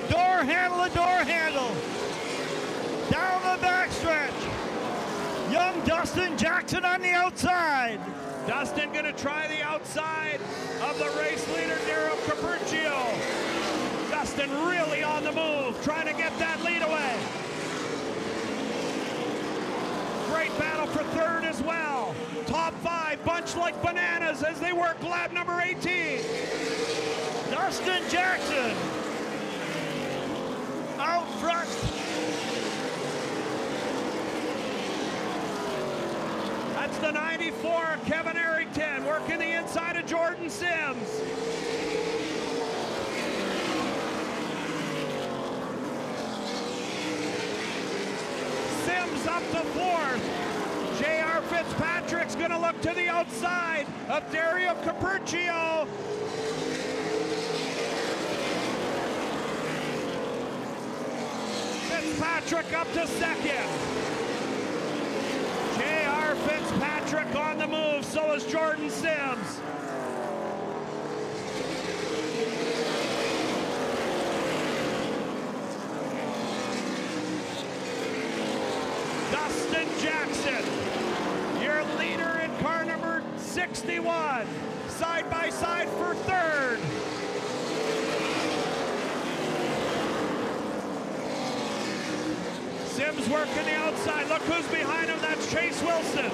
door handle to door handle, down the backstretch. Young Dustin Jackson on the outside. Dustin going to try the outside of the race leader, Daryl Capriccio. Dustin really on the move, trying to get that lead away. Great battle for 3rd as well. Top 5 bunch like bananas as they work lap number 18. Dustin Jackson out front. That's the 94, Kevin Arrington, working the inside of Jordan Sims. Sims up to 4th. J.R. Fitzpatrick's going to look to the outside of Dario Capriccio. Fitzpatrick up to 2nd. J.R. Fitzpatrick on the move, so is Jordan Sims. Dustin Jackson, your leader in car number 61, side by side for 3rd. Sims working the outside. Look who's behind him. That's Chase Wilson.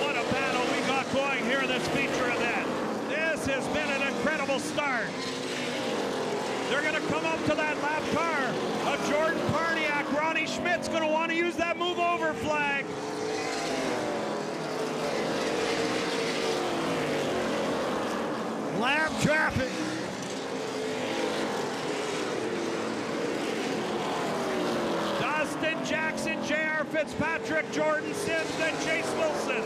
What a battle we got going here in this feature event. This has been an incredible start. They're going to come up to that lap car of Jordan Parniak. Ronnie Schmidt's going to want to use that move over flag. Lap traffic. Dustin Jackson, J.R. Fitzpatrick, Jordan Sims, then Chase Wilson.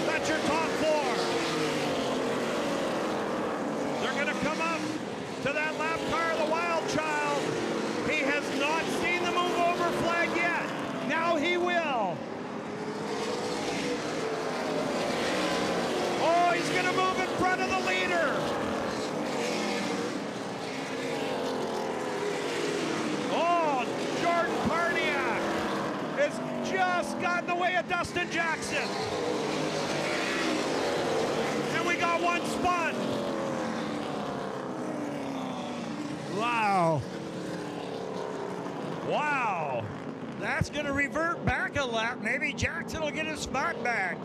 That's your top 4. They're going to come up to that lap car, the Wild Child. He has not seen the move over flag yet. Now he will. Oh, he's going to move in front of the leader. Oh, Jordan Parniak has just gotten in the way of Dustin Jackson. And we got one spun. Wow. Wow. That's going to revert back a lap. Maybe Jackson will get his spot back.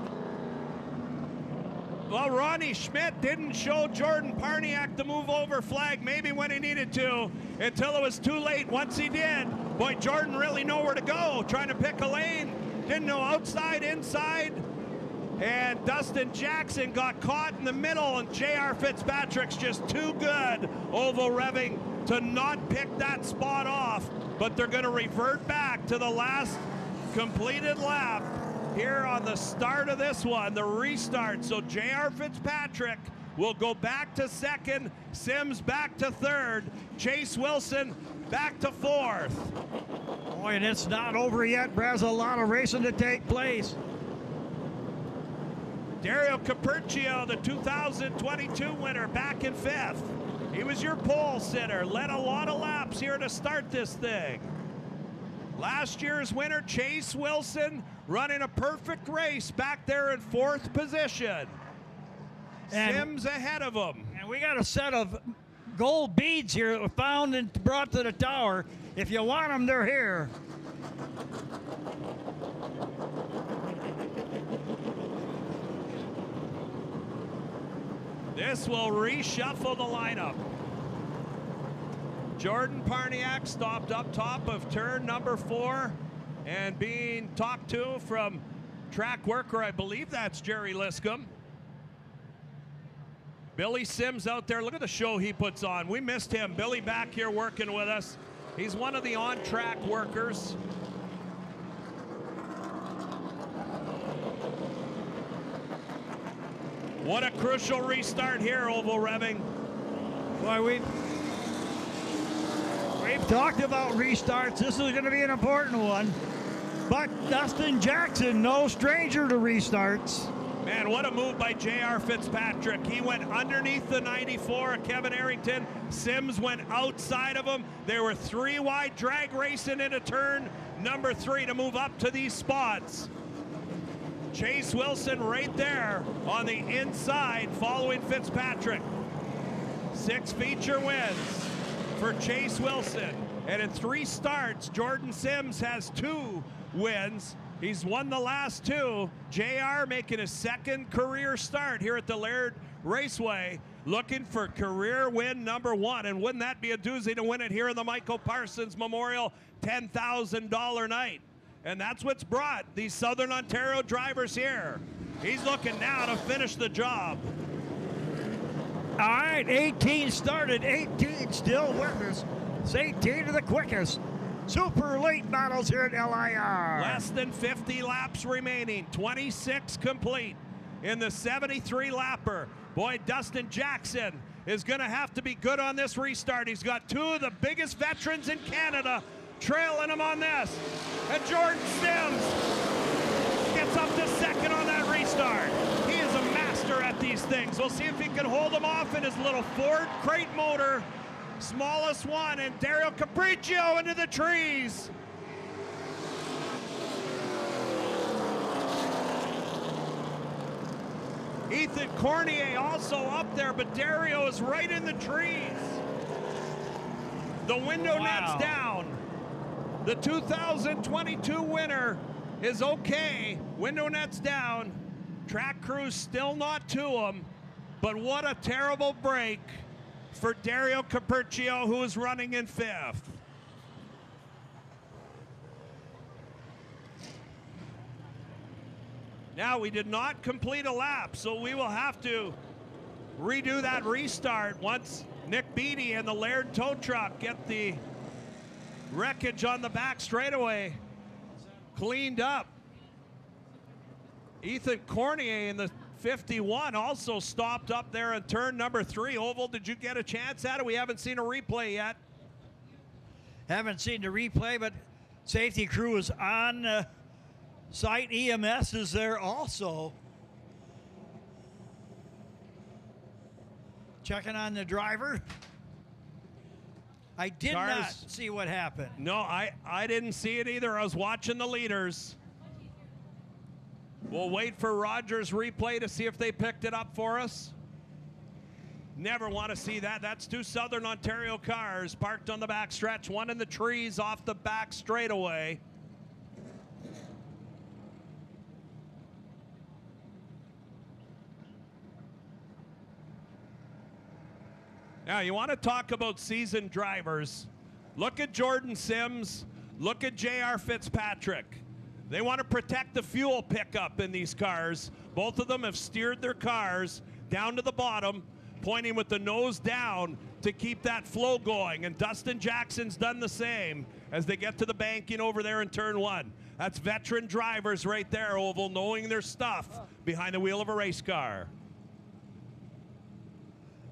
Well, Ronnie Schmidt didn't show Jordan Parniak the move over flag maybe when he needed to until it was too late. Once he did, boy, Jordan really knew where to go, trying to pick a lane. Didn't know outside, inside. And Dustin Jackson got caught in the middle, and J.R. Fitzpatrick's just too good oval revving to not pick that spot off. But they're going to revert back to the last completed lap here on the start of this one, the restart. So J.R. Fitzpatrick will go back to 2nd, Sims back to 3rd, Chase Wilson back to 4th. Boy, and it's not over yet. There's a lot of racing to take place. Dario Capriccio, the 2022 winner, back in 5th. He was your pole sitter, led a lot of laps here to start this thing. Last year's winner, Chase Wilson, running a perfect race back there in 4th position. And Sims ahead of him. And we got a set of gold beads here that were found and brought to the tower. If you want them, they're here. This will reshuffle the lineup. Jordan Parniak stopped up top of turn number 4 and being talked to from track worker, I believe that's Jerry Liscombe. Billy Sims out there. Look at the show he puts on. We missed him. Billy back here working with us. He's one of the on-track workers. What a crucial restart here, Oval Revving. Boy, we've talked about restarts. This is going to be an important one. But Dustin Jackson, no stranger to restarts. Man, what a move by J.R. Fitzpatrick. He went underneath the 94 of Kevin Arrington. Sims went outside of him. There were 3 wide, drag racing into turn number 3 to move up to these spots. Chase Wilson right there on the inside following Fitzpatrick. 6 feature wins for Chase Wilson. And in 3 starts, Jordan Sims has 2 wins. He's won the last 2. JR making his 2nd career start here at the Laird Raceway, looking for career win number 1. And wouldn't that be a doozy to win it here in the Michael Parsons Memorial $10,000 night? And that's what's brought these Southern Ontario drivers here. He's looking now to finish the job. All right, 18 started, 18 still with us. It's 18 of the quickest. Super late battles here at LIR. Less than 50 laps remaining, 26 complete in the 73 lapper. Boy, Dustin Jackson is going to have to be good on this restart. He's got 2 of the biggest veterans in Canada trailing him on this. And Jordan Sims gets up to 2nd on that restart. He is a master at these things. We'll see if he can hold him off in his little Ford crate motor. Smallest one, and Dario Capriccio into the trees. Ethan Cornier also up there, but Dario is right in the trees. The window net's down. The 2022 winner is okay. Window net's down. Track crew's still not to him, but what a terrible break for Dario Capriccio, who is running in 5th. Now, we did not complete a lap, so we will have to redo that restart once Nick Beattie and the Laird tow truck get the wreckage on the back straightaway cleaned up. Ethan Cornier in the 51 also stopped up there in turn number 3. Oval, did you get a chance at it? We haven't seen a replay yet. Haven't seen the replay, but safety crew is on site. EMS is there also. Checking on the driver. I did not see what happened. No, I didn't see it either. I was watching the leaders. We'll wait for Rogers' replay to see if they picked it up for us. Never want to see that. That's 2 Southern Ontario cars parked on the back stretch, one in the trees off the back straightaway. Now, you want to talk about seasoned drivers. Look at Jordan Sims. Look at J.R. Fitzpatrick. They want to protect the fuel pickup in these cars. Both of them have steered their cars down to the bottom, pointing with the nose down to keep that flow going. And Dustin Jackson's done the same as they get to the banking over there in turn 1. That's veteran drivers right there, Oval, knowing their stuff behind the wheel of a race car.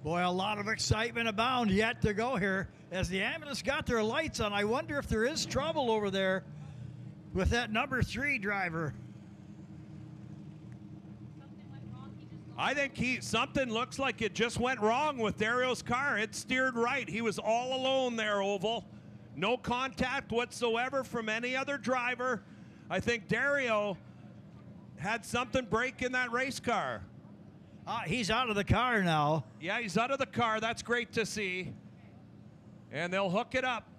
Boy, a lot of excitement abound yet to go here. As the ambulance got their lights on, I wonder if there is trouble over there with that number 3 driver. I think something looks like it just went wrong with Dario's car. It steered right. He was all alone there, Oval. No contact whatsoever from any other driver. I think Dario had something break in that race car. He's out of the car now. Yeah, he's out of the car. That's great to see. And they'll hook it up.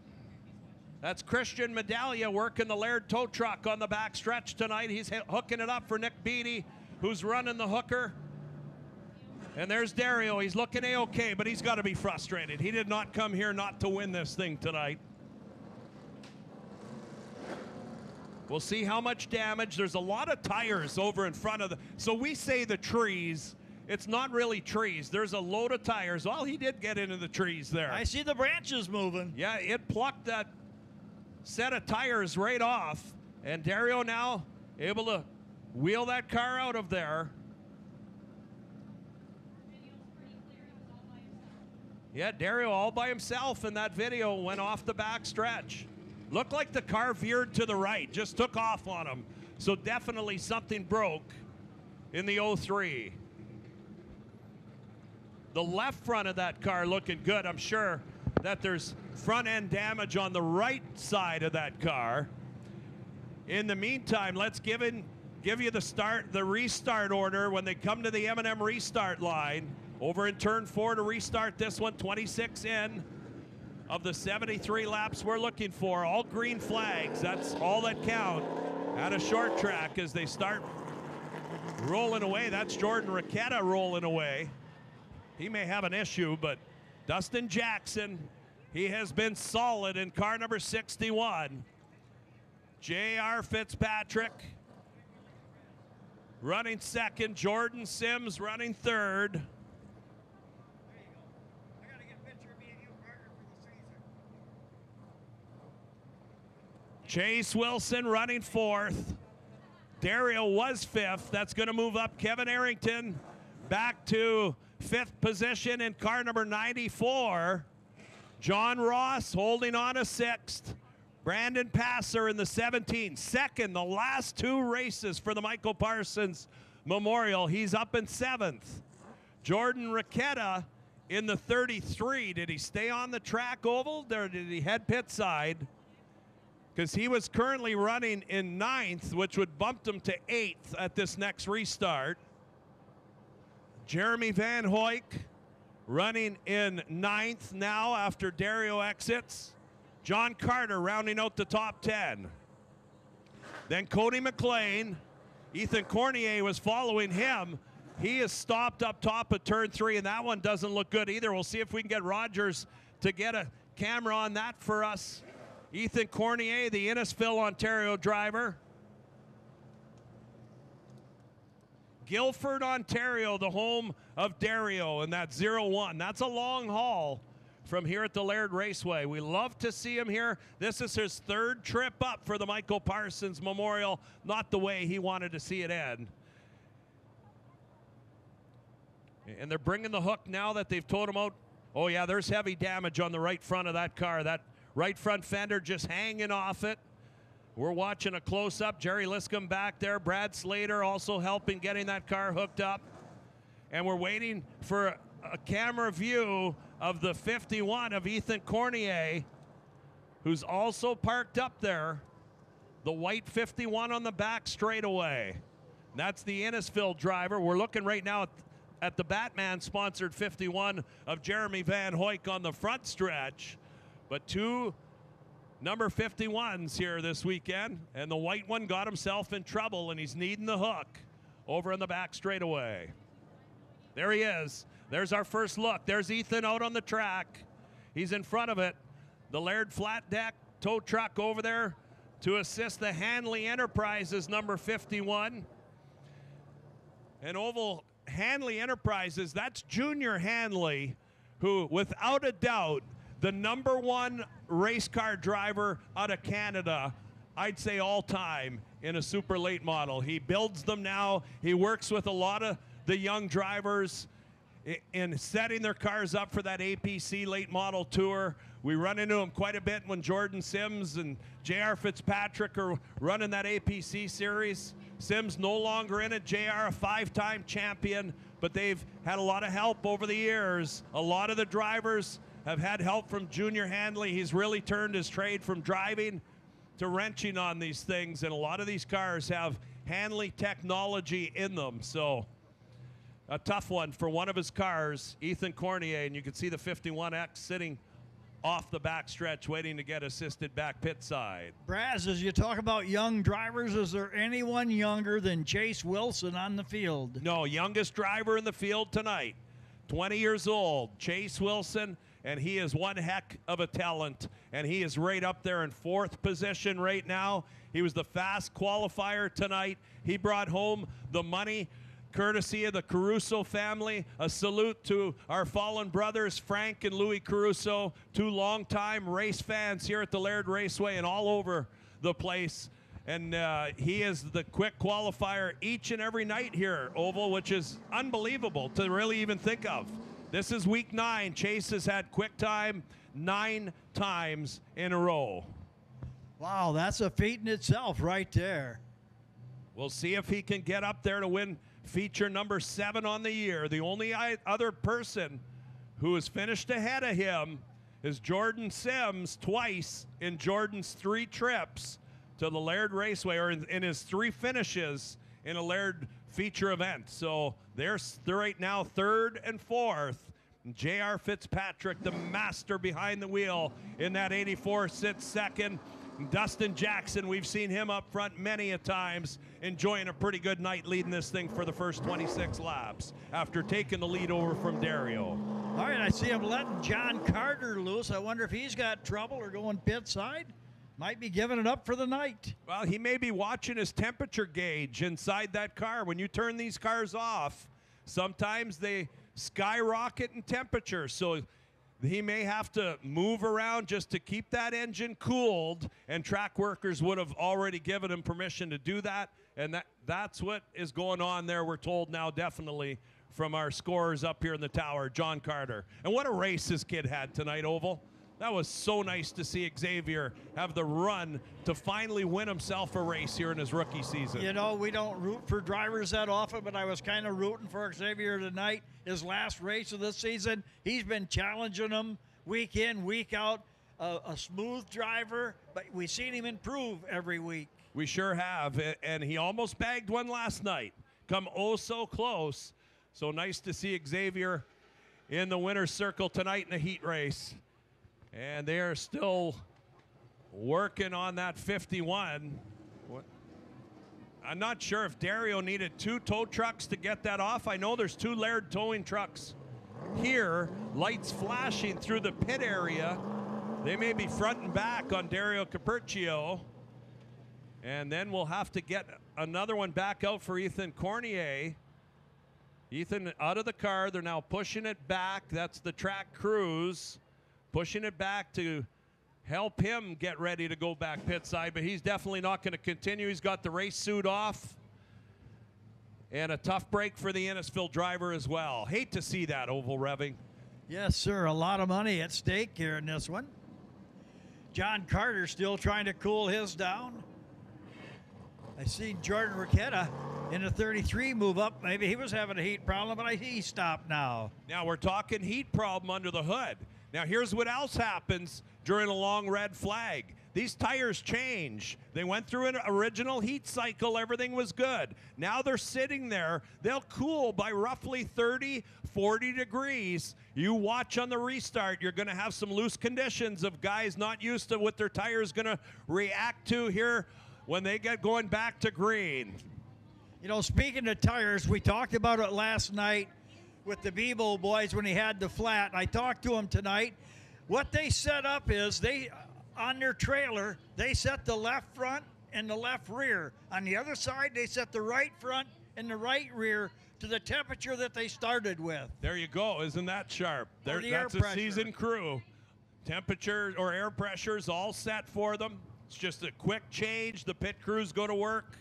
That's Christian Medallia working the Laird tow truck on the back stretch tonight. He's hooking it up for Nick Beattie, who's running the hooker. And there's Dario. He's looking A-okay, but he's got to be frustrated. He did not come here not to win this thing tonight. We'll see how much damage. There's a lot of tires over in front of the... So we say the trees. it's not really trees. There's a load of tires. Well, he did get into the trees there. I see the branches moving. Yeah, it plucked that set of tires right off. And Dario now able to wheel that car out of there. Yeah, Dario all by himself in that video, went off the back stretch. Looked like the car veered to the right, just took off on him. So definitely something broke in the 03. The left front of that car looking good. I'm sure that there's front end damage on the right side of that car. In the meantime, let's give you the restart order when they come to the M&M restart line. Over in turn 4 to restart this one, 26 in of the 73 laps we're looking for. All green flags, that's all that count at a short track as they start rolling away. That's Jordan Ricchetta rolling away. He may have an issue, but Dustin Jackson, he has been solid in car number 61. J.R. Fitzpatrick running second. Jordan Sims running third. Chase Wilson running fourth. Dario was fifth. That's going to move up Kevin Arrington back to fifth position in car number 94. John Ross holding on to sixth. Brandon Passer in the 17. Second, the last two races for the Michael Parsons Memorial. He's up in seventh. Jordan Ricchetta in the 33. Did he stay on the track oval or did he head pit side? Because he was currently running in ninth, which would bump him to eighth at this next restart. Jeremy Van Hoyk running in ninth now after Dario exits. John Carter rounding out the top 10. Then Cody McLean. Ethan Cornier was following him. He is stopped up top of turn 3, and that one doesn't look good either. We'll see if we can get Rogers to get a camera on that for us. Ethan Cornier, the Innisfil, Ontario driver. Guilford, Ontario, the home of Dario, and that 0-1. That's a long haul from here at the Laird Raceway. We love to see him here. This is his third trip up for the Michael Parsons Memorial. Not the way he wanted to see it end. And they're bringing the hook now that they've told him out. Oh yeah, there's heavy damage on the right front of that car. That right front fender just hanging off it. We're watching a close-up. Jerry Liscombe back there. Brad Slater also helping getting that car hooked up. And we're waiting for a camera view of the 51 of Ethan Cornier, who's also parked up there. The white 51 on the back straightaway. That's the Innisfil driver. We're looking right now at the Batman-sponsored 51 of Jeremy Van Hoyk on the front stretch. But two number 51s here this weekend, and the white one got himself in trouble, and he's needing the hook over in the back straightaway. There he is. There's our first look. There's Ethan out on the track. He's in front of it. The Laird flat deck tow truck over there to assist the Hanley Enterprises number 51. And Oval Hanley Enterprises, that's Junior Hanley, who without a doubt, the #1 race car driver out of Canada, I'd say all time in a super late model. He builds them now. He works with a lot of the young drivers in setting their cars up for that APC late model tour. We run into him quite a bit when Jordan Sims and J.R. Fitzpatrick are running that APC series. Sims no longer in it. J.R. a 5-time champion, but they've had a lot of help over the years. A lot of the drivers have had help from Junior Hanley. He's really turned his trade from driving to wrenching on these things, and a lot of these cars have Hanley technology in them. So a tough one for one of his cars, Ethan Cornier, and you can see the 51X sitting off the back stretch waiting to get assisted back pit side. Braz, as you talk about young drivers, is there anyone younger than Chase Wilson on the field? No, youngest driver in the field tonight, 20 years old, Chase Wilson. And he is one heck of a talent, and he is right up there in 4th position right now. He was the fast qualifier tonight. He brought home the money courtesy of the Caruso family. A salute to our fallen brothers, Frank and Louis Caruso, two longtime race fans here at the Laird Raceway and all over the place. And he is the quick qualifier each and every night here, Oval, which is unbelievable to really even think of. This is week 9. Chase has had quick time 9 times in a row. Wow, that's a feat in itself right there. We'll see if he can get up there to win feature number 7 on the year. The only other person who has finished ahead of him is Jordan Sims twice in Jordan's 3 trips to the Laird Raceway, or in his 3 finishes in a Laird feature event. So they're right now 3rd and 4th. J.R. Fitzpatrick, the master behind the wheel in that 84, sits 2nd. Dustin Jackson, we've seen him up front many a times, enjoying a pretty good night leading this thing for the first 26 laps after taking the lead over from Dario. All right, I see him letting John Carter loose. I wonder if he's got trouble or going pit side. Might be giving it up for the night. Well, he may be watching his temperature gauge inside that car. When you turn these cars off, sometimes they skyrocket in temperature. So he may have to move around just to keep that engine cooled, and track workers would have already given him permission to do that. And that's what is going on there, we're told now, definitely, from our scorers up here in the tower, John Carter. And what a race this kid had tonight, Oval. That was so nice to see Xavier have the run to finally win himself a race here in his rookie season. You know, we don't root for drivers that often, but I was kind of rooting for Xavier tonight. His last race of the season, he's been challenging them week in, week out. A smooth driver, but we've seen him improve every week. We sure have, and he almost bagged one last night. Come oh so close. So nice to see Xavier in the winner's circle tonight in a heat race. And they are still working on that 51. I'm not sure if Dario needed 2 tow trucks to get that off. I know there's 2 Laird towing trucks here, lights flashing through the pit area. They may be front and back on Dario Capercio. And then we'll have to get another one back out for Ethan Cornier. Ethan out of the car. They're now pushing it back. That's the track crews. Pushing it back to help him get ready to go back pit side, but he's definitely not going to continue. He's got the race suit off. And a tough break for the Innisfil driver as well. Hate to see that, Oval revving. Yes, sir. A lot of money at stake here in this one. John Carter still trying to cool his down. I see Jordan Riquetta in a 33 move up. Maybe he was having a heat problem, but he stopped now. Now we're talking heat problem under the hood. Now here's what else happens during a long red flag. These tires change. They went through an original heat cycle. Everything was good. Now they're sitting there. They'll cool by roughly 30, 40 degrees. You watch on the restart, you're going to have some loose conditions of guys not used to what their tires going to react to here when they get going back to green. You know, speaking of tires, we talked about it last night with the Bebo boys when he had the flat. I talked to him tonight. What they set up is on their trailer, they set the left front and the left rear. On the other side, they set the right front and the right rear to the temperature that they started with. There you go. Isn't that sharp? That's a seasoned crew. Temperature or air pressure is all set for them. It's just a quick change. The pit crews go to work,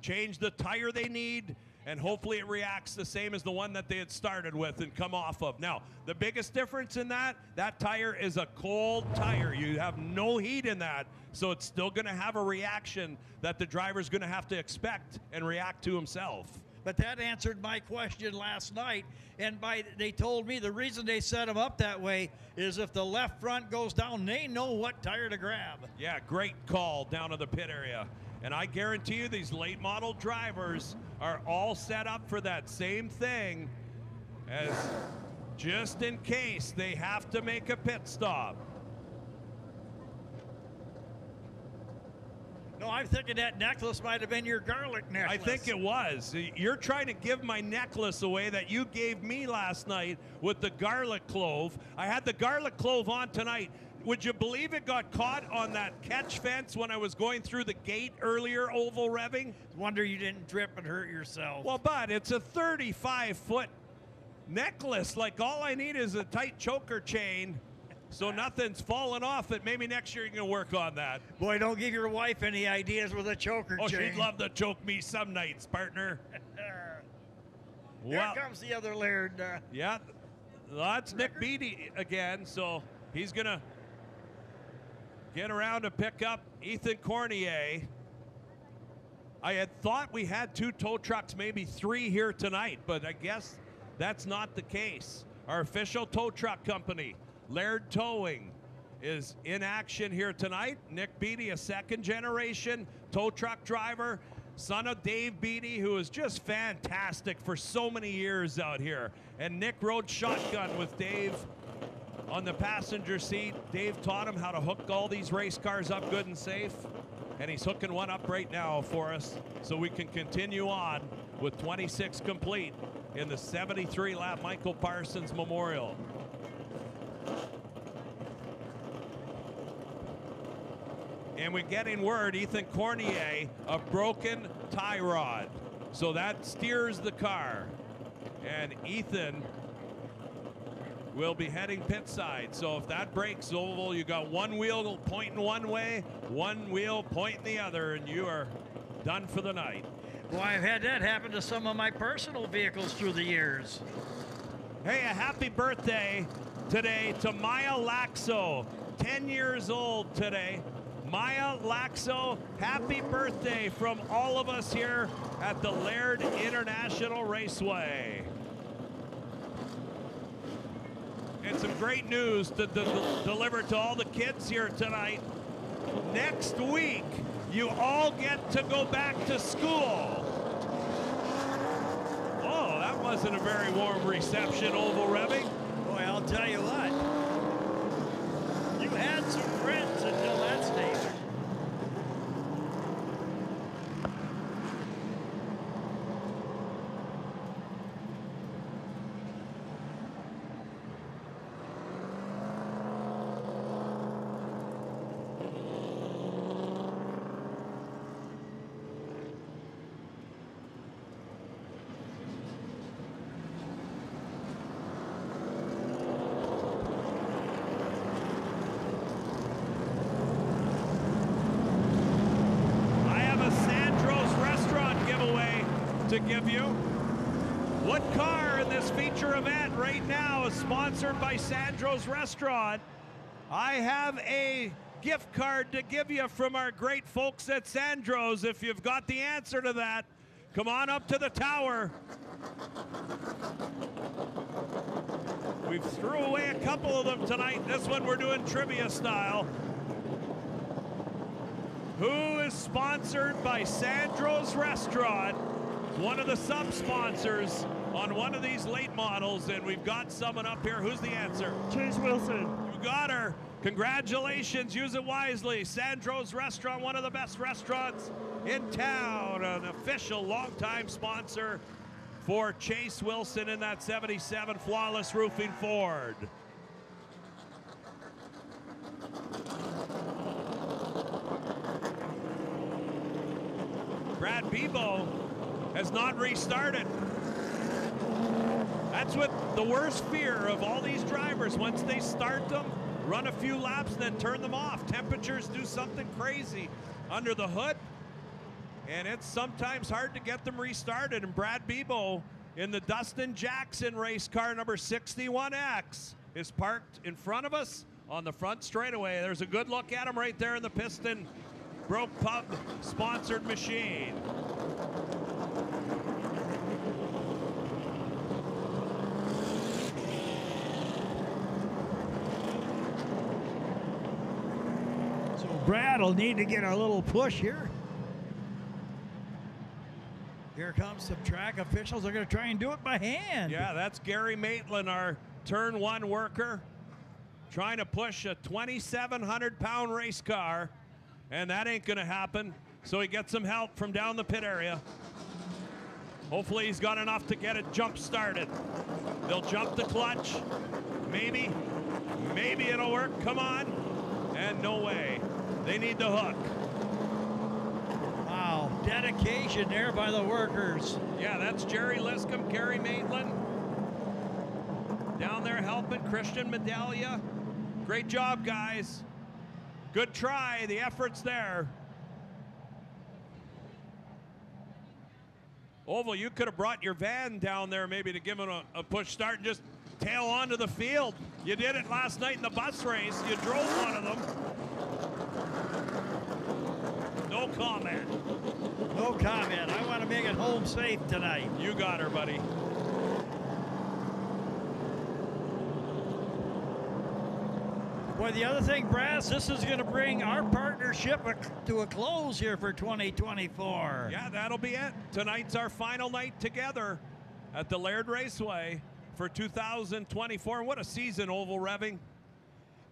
change the tire they need, and hopefully it reacts the same as the one that they had started with and come off of. Now, the biggest difference in that tire is a cold tire. You have no heat in that, so it's still going to have a reaction that the driver's going to have to expect and react to himself. But that answered my question last night, and they told me the reason they set them up that way is if the left front goes down, they know what tire to grab. Yeah, great call down to the pit area. And I guarantee you these late model drivers are all set up for that same thing, as just in case they have to make a pit stop. No, I'm thinking that necklace might have been your garlic necklace. I think it was. You're trying to give my necklace away that you gave me last night with the garlic clove. I had the garlic clove on tonight. would you believe it got caught on that catch fence when I was going through the gate earlier, oval revving? Wonder you didn't trip and hurt yourself. Well, but it's a 35-foot necklace. Like, all I need is a tight choker chain so nothing's falling off it. Maybe next year you can work on that. Boy, don't give your wife any ideas with a choker chain. Oh, she'd love to choke me some nights, partner. Here comes the other Laird. Yeah, that's Nick Beattie again, so he's going to get around to pick up Ethan Cornier. I had thought we had 2 tow trucks, maybe 3 here tonight, but I guess that's not the case. Our official tow truck company, Laird Towing, is in action here tonight. Nick Beattie, a second-generation tow truck driver, son of Dave Beattie, who is just fantastic for so many years out here. And Nick rode shotgun with Dave on the passenger seat. Dave taught him how to hook all these race cars up good and safe. And he's hooking one up right now for us so we can continue on with 26 complete in the 73-lap Michael Parsons Memorial. And we're getting word, Ethan Cornier, a broken tie rod. So that steers the car. And Ethan will be heading pit side. So if that breaks, oval, you got one wheel pointing one way, one wheel pointing the other, and you are done for the night. Well, I've had that happen to some of my personal vehicles through the years. Hey, a happy birthday today to Maya Laxo, 10 years old today. Maya Laxo, happy birthday from all of us here at the Laird International Raceway. And some great news to deliver to all the kids here tonight. Next week, you all get to go back to school. Oh, that wasn't a very warm reception, oval revving. Boy, I'll tell you what. You had some friends until that stage. To give you. What car in this feature event right now is sponsored by Sandro's Restaurant? I have a gift card to give you from our great folks at Sandro's. If you've got the answer to that, come on up to the tower. We've threw away a couple of them tonight. This one we're doing trivia style. Who is sponsored by Sandro's Restaurant? One of the sub-sponsors on one of these late models, and we've got someone up here. Who's the answer? Chase Wilson. You got her. Congratulations. Use it wisely. Sandro's Restaurant, one of the best restaurants in town. An official longtime sponsor for Chase Wilson in that 77 Flawless Roofing Ford. Brad Bebo has not restarted. That's what the worst fear of all these drivers. Once they start them, run a few laps, then turn them off. Temperatures do something crazy under the hood, and it's sometimes hard to get them restarted. And Brad Bebo in the Dustin Jackson race car number 61X is parked in front of us on the front straightaway. There's a good look at him right there in the Piston Broke Pub sponsored machine. Brad will need to get a little push here. Here comes some track officials. They're going to try and do it by hand. Yeah, that's Gary Maitland, our turn one worker, trying to push a 2,700-pound race car, and that ain't going to happen. So he gets some help from down the pit area. Hopefully he's got enough to get it jump started. They'll jump the clutch. Maybe it'll work. Come on. And no way. They need the hook. Wow, dedication there by the workers. Yeah, that's Jerry Liscombe, Gary Maitland. Down there helping Christian Medallia. Great job, guys. Good try. The effort's there. Oval, you could have brought your van down there maybe to give it a push start and just tail onto the field. You did it last night in the bus race. You drove one of them. No comment. No comment. I want to make it home safe tonight. You got her, buddy. Boy, the other thing, Brass, this is going to bring our partnership to a close here for 2024. Yeah, that'll be it. Tonight's our final night together at the Laird Raceway for 2024. What a season, Oval Revving.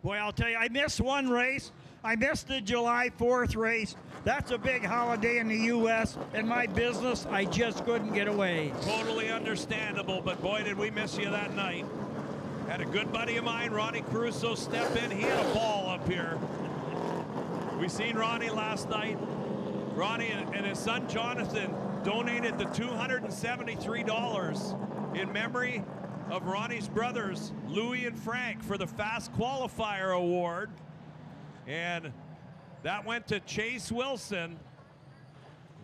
Boy, I'll tell you, I missed one race. I missed the July 4th race. That's a big holiday in the U.S. In my business, I just couldn't get away. Totally understandable, but boy, did we miss you that night. Had a good buddy of mine, Ronnie Caruso, step in. He had a ball up here. We seen Ronnie last night. Ronnie and his son Jonathan donated the $273 in memory of Ronnie's brothers, Louie and Frank, for the Fast Qualifier Award. And that went to Chase Wilson.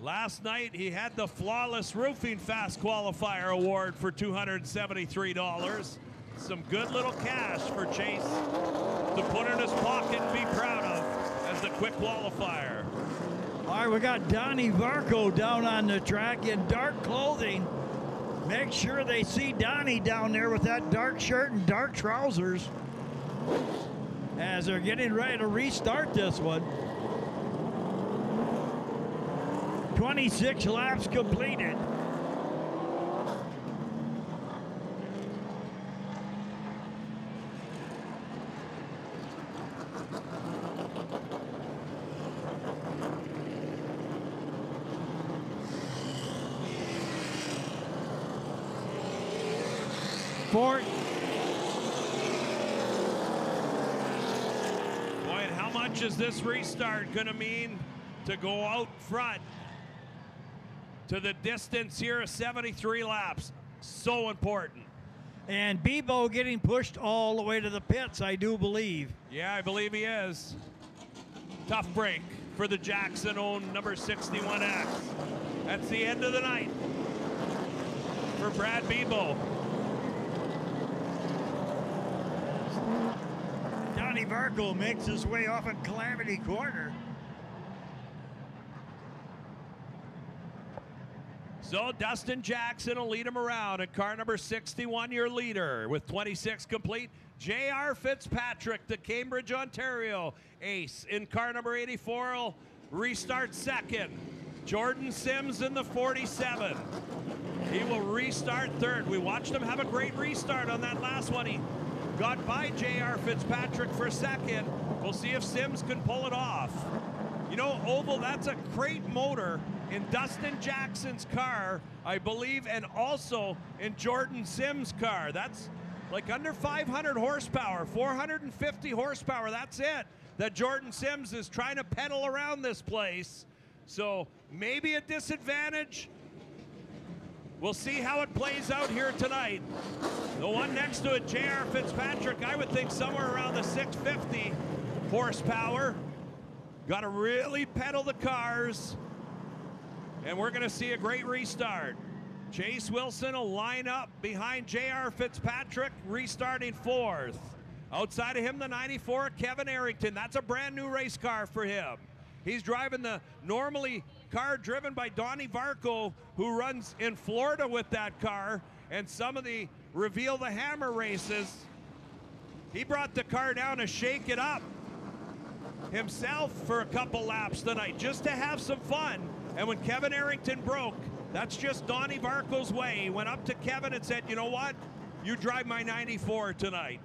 Last night, he had the Flawless Roofing Fast Qualifier Award for $273. Some good little cash for Chase to put in his pocket and be proud of as the quick qualifier. All right, we got Donnie Varco down on the track in dark clothing. Make sure they see Donnie down there with that dark shirt and dark trousers as they're getting ready to restart this one. 26 laps completed. Boy, and how much is this restart going to mean to go out front to the distance here of 73 laps? So important. And Bebo getting pushed all the way to the pits, I do believe. Yeah, I believe he is. Tough break for the Jackson-owned number 61X. That's the end of the night for Brad Bebo. Donnie Varco makes his way off in Calamity Corner. So Dustin Jackson will lead him around in car number 61, your leader, with 26 complete. J.R. Fitzpatrick, the Cambridge, Ontario ace, in car number 84 will restart second. Jordan Sims in the 47. He will restart third. We watched him have a great restart on that last one. He got by J.R. Fitzpatrick for second. We'll see if Sims can pull it off. You know, Oval, that's a crate motor in Dustin Jackson's car, I believe, and also in Jordan Sims' car. That's like under 500 horsepower, 450 horsepower. That's it that Jordan Sims is trying to pedal around this place. So maybe a disadvantage. We'll see how it plays out here tonight. The one next to it, J.R. Fitzpatrick, I would think somewhere around the 650 horsepower. Got to really pedal the cars. And we're going to see a great restart. Chase Wilson will line up behind J.R. Fitzpatrick, restarting fourth. Outside of him, the 94, Kevin Arrington. That's a brand new race car for him. He's driving the normally car driven by Donnie Varco, who runs in Florida with that car, and some of the Reveal the Hammer races. He brought the car down to shake it up himself for a couple laps tonight, just to have some fun. And when Kevin Arrington broke, that's just Donnie Varco's way. He went up to Kevin and said, you know what? You drive my 94 tonight.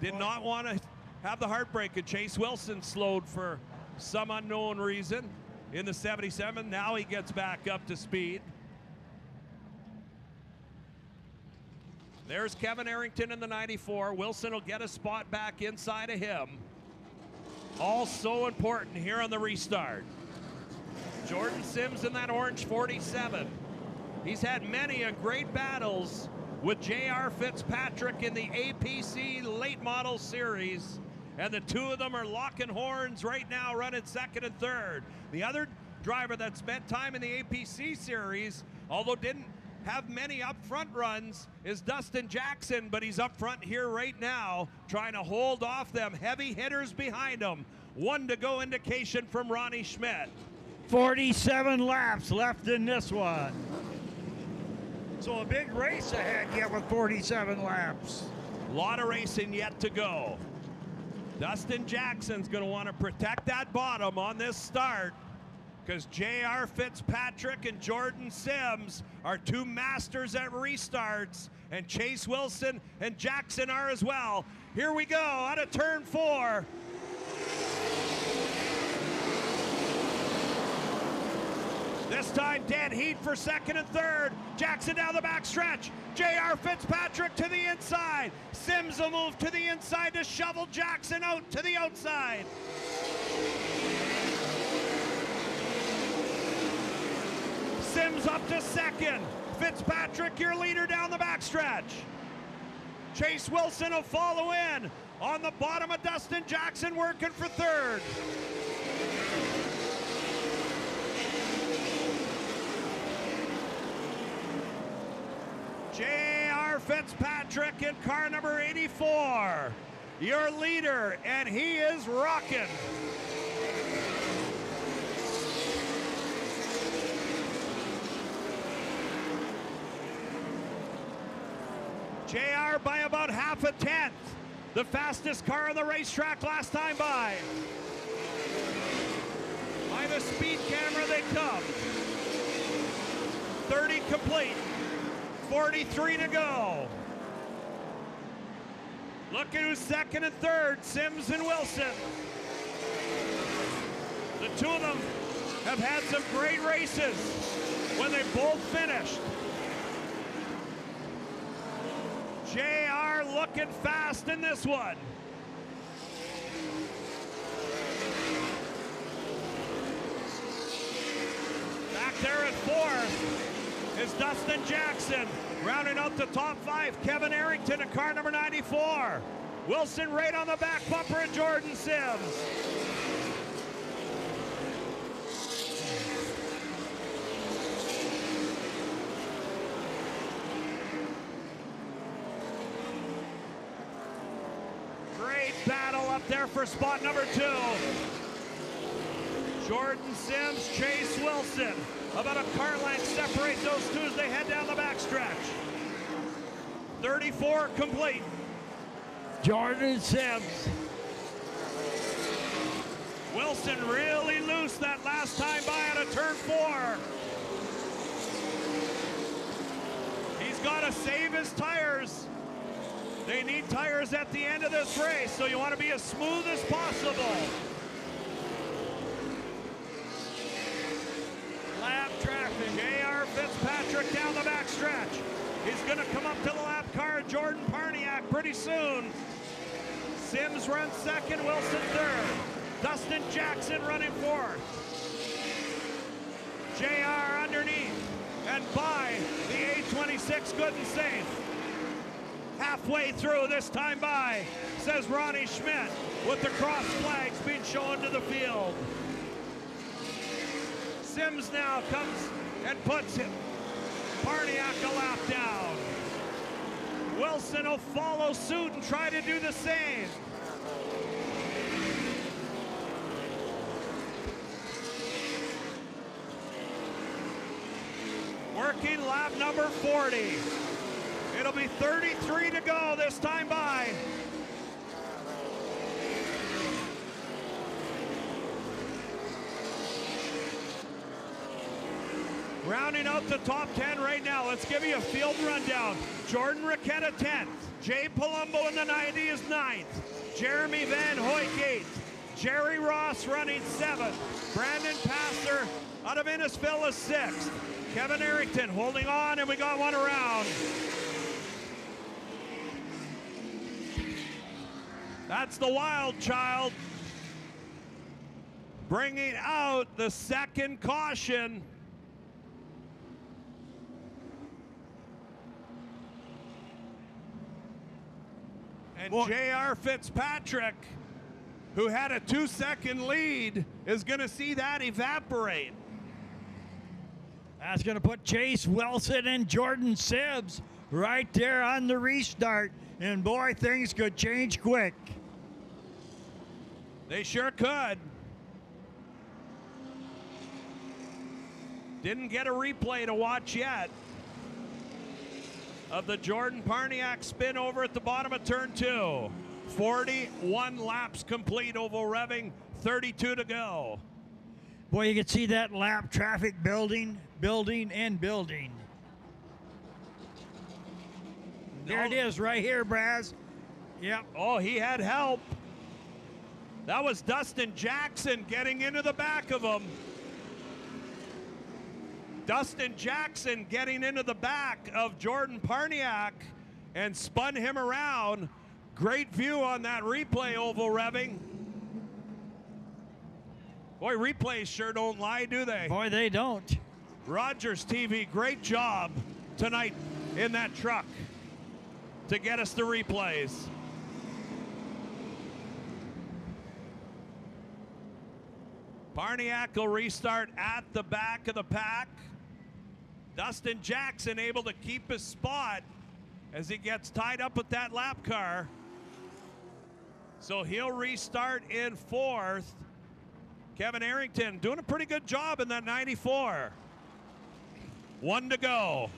Did not want to have the heartbreak, and Chase Wilson slowed for some unknown reason in the 77. Now he gets back up to speed. There's Kevin Arrington in the 94. Wilson will get a spot back inside of him. all so important here on the restart. Jordan Sims in that orange 47. He's had many and great battles with J.R. Fitzpatrick in the APC Late Model Series, and the two of them are locking horns right now, running second and third. The other driver that spent time in the APC Series, although didn't have many up front runs, is Dustin Jackson, but he's up front here right now, trying to hold off them heavy hitters behind him. 1 to go indication from Ronnie Schmidt. 47 laps left in this one. So a big race ahead yet with 47 laps. A lot of racing yet to go. Dustin Jackson's going to want to protect that bottom on this start, because J.R. Fitzpatrick and Jordan Sims are two masters at restarts, and Chase Wilson and Jackson are as well. Here we go out of turn 4. This time dead heat for second and third. Jackson down the back stretch. J.R. Fitzpatrick to the inside. Sims will move to the inside to shovel Jackson out to the outside. Sims up to second. Fitzpatrick, your leader down the backstretch. Chase Wilson will follow in. On the bottom of Dustin Jackson working for third. J.R. Fitzpatrick in car number 84. Your leader, and he is rocking. JR by about half a tenth. The fastest car on the racetrack last time by. By the speed camera they come. 30 complete. 43 to go. Look at who's second and third, Sims and Wilson. The two of them have had some great races when they both finished. JR looking fast in this one. Back there at fourth is Dustin Jackson. Rounding out the top 5, Kevin Arrington in car number 94. Wilson right on the back bumper of Jordan Sims. Great battle up there for spot number 2. Jordan Sims, Chase Wilson. About a car length separate those two as they head down the backstretch. 34 complete. Jordan Sims. Wilson really loose that last time by out of turn 4. He's got to save his tires. They need tires at the end of this race, so you want to be as smooth as possible. Lap traffic. J.R. Fitzpatrick down the backstretch. He's going to come up to the lap car, Jordan Parniak, pretty soon. Sims runs second, Wilson third. Dustin Jackson running fourth. J.R. underneath and by the A26 good and safe. Halfway through this time by, says Ronnie Schmidt, with the cross flags being shown to the field. Sims now comes and puts him. Parniak a lap down. Wilson will follow suit and try to do the same. Working lap number 40. It'll be 33 to go this time by. Rounding out the top 10 right now. Let's give you a field rundown. Jordan Riquetta 10th. Jay Palumbo in the 90 is 9th. Jeremy Van Hoyk 8th. Jerry Ross running 7th. Brandon Passer out of Innisfil is 6th. Kevin Arrington holding on, and we got one around. That's the wild child. bringing out the second caution. And J.R. Fitzpatrick, who had a 2-second lead, is going to see that evaporate. That's going to put Chase Wilson and Jordan Sims right there on the restart. And boy, things could change quick. They sure could. Didn't get a replay to watch yet of the Jordan Parniak spin over at the bottom of turn 2. 41 laps complete, oval revving, 32 to go. Boy, you can see that lap traffic building, and building. There it is right here, Braz. Yep. Oh, he had help. That was Dustin Jackson getting into the back of him. Dustin Jackson getting into the back of Jordan Parniak and spun him around. Great view on that replay, oval revving. Boy, replays sure don't lie, do they? Boy, they don't. Rogers TV, great job tonight in that truck to get us the replays. Parniak will restart at the back of the pack. Dustin Jackson able to keep his spot as he gets tied up with that lap car. So he'll restart in 4th. Kevin Arrington doing a pretty good job in that 94. 1 to go.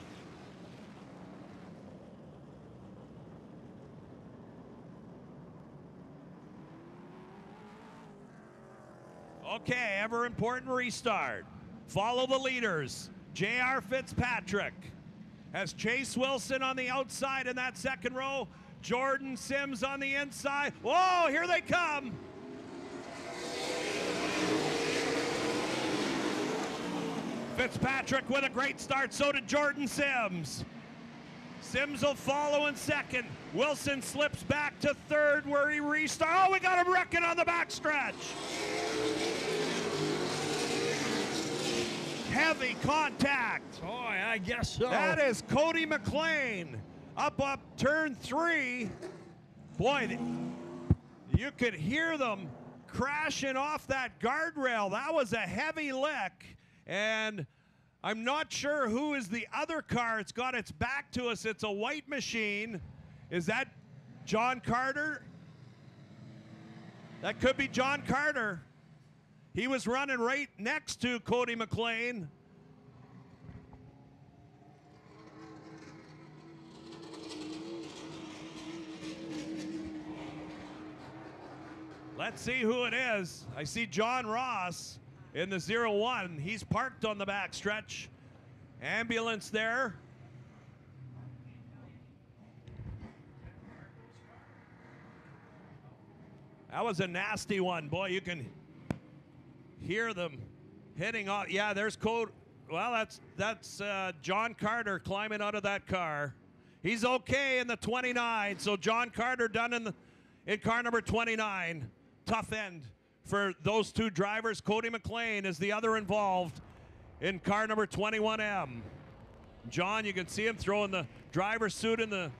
Okay, ever important restart. Follow the leaders. J.R. Fitzpatrick has Chase Wilson on the outside in that second row. Jordan Sims on the inside. Whoa, here they come. Fitzpatrick with a great start, so did Jordan Sims. Sims will follow in second. Wilson slips back to third where he restarts. Oh, we got him wrecking on the backstretch. Heavy contact. Boy, I guess so. That is Cody McLean up turn 3. Boy, you could hear them crashing off that guardrail. That was a heavy lick, and I'm not sure who is the other car. It's got its back to us. It's a white machine. Is that John Carter? That could be John Carter. He was running right next to Cody McLean. Let's see who it is. I see John Ross in the 01. He's parked on the backstretch. Ambulance there. That was a nasty one. Boy, you can hear them hitting off. Yeah, there's Cody. Well, that's John Carter climbing out of that car. He's okay in the 29. So John Carter done in car number 29. Tough end for those two drivers. Cody McLean is the other involved in car number 21M. John, you can see him throwing the driver's suit in the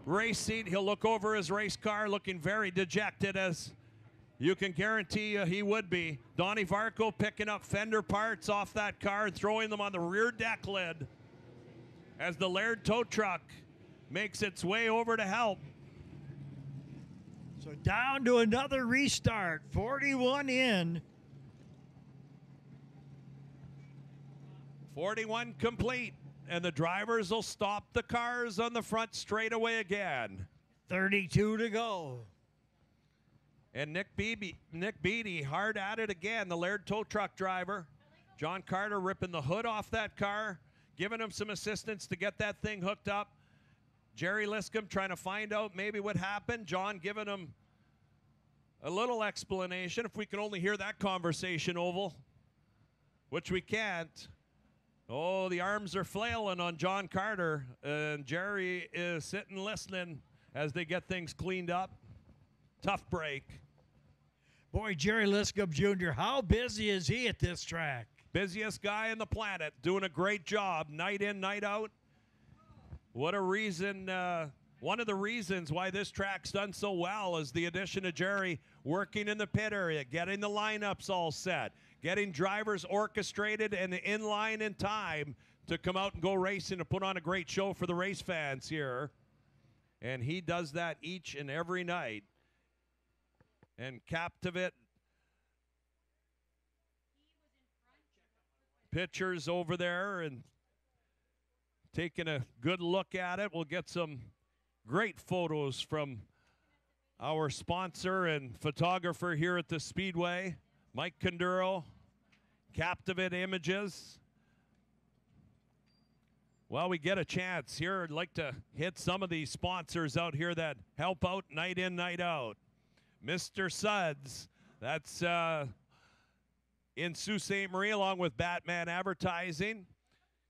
race seat. He'll look over his race car looking very dejected, as you can guarantee he would be. Donnie Varco picking up fender parts off that car and throwing them on the rear deck lid as the Laird tow truck makes its way over to help. So down to another restart, 41 in. 41 complete, and the drivers will stop the cars on the front straightaway again. 32 to go. And Nick Beattie hard at it again, the Laird tow truck driver. John Carter ripping the hood off that car, giving him some assistance to get that thing hooked up. Jerry Liscombe trying to find out maybe what happened. John giving him a little explanation, if we can only hear that conversation, Oval, which we can't. Oh, the arms are flailing on John Carter, and Jerry is sitting listening as they get things cleaned up. Tough break. Boy, Jerry Liskup Jr., how busy is he at this track? Busiest guy on the planet, doing a great job, night in, night out. What a reason, one of the reasons why this track's done so well is the addition of Jerry working in the pit area, getting the lineups all set, getting drivers orchestrated and in line in time to come out and go racing and put on a great show for the race fans here. And he does that each and every night. And Captivate pictures over there and taking a good look at it. We'll get some great photos from our sponsor and photographer here at the Speedway, Mike Conduro, Captivate Images. Well, we get a chance here. I'd like to hit some of these sponsors out here that help out night in, night out. Mr. Suds, that's in Sault Ste. Marie, along with Batman Advertising.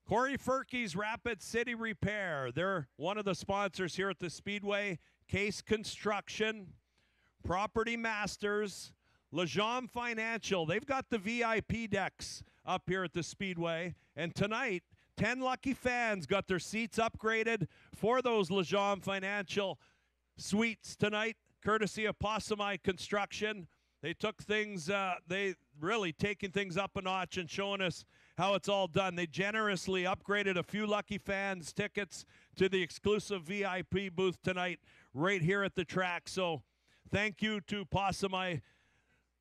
Corey Furkey's Rapid City Repair. They're one of the sponsors here at the Speedway. Case Construction, Property Masters, Lejean Financial. They've got the VIP decks up here at the Speedway. And tonight, 10 lucky fans got their seats upgraded for those Lejean Financial suites tonight, courtesy of Possumai Construction. They took things, they really taking things up a notch and showing us how it's all done. They generously upgraded a few lucky fans tickets to the exclusive VIP booth tonight right here at the track. So thank you to Possumai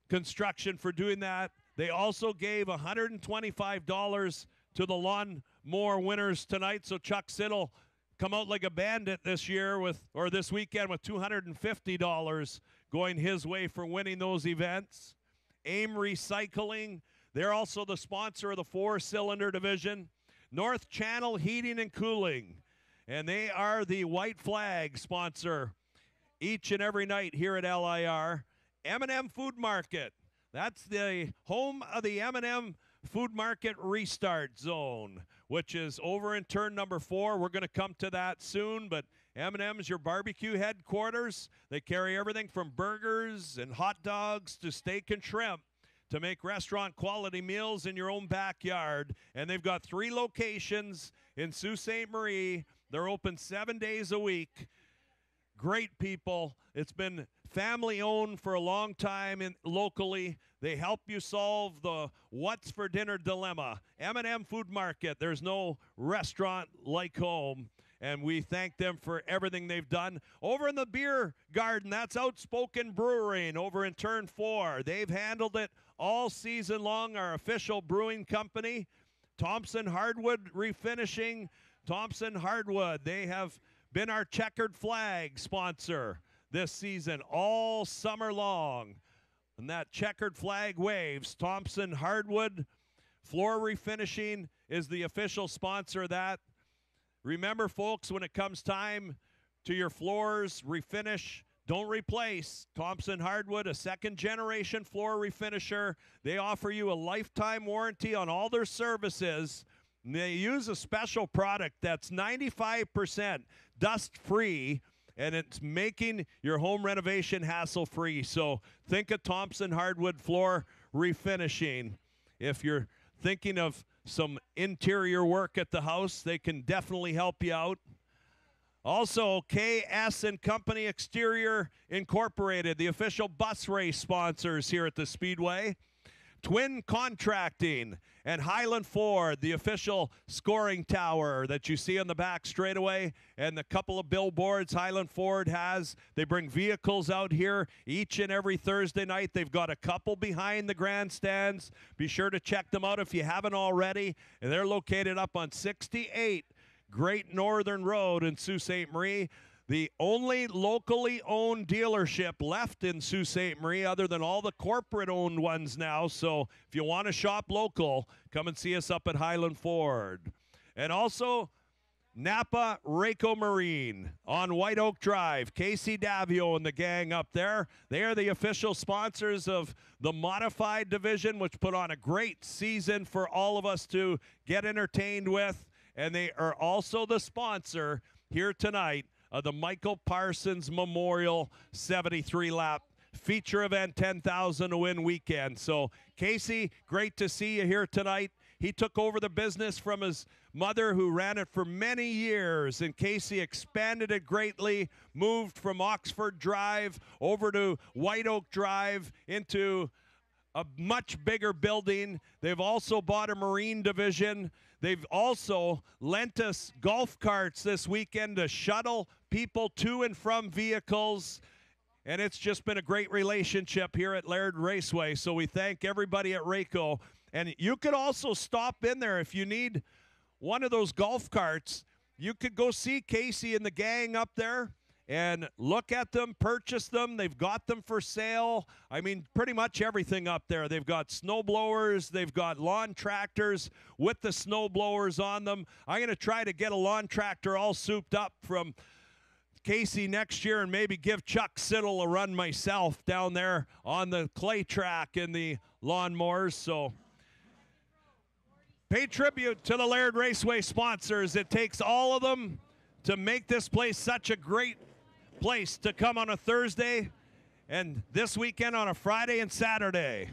Construction for doing that. They also gave $125 to the lawnmower winners tonight. So Chuck Siddle come out like a bandit this year or this weekend with $250 going his way for winning those events. AIM Recycling, they're also the sponsor of the 4-cylinder division. North Channel Heating and Cooling, and they are the white flag sponsor each and every night here at LIR. M&M Food Market, that's the home of the M&M Food Market Restart Zone, which is over in turn number 4. We're going to come to that soon, but M&M is your barbecue headquarters. They carry everything from burgers and hot dogs to steak and shrimp to make restaurant quality meals in your own backyard. And they've got 3 locations in Sault Ste. Marie. They're open 7 days a week. Great people. It's been family owned for a long time locally. They help you solve the what's for dinner dilemma. M&M Food Market, there's no restaurant like home. And we thank them for everything they've done. Over in the beer garden, that's Outspoken Brewing over in turn 4. They've handled it all season long, our official brewing company. Thompson Hardwood Refinishing. Thompson Hardwood, they have been our checkered flag sponsor this season all summer long. And that checkered flag waves. Thompson Hardwood Floor Refinishing is the official sponsor of that. Remember, folks, when it comes time to your floors, refinish, don't replace. Thompson Hardwood, a second-generation floor refinisher. They offer you a lifetime warranty on all their services. And they use a special product that's 95% dust-free, and it's making your home renovation hassle-free. So think of Thompson Hardwood Floor Refinishing. If you're thinking of some interior work at the house, they can definitely help you out. Also, KS and Company Exterior Incorporated, the official bus race sponsors here at the Speedway. Twin Contracting and Highland Ford, the official scoring tower that you see on the back straightaway, and the couple of billboards Highland Ford has. They bring vehicles out here each and every Thursday night. They've got a couple behind the grandstands. Be sure to check them out if you haven't already. And they're located up on 68 Great Northern Road in Sault Ste. Marie. The only locally owned dealership left in Sault Ste. Marie other than all the corporate-owned ones now. So if you want to shop local, come and see us up at Highland Ford. And also Napa Rayco Marine on White Oak Drive. Casey Davio and the gang up there. They are the official sponsors of the modified division, which put on a great season for all of us to get entertained with. And they are also the sponsor here tonight of the Michael Parsons Memorial 73-lap feature event 10,000 to win weekend. So Casey, great to see you here tonight. He took over the business from his mother, who ran it for many years, and Casey expanded it greatly, moved from Oxford Drive over to White Oak Drive into a much bigger building. They've also bought a marine division. They've also lent us golf carts this weekend to shuttle people to and from vehicles. And it's just been a great relationship here at Laird Raceway. So we thank everybody at Rayco. And you could also stop in there if you need one of those golf carts. You could go see Casey and the gang up there and look at them, purchase them. They've got them for sale. I mean, pretty much everything up there. They've got snow blowers. They've got lawn tractors with the snow blowers on them. I'm going to try to get a lawn tractor all souped up from Casey next year and maybe give Chuck Siddle a run myself down there on the clay track in the lawnmowers. So pay tribute to the Laird Raceway sponsors. It takes all of them to make this place such a great place to come on a Thursday and this weekend on a Friday and Saturday.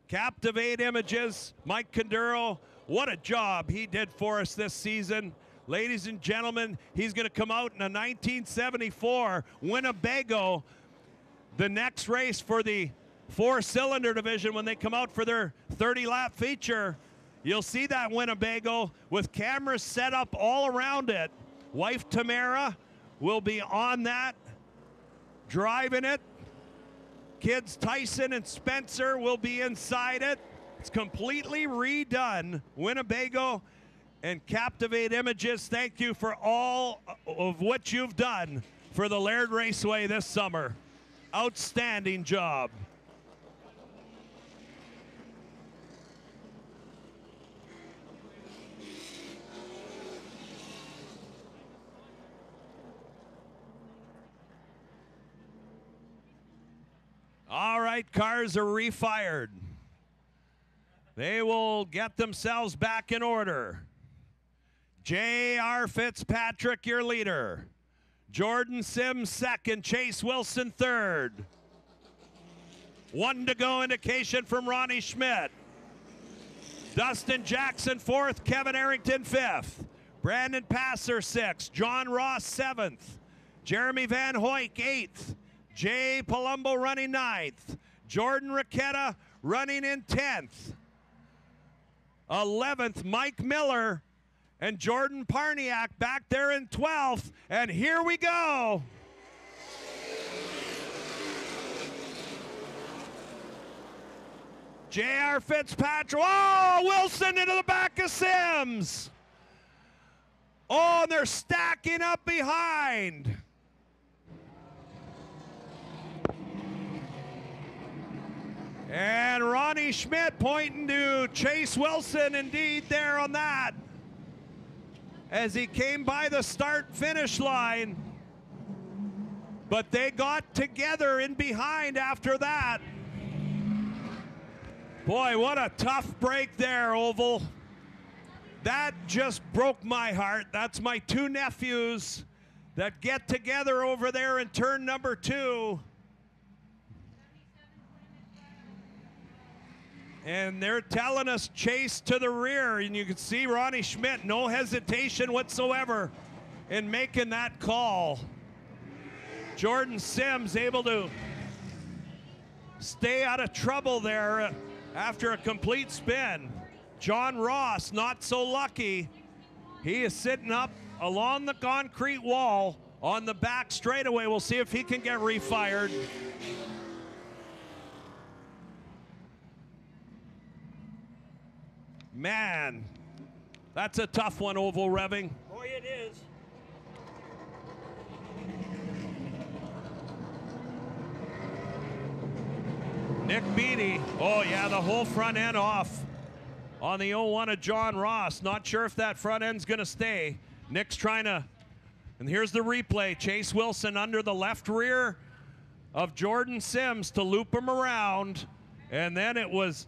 Captivate Images, Mike Conduro, what a job he did for us this season. Ladies and gentlemen, he's going to come out in a 1974 Winnebago, the next race for the four-cylinder division when they come out for their 30-lap feature. You'll see that Winnebago with cameras set up all around it. Wife Tamara will be on that, driving it. Kids Tyson and Spencer will be inside it. It's completely redone. Winnebago and Captivate Images, thank you for all of what you've done for the Laird Raceway this summer. Outstanding job. All right, cars are refired. They will get themselves back in order. J.R. Fitzpatrick, your leader. Jordan Sims second, Chase Wilson third. 1 to go indication from Ronnie Schmidt. Dustin Jackson fourth, Kevin Arrington fifth. Brandon Passer sixth, John Ross seventh. Jeremy Van Hoyk eighth. Jay Palumbo running ninth. Jordan Raquetta running in 10th. 11th, Mike Miller and Jordan Parniak back there in 12th. And here we go. J.R. Fitzpatrick. Oh, Wilson into the back of Sims. Oh, and they're stacking up behind. And Ronnie Schmidt pointing to Chase Wilson, indeed, there on that, as he came by the start-finish line. But they got together in behind after that. Boy, what a tough break there, Oval. That just broke my heart. That's my two nephews that get together over there in turn number 2. And they're telling us Chase to the rear, and you can see Ronnie Schmidt, no hesitation whatsoever in making that call. Jordan Sims able to stay out of trouble there after a complete spin. John Ross not so lucky. He is sitting up along the concrete wall on the back straightaway. We'll see if he can get refired. Man, that's a tough one, Oval revving. Boy, it is. Nick Beattie, oh yeah, the whole front end off on the 01 of John Ross. Not sure if that front end's gonna stay. Nick's trying to, and here's the replay. Chase Wilson under the left rear of Jordan Sims to loop him around, and then it was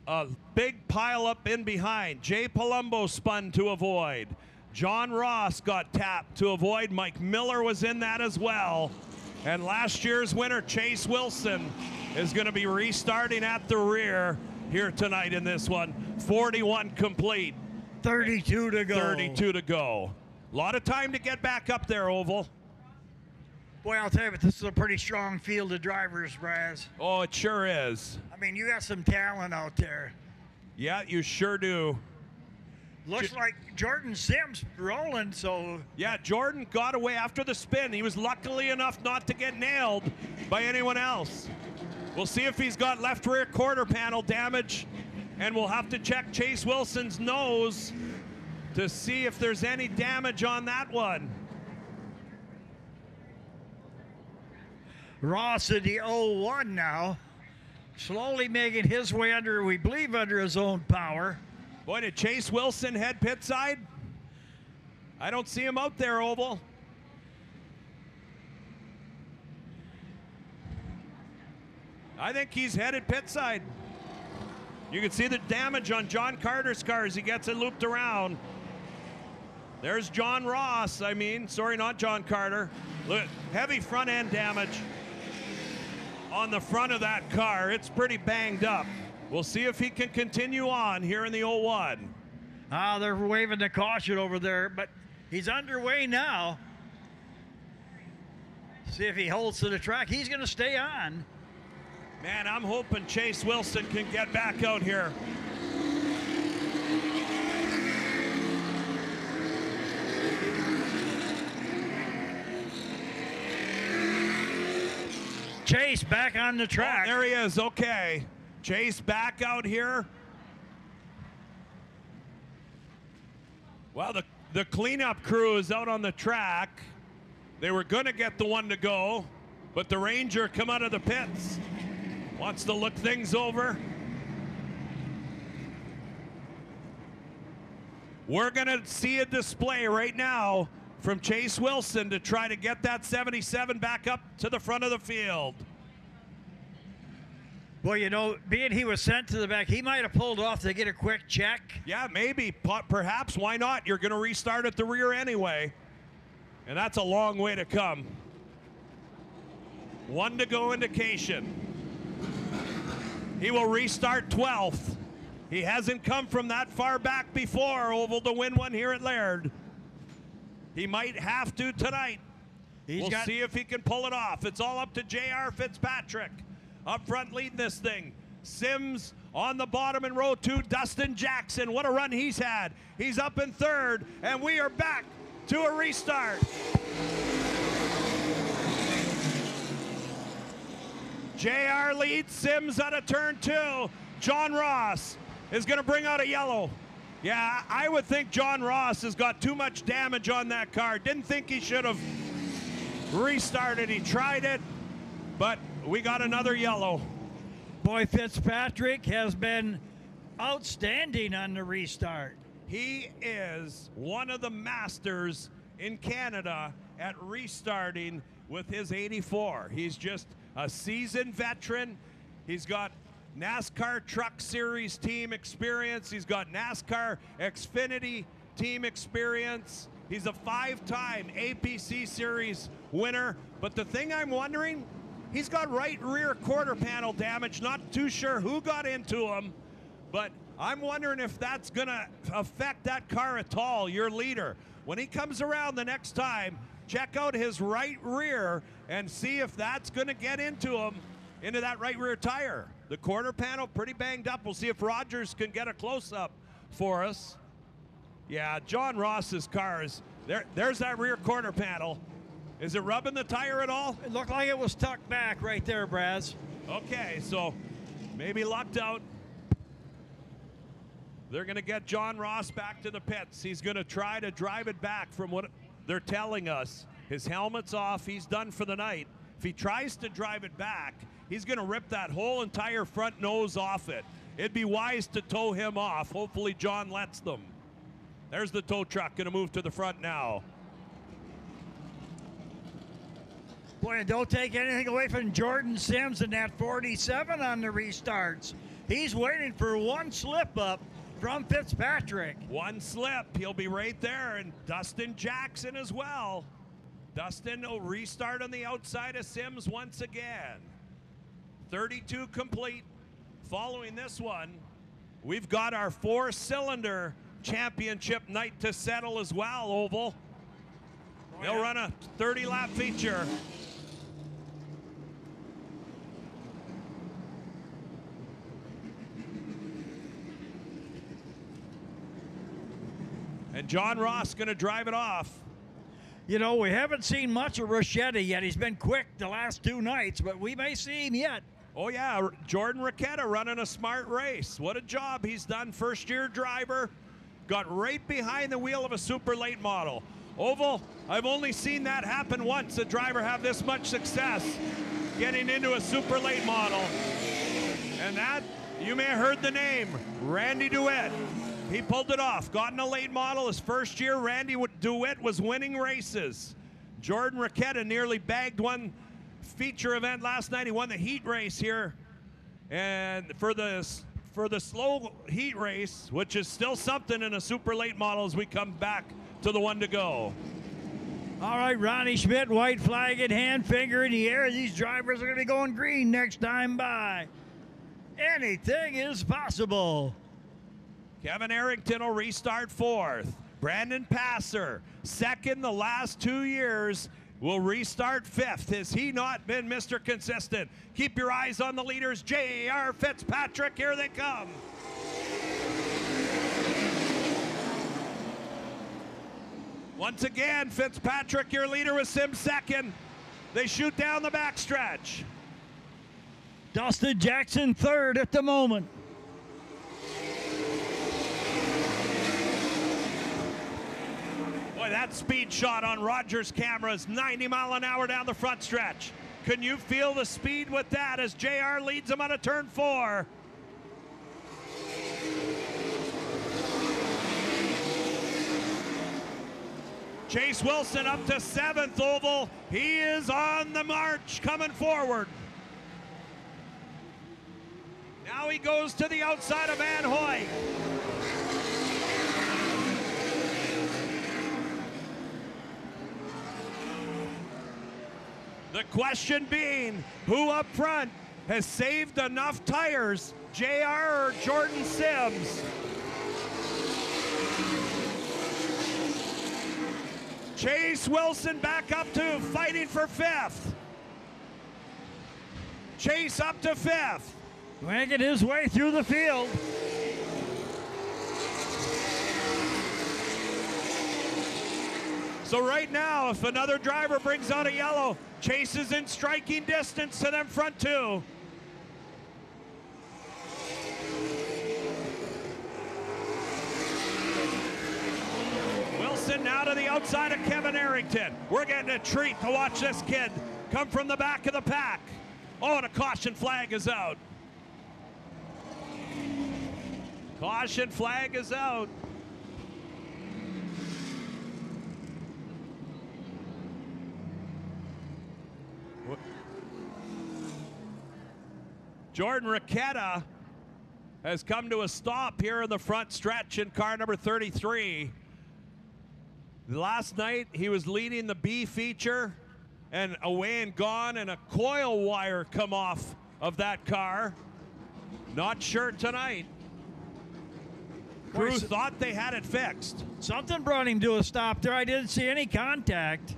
a big pile up in behind. Jay Palumbo spun to avoid. John Ross got tapped to avoid. Mike Miller was in that as well. And last year's winner, Chase Wilson, is going to be restarting at the rear here tonight in this one. 41 complete. 32 to go. 32 to go. A lot of time to get back up there, Oval. Boy, I'll tell you, but this is a pretty strong field of drivers, Braz. Oh, it sure is. I mean, you got some talent out there. Yeah, you sure do. Looks like Jordan Sims rolling, so... Yeah, Jordan got away after the spin. He was luckily enough not to get nailed by anyone else. We'll see if he's got left rear quarter panel damage, and we'll have to check Chase Wilson's nose to see if there's any damage on that one. Ross in the 0-1 now. Slowly making his way under, we believe, under his own power. Boy, did Chase Wilson head pit side? I don't see him out there, Oval. I think he's headed pit side. You can see the damage on John Carter's car as he gets it looped around. There's John Ross, sorry, not John Carter. Look, heavy front end damage on the front of that car. It's pretty banged up. We'll see if he can continue on here in the 0-1. They're waving the caution over there, but he's underway now. See if he holds to the track. He's going to stay on. Man, I'm hoping Chase Wilson can get back out here. Chase back on the track. Oh, there he is. Okay. Chase back out here. Well, the cleanup crew is out on the track. They were going to get the one to go, but the Ranger come out of the pits. Wants to look things over. We're going to see a display right now from Chase Wilson to try to get that 77 back up to the front of the field. Well, you know, being he was sent to the back, he might have pulled off to get a quick check. Yeah, maybe, perhaps. Why not? You're going to restart at the rear anyway. And that's a long way to come. 1 to go indication. He will restart 12th. He hasn't come from that far back before, Oval, to win one here at Laird. He might have to tonight. We'll see if he can pull it off. It's all up to J.R. Fitzpatrick. Up front leading this thing. Sims on the bottom in row 2. Dustin Jackson, what a run he's had. He's up in 3rd, and we are back to a restart. JR leads Sims out of turn 2. John Ross is going to bring out a yellow. Yeah, I would think John Ross has got too much damage on that car. Didn't think he should have restarted. He tried it, but we got another yellow. Boy, Fitzpatrick has been outstanding on the restart. He is one of the masters in Canada at restarting with his 84. He's just a seasoned veteran. He's got NASCAR Truck Series team experience. He's got NASCAR Xfinity team experience. He's a 5-time APC Series winner. But the thing I'm wondering, he's got right rear quarter panel damage. Not too sure who got into him, but I'm wondering if that's going to affect that car at all, your leader. When he comes around the next time, check out his right rear and see if that's going to get into him, into that right rear tire. The quarter panel pretty banged up. We'll see if Rogers can get a close-up for us. Yeah, John Ross's car is there. There's that rear quarter panel. Is it rubbing the tire at all? It looked like it was tucked back right there, Braz. Okay, so maybe lucked out. They're going to get John Ross back to the pits. He's going to try to drive it back from what they're telling us. His helmet's off. He's done for the night. If he tries to drive it back, he's going to rip that whole entire front nose off it. It'd be wise to tow him off. Hopefully John lets them. There's the tow truck going to move to the front now. Boy, and don't take anything away from Jordan Sims and that 47 on the restarts. He's waiting for one slip up from Fitzpatrick. One slip, he'll be right there, and Dustin Jackson as well. Dustin will restart on the outside of Sims once again. 32 complete. Following this one, we've got our 4-cylinder championship night to settle as well, Oval. They'll run a 30-lap feature. And John Ross going to drive it off. You know, we haven't seen much of Rochetta yet. He's been quick the last 2 nights, but we may see him yet. Oh, yeah, Jordan Racquetta running a smart race. What a job he's done. First-year driver. Got right behind the wheel of a super late model. Oval, I've only seen that happen once, a driver have this much success getting into a super late model. And that, you may have heard the name, Randy DeWitt. He pulled it off, got in a late model his first year. Randy DeWitt was winning races. Jordan Racquetta nearly bagged one feature event last night. He won the heat race here. And for the slow heat race, which is still something in a super late model as we come back to the one to go. All right, Ronnie Schmidt, white flag in hand, finger in the air. These drivers are going to be going green next time by. Anything is possible. Kevin Arrington will restart 4th. Brandon Passer, 2nd the last 2 years, will restart 5th. Has he not been Mr. Consistent? Keep your eyes on the leaders. J.R. Fitzpatrick, here they come. Once again, Fitzpatrick, your leader, with Sim 2nd. They shoot down the backstretch. Dustin Jackson 3rd at the moment. Boy, that speed shot on Rogers' cameras, 90 mile an hour down the front stretch. Can you feel the speed with that as JR leads him on a turn 4? Chase Wilson up to 7th, Oval. He is on the march coming forward. Now he goes to the outside of Van Hoy. The question being, who up front has saved enough tires, JR or Jordan Sims? Chase Wilson back up to fighting for 5th. Chase up to 5th. Making his way through the field. So right now, if another driver brings out a yellow, Chase is in striking distance to them front 2. Wilson now to the outside of Kevin Arrington. We're getting a treat to watch this kid come from the back of the pack. Oh, and a caution flag is out. Caution flag is out. Jordan Racquetta has come to a stop here in the front stretch in car number 33. Last night he was leading the B feature, and away and gone, and a coil wire come off of that car. Not sure tonight. Crew thought they had it fixed. Something brought him to a stop there. I didn't see any contact.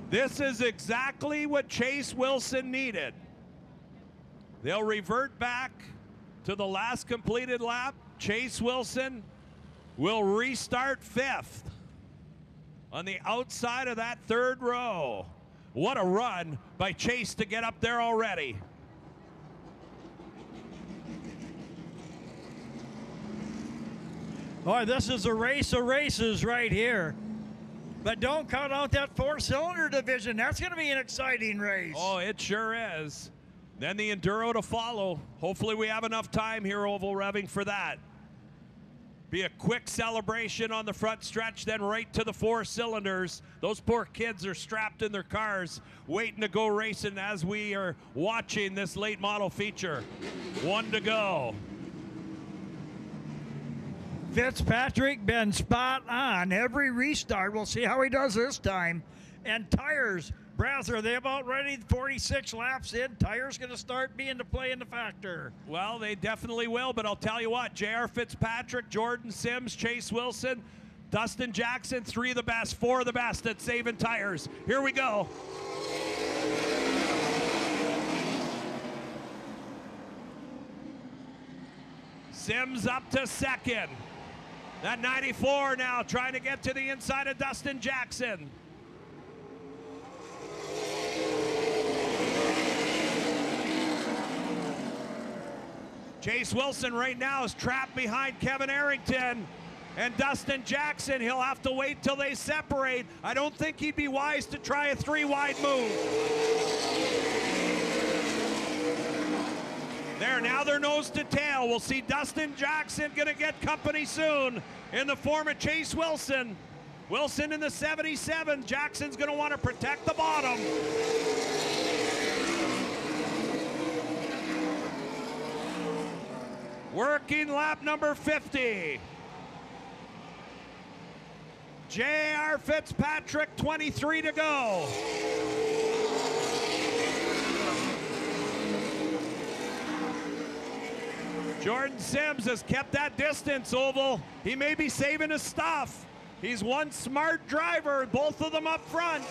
This is exactly what Chase Wilson needed. They'll revert back to the last completed lap. Chase Wilson will restart 5th on the outside of that 3rd row. What a run by Chase to get up there already. Boy, this is a race of races right here. But don't count out that 4-cylinder division. That's going to be an exciting race. Oh, it sure is. Then the Enduro to follow. Hopefully we have enough time here, Oval Revving, for that. Be a quick celebration on the front stretch, then right to the 4 cylinders. Those poor kids are strapped in their cars, waiting to go racing as we are watching this late model feature. 1 to go. Fitzpatrick been spot on every restart. We'll see how he does this time. And tires, Brass, are they about ready? 46 laps in. Tires going to start being to play in the factor. Well, they definitely will, but I'll tell you what, J.R. Fitzpatrick, Jordan Sims, Chase Wilson, Dustin Jackson, 3 of the best, 4 of the best at saving tires. Here we go. Sims up to second. That 94 now trying to get to the inside of Dustin Jackson. Chase Wilson right now is trapped behind Kevin Arrington and Dustin Jackson. He'll have to wait till they separate. I don't think he'd be wise to try a 3-wide move. There, now they're nose to tail. We'll see Dustin Jackson gonna get company soon in the form of Chase Wilson. Wilson in the 77. Jackson's gonna want to protect the bottom. Working lap number 50. J.R. Fitzpatrick, 23 to go. Jordan Sims has kept that distance, Oval. He may be saving his stuff. He's one smart driver, both of them up front.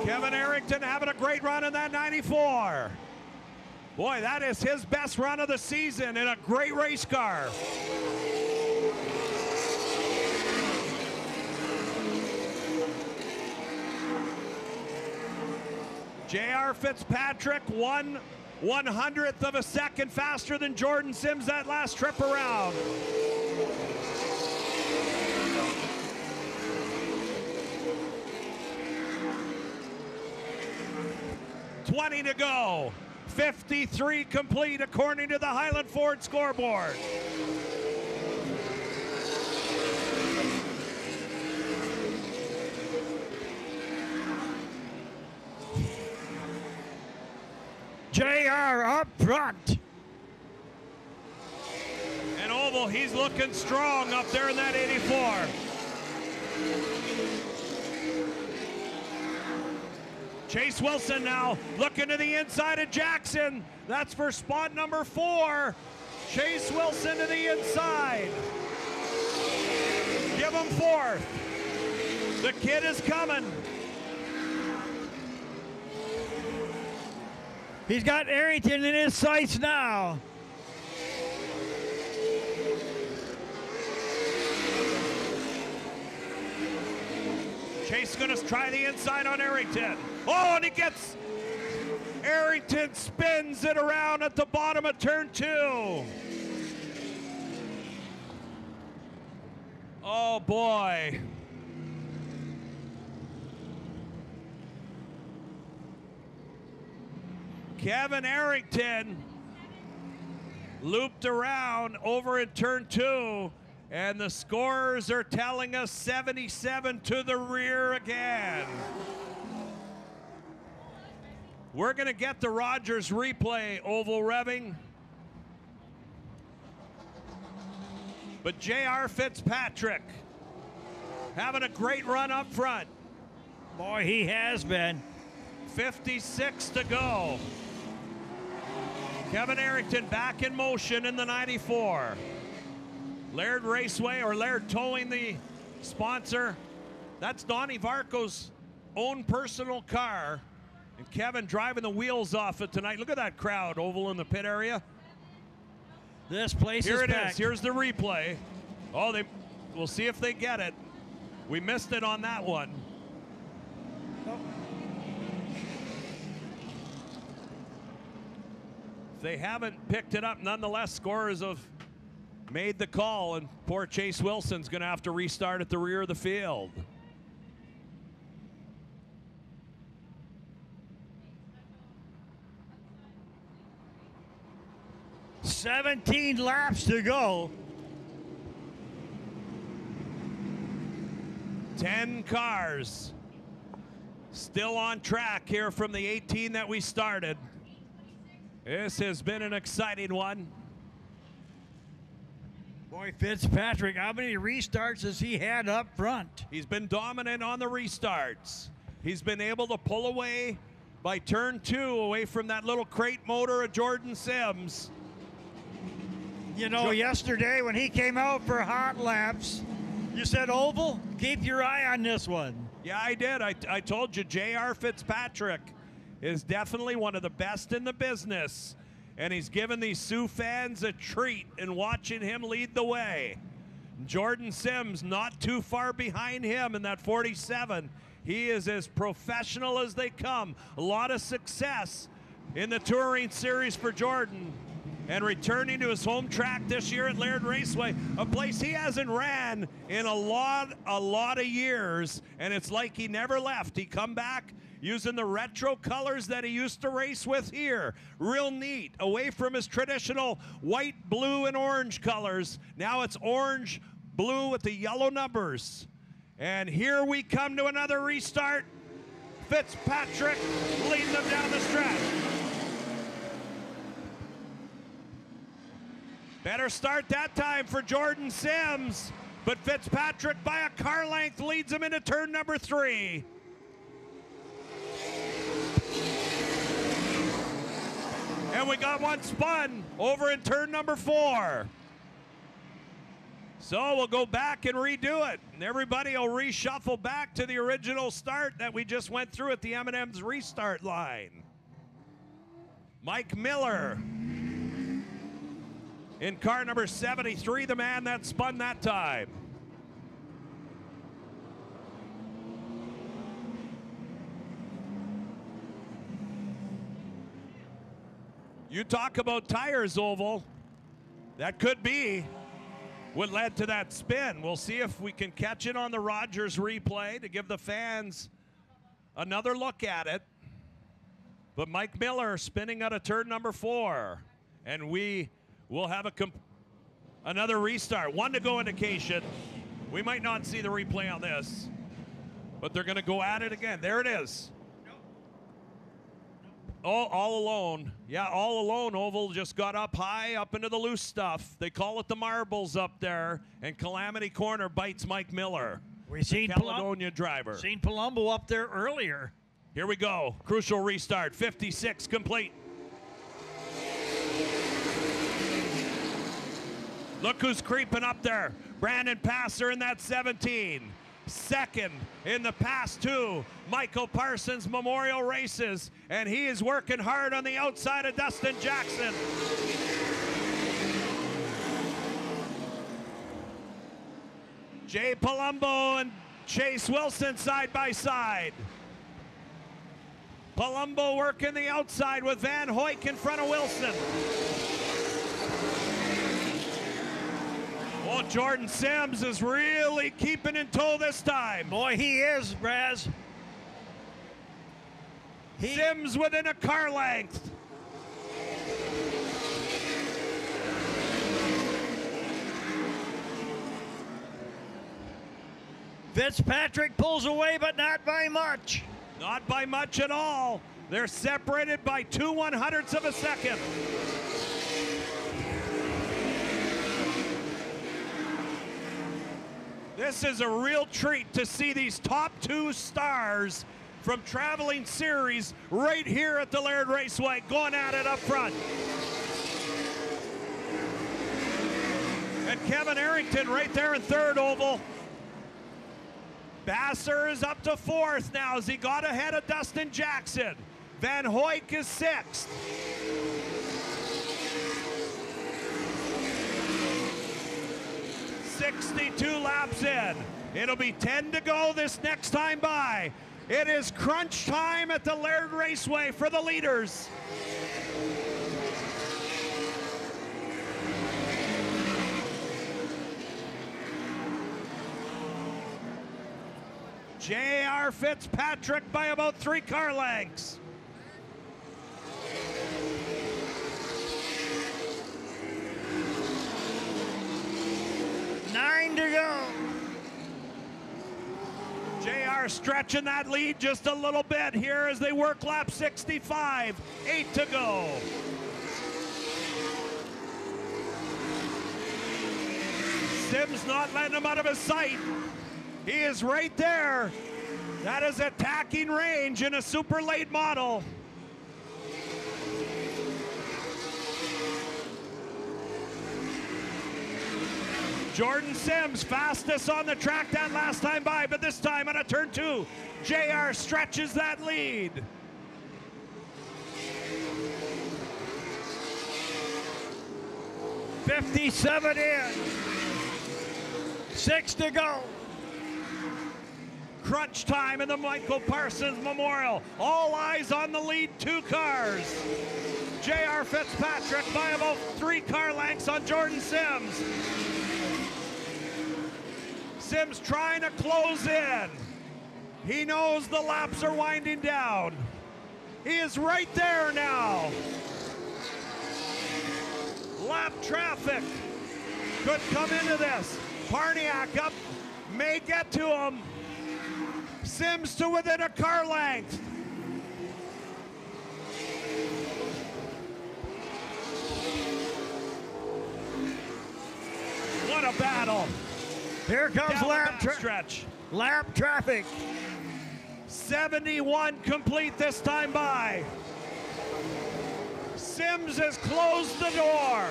Kevin Arrington having a great run in that 94. Boy, that is his best run of the season in a great race car. J.R. Fitzpatrick, 1/100th of a second faster than Jordan Sims that last trip around. $20 to go. 53 complete according to the Highland Ford scoreboard. JR up front. And Oval, he's looking strong up there in that 84. Chase Wilson now looking to the inside of Jackson. That's for spot number 4. Chase Wilson to the inside. Give him 4th. The kid is coming. He's got Arrington in his sights now. Chase gonna try the inside on Arrington. Oh, and he gets, Arrington spins it around at the bottom of turn 2. Oh boy. Kevin Arrington looped around over in turn 2, and the scorers are telling us 77 to the rear again. We're gonna get the Rogers replay, Oval revving. But J.R. Fitzpatrick having a great run up front. Boy, he has been. 56 to go. Kevin Arrington back in motion in the 94. Laird Raceway, or Laird Towing, the sponsor. That's Donnie Varco's own personal car. And Kevin driving the wheels off it tonight. Look at that crowd, Oval, in the pit area. This place Here is it packed. is. Here's the replay. Oh, we'll see if they get it. We missed it on that one. They haven't picked it up. Nonetheless, scorers have made the call, and poor Chase Wilson's going to have to restart at the rear of the field. "17 laps to go." 10 cars still on track here from the 18 that we started. This has been an exciting one. Boy, Fitzpatrick, how many restarts has he had up front? He's been dominant on the restarts. He's been able to pull away by turn 2 away from that little crate motor of Jordan Sims. You know, yesterday when he came out for hot laps, you said, Oval, keep your eye on this one. Yeah, I did. I told you, J.R. Fitzpatrick is definitely one of the best in the business. And he's given these Sioux fans a treat in watching him lead the way. Jordan Sims not too far behind him in that 47. He is as professional as they come. A lot of success in the touring series for Jordan. And returning to his home track this year at Laird Raceway, a place he hasn't ran in a lot of years. And it's like he never left. He come back using the retro colors that he used to race with here. Real neat, away from his traditional white, blue, and orange colors. Now it's orange, blue with the yellow numbers. And here we come to another restart. Fitzpatrick leading them down the stretch. Better start that time for Jordan Sims, but Fitzpatrick by a car length leads him into turn number 3. And we got one spun over in turn number 4. So we'll go back and redo it. And everybody will reshuffle back to the original start that we just went through at the M&M's restart line. Mike Miller in car number 73, the man that spun that time. You talk about tires, Oval. That could be what led to that spin. We'll see if we can catch it on the Rogers replay to give the fans another look at it. But Mike Miller spinning out of turn number 4. And we will have another restart. 1 to go indication. We might not see the replay on this, but they're going to go at it again. There it is. Oh, all alone. Yeah, all alone. Oval just got up high, up into the loose stuff. They call it the marbles up there. And Calamity Corner bites Mike Miller. We seen Caledonia driver. Seen Palumbo up there earlier. Here we go. Crucial restart. 56 complete. Look who's creeping up there. Brandon Passer in that 17. Second in the past 2, Michael Parsons Memorial Races, and he is working hard on the outside of Dustin Jackson. Jay Palumbo and Chase Wilson side by side. Palumbo working the outside with Van Hoyk in front of Wilson. Oh, Jordan Sims is really keeping in tow this time. Boy, he is, Raz. Sims within a car length. Fitzpatrick pulls away, but not by much. Not by much at all. They're separated by 2/100ths of a second. This is a real treat to see these top 2 stars from Traveling Series right here at the Laird Raceway going at it up front. And Kevin Arrington right there in 3rd, Oval. Basser is up to 4th now as he got ahead of Dustin Jackson. Van Hoyk is 6th. .62 laps in. It'll be 10 to go this next time by. It is crunch time at the Laird Raceway for the leaders. J.R. Fitzpatrick by about 3 car lengths. Nine to go. JR stretching that lead just a little bit here as they work lap 65. 8 to go. Sims not letting him out of his sight. He is right there. That is attacking range in a super late model. Jordan Sims, fastest on the track that last time by, but this time on a turn 2, JR stretches that lead. .57 in. 6 to go. Crunch time in the Michael Parsons Memorial. All eyes on the lead 2 cars. JR Fitzpatrick by about 3 car lengths on Jordan Sims. Sims trying to close in. He knows the laps are winding down. He is right there now. Lap traffic could come into this. Parniak up, may get to him. Sims to within a car length. What a battle. Here comes lap traffic. 71 complete this time by. Sims has closed the door.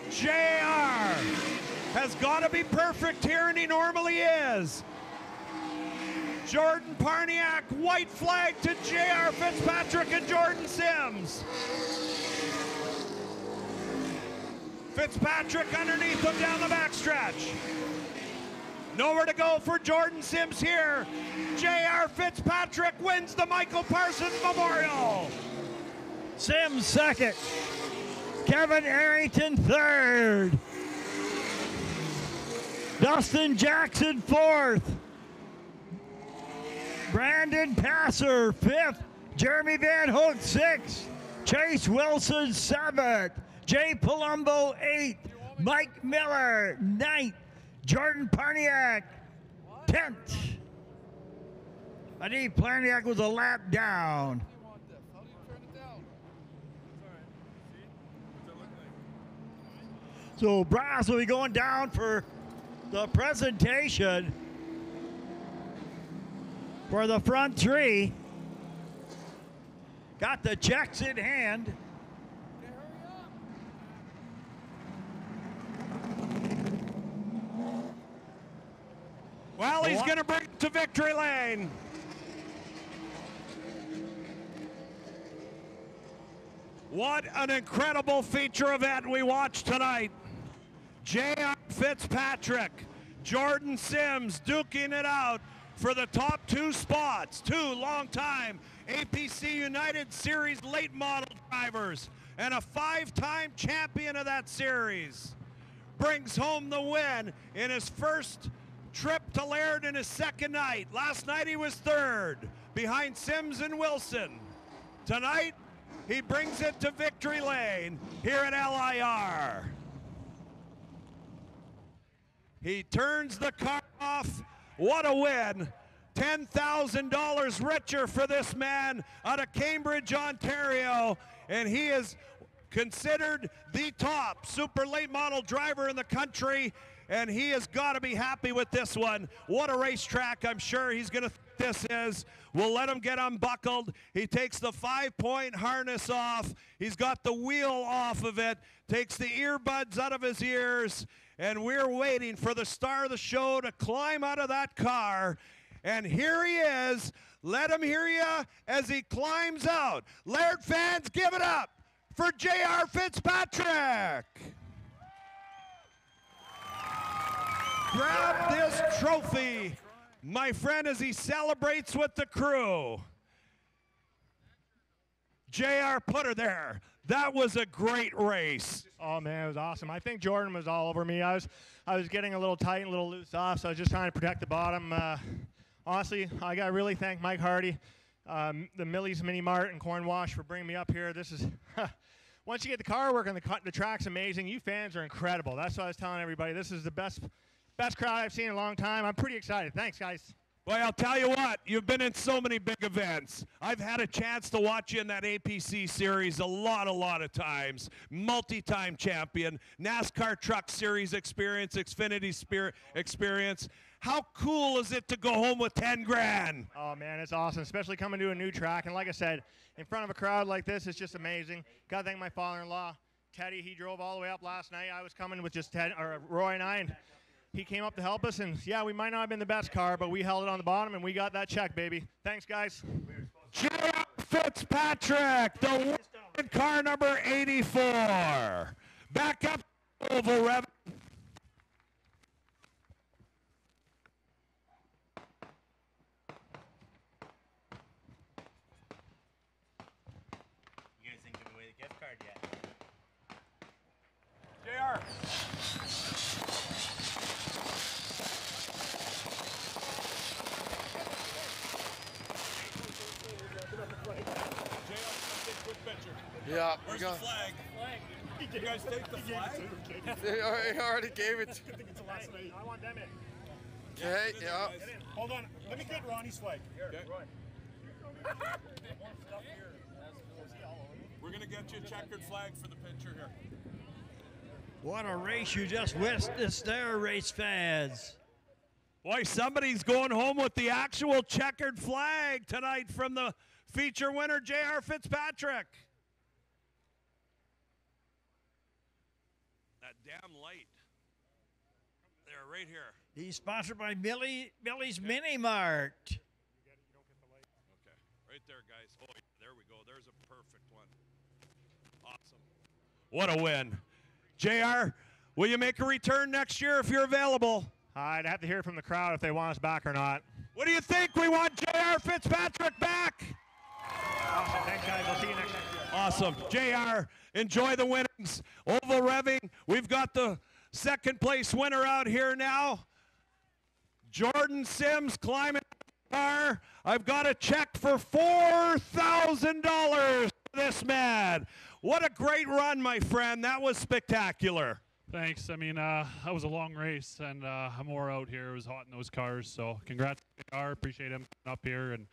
JR has got to be perfect here, and he normally is. Jordan Parniak, white flag to JR Fitzpatrick and Jordan Sims. Fitzpatrick underneath him down the backstretch. Nowhere to go for Jordan Sims here. JR Fitzpatrick wins the Michael Parsons Memorial. Sims second. Kevin Arrington third. Dustin Jackson fourth. Brandon Passer fifth. Jeremy Van Hook sixth. Chase Wilson seventh. Jay Palumbo 8th, Mike Miller 9th, Jordan Parniak 10th. I think Parniak was a lap down. So Brass will be going down for the presentation for the front 3. Got the checks in hand. Well, he's going to bring it to victory lane. What an incredible feature event we watched tonight. JR Fitzpatrick, Jordan Sims duking it out for the top 2 spots. 2 long-time APC United Series late model drivers and a 5-time champion of that series. Brings home the win in his first trip to Laird in his second night. Last night he was 3rd behind Sims and Wilson. Tonight he brings it to victory lane here at LIR. He turns the car off. What a win. $10,000 richer for this man out of Cambridge, Ontario, and he is considered the top super late model driver in the country, and he has got to be happy with this one. What a racetrack. I'm sure he's going to think this is. We'll let him get unbuckled. He takes the 5-point harness off. He's got the wheel off of it, takes the earbuds out of his ears, and we're waiting for the star of the show to climb out of that car. And here he is. Let him hear you as he climbs out. Laird fans, give it up for JR Fitzpatrick. Grab this trophy, my friend, as he celebrates with the crew. JR, put her there. That was a great race. Oh man, it was awesome. I think Jordan was all over me. I was getting a little tight and a little loose off, so I was just trying to protect the bottom. Honestly, I got to really thank Mike Hardy, the Millie's Mini Mart and Corn Wash for bringing me up here. This is, once you get the car working, the track's amazing. You fans are incredible. That's what I was telling everybody. This is the best crowd I've seen in a long time. I'm pretty excited. Thanks, guys. Boy, I'll tell you what, you've been in so many big events. I've had a chance to watch you in that APC series a lot of times. Multi-time champion, NASCAR Truck Series experience, Xfinity experience. How cool is it to go home with 10 grand? Oh, man, it's awesome, especially coming to a new track. And like I said, in front of a crowd like this, it's just amazing. Got to thank my father-in-law, Teddy. He drove all the way up last night. I was coming with just Roy and I, and he came up to help us, and yeah, we might not have been the best car, but we held it on the bottom, and we got that check, baby. Thanks, guys. J.R. Fitzpatrick, the winning car number 84. Back up oval rev. You guys didn't give away the gift card yet. J.R. Yeah. Where's the flag? Did you guys take the flag? They already gave it. I want them in. Okay, yeah. Hold on. Let me get Ronnie's flag. Okay. We're going to get you a checkered flag for the picture here. What a race you just witnessed there, race fans. Boy, somebody's going home with the actual checkered flag tonight from the feature winner, J.R. Fitzpatrick. That damn light. There, right here. He's sponsored by Millie's Mini Mart. Okay, right there, guys. Oh, there we go. There's a perfect one. Awesome. What a win. JR, will you make a return next year if you're available? I'd have to hear from the crowd if they want us back or not. What do you think? We want J.R. Fitzpatrick back. Awesome. Thanks, guys. I'll see you next year. Awesome. JR, enjoy the winnings. Oval revving. We've got the second place winner out here now. Jordan Sims climbing the car. I've got a check for $4,000 for this man. What a great run, my friend. That was spectacular. Thanks. I mean, that was a long race, and I'm more out here. It was hot in those cars, so congrats to JR. Appreciate him up here. And a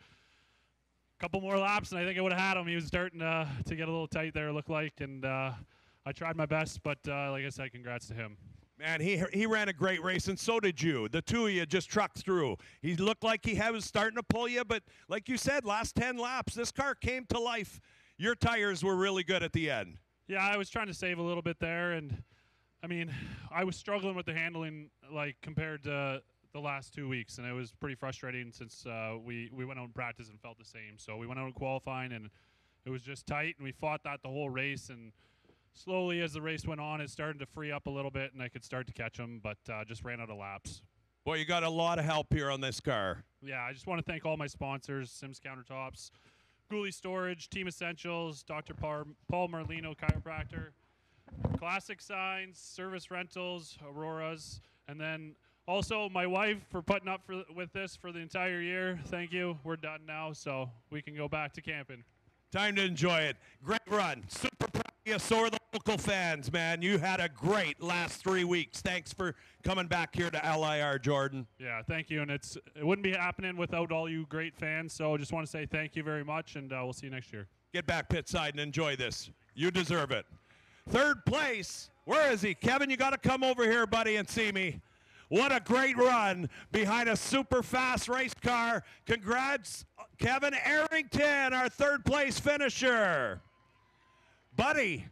couple more laps, and I think I would have had him. He was starting to get a little tight there, it looked like, and I tried my best, but like I said, congrats to him. Man, he ran a great race, and so did you. The two of you just trucked through. He looked like he was starting to pull you, but like you said, last 10 laps, this car came to life. Your tires were really good at the end. Yeah, I was trying to save a little bit there, and I mean, I was struggling with the handling, like, compared to the last 2 weeks, and it was pretty frustrating since we went out in practice and felt the same. So we went out in qualifying, and it was just tight, and we fought that the whole race, and slowly as the race went on, it started to free up a little bit, and I could start to catch them, but just ran out of laps. Boy, you got a lot of help here on this car. Yeah, I just want to thank all my sponsors, Sims Countertops, Gooley Storage, Team Essentials, Dr. Paul Marlino Chiropractor, Classic Signs, Service Rentals, Auroras, and then also my wife for putting up with this for the entire year. Thank you. We're done now, so we can go back to camping. Time to enjoy it. Great run. Super proud of you. So are the local fans, man. You had a great last 3 weeks. Thanks for coming back here to LIR, Jordan. Yeah, thank you. And it wouldn't be happening without all you great fans, so I just want to say thank you very much, and we'll see you next year. Get back pit side and enjoy this. You deserve it. Third place. Where is he? Kevin, you got to come over here, buddy, and see me. What a great run behind a super fast race car. Congrats, Kevin Arrington, our third place finisher. Buddy,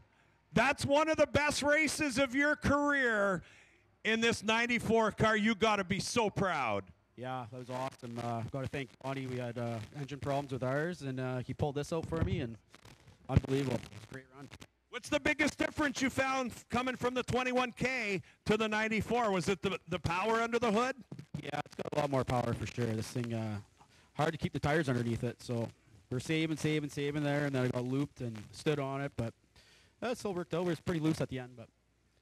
that's one of the best races of your career in this 94 car. You got to be so proud. Yeah, that was awesome. Got to thank Ronnie. We had engine problems with ours, and he pulled this out for me, and unbelievable. It was a great run. What's the biggest difference you found coming from the 21K to the 94? Was it the power under the hood? Yeah, it's got a lot more power for sure. This thing, hard to keep the tires underneath it, so we're saving there, and then I got looped and stood on it, but that still worked out. It was pretty loose at the end, but.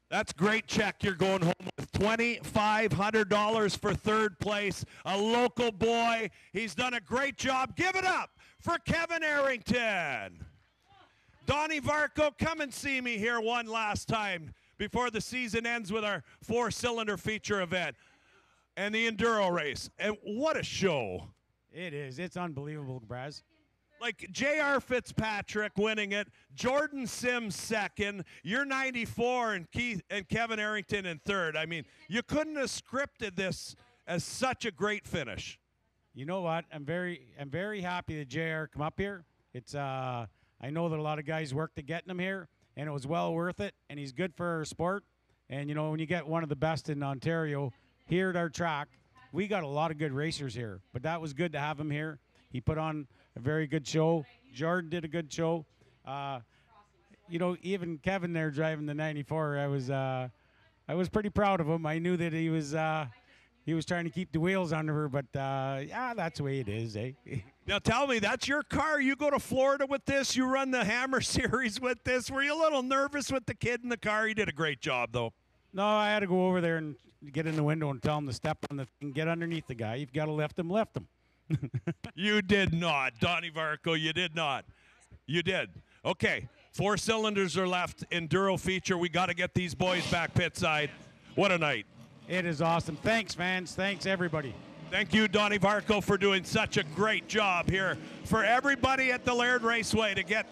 That's great check. You're going home with $2,500 for third place. A local boy. He's done a great job. Give it up for Kevin Arrington. Donnie Varco, come and see me here one last time before the season ends with our 4-cylinder feature event. and the enduro race. And what a show. It is. It's unbelievable, Braz. Like J.R. Fitzpatrick winning it, Jordan Sims second, you're 94, and Keith and Kevin Arrington in third. I mean, you couldn't have scripted this as such a great finish. You know what? I'm very happy that JR come up here. It's I know that a lot of guys worked to getting him here, and it was well worth it. And he's good for our sport. And you know, when you get one of the best in Ontario here at our track, we got a lot of good racers here. But that was good to have him here. He put on a very good show. Jordan did a good show. You know, even Kevin there driving the 94, I was pretty proud of him. I knew that he was trying to keep the wheels under her, but yeah, that's the way it is, eh? Now tell me, that's your car. You go to Florida with this. You run the Hammer Series with this. Were you a little nervous with the kid in the car? He did a great job, though. No, I had to go over there and get in the window and tell him to step on the thing, get underneath the guy. You've got to lift him, lift him. You did not, Donnie Varco. You did not. You did. Okay, 4 cylinders are left. Enduro feature. We got to get these boys back pit side. What a night. It is awesome. Thanks, fans. Thanks, everybody. Thank you, Donnie Varco, for doing such a great job here for everybody at the Laird Raceway to get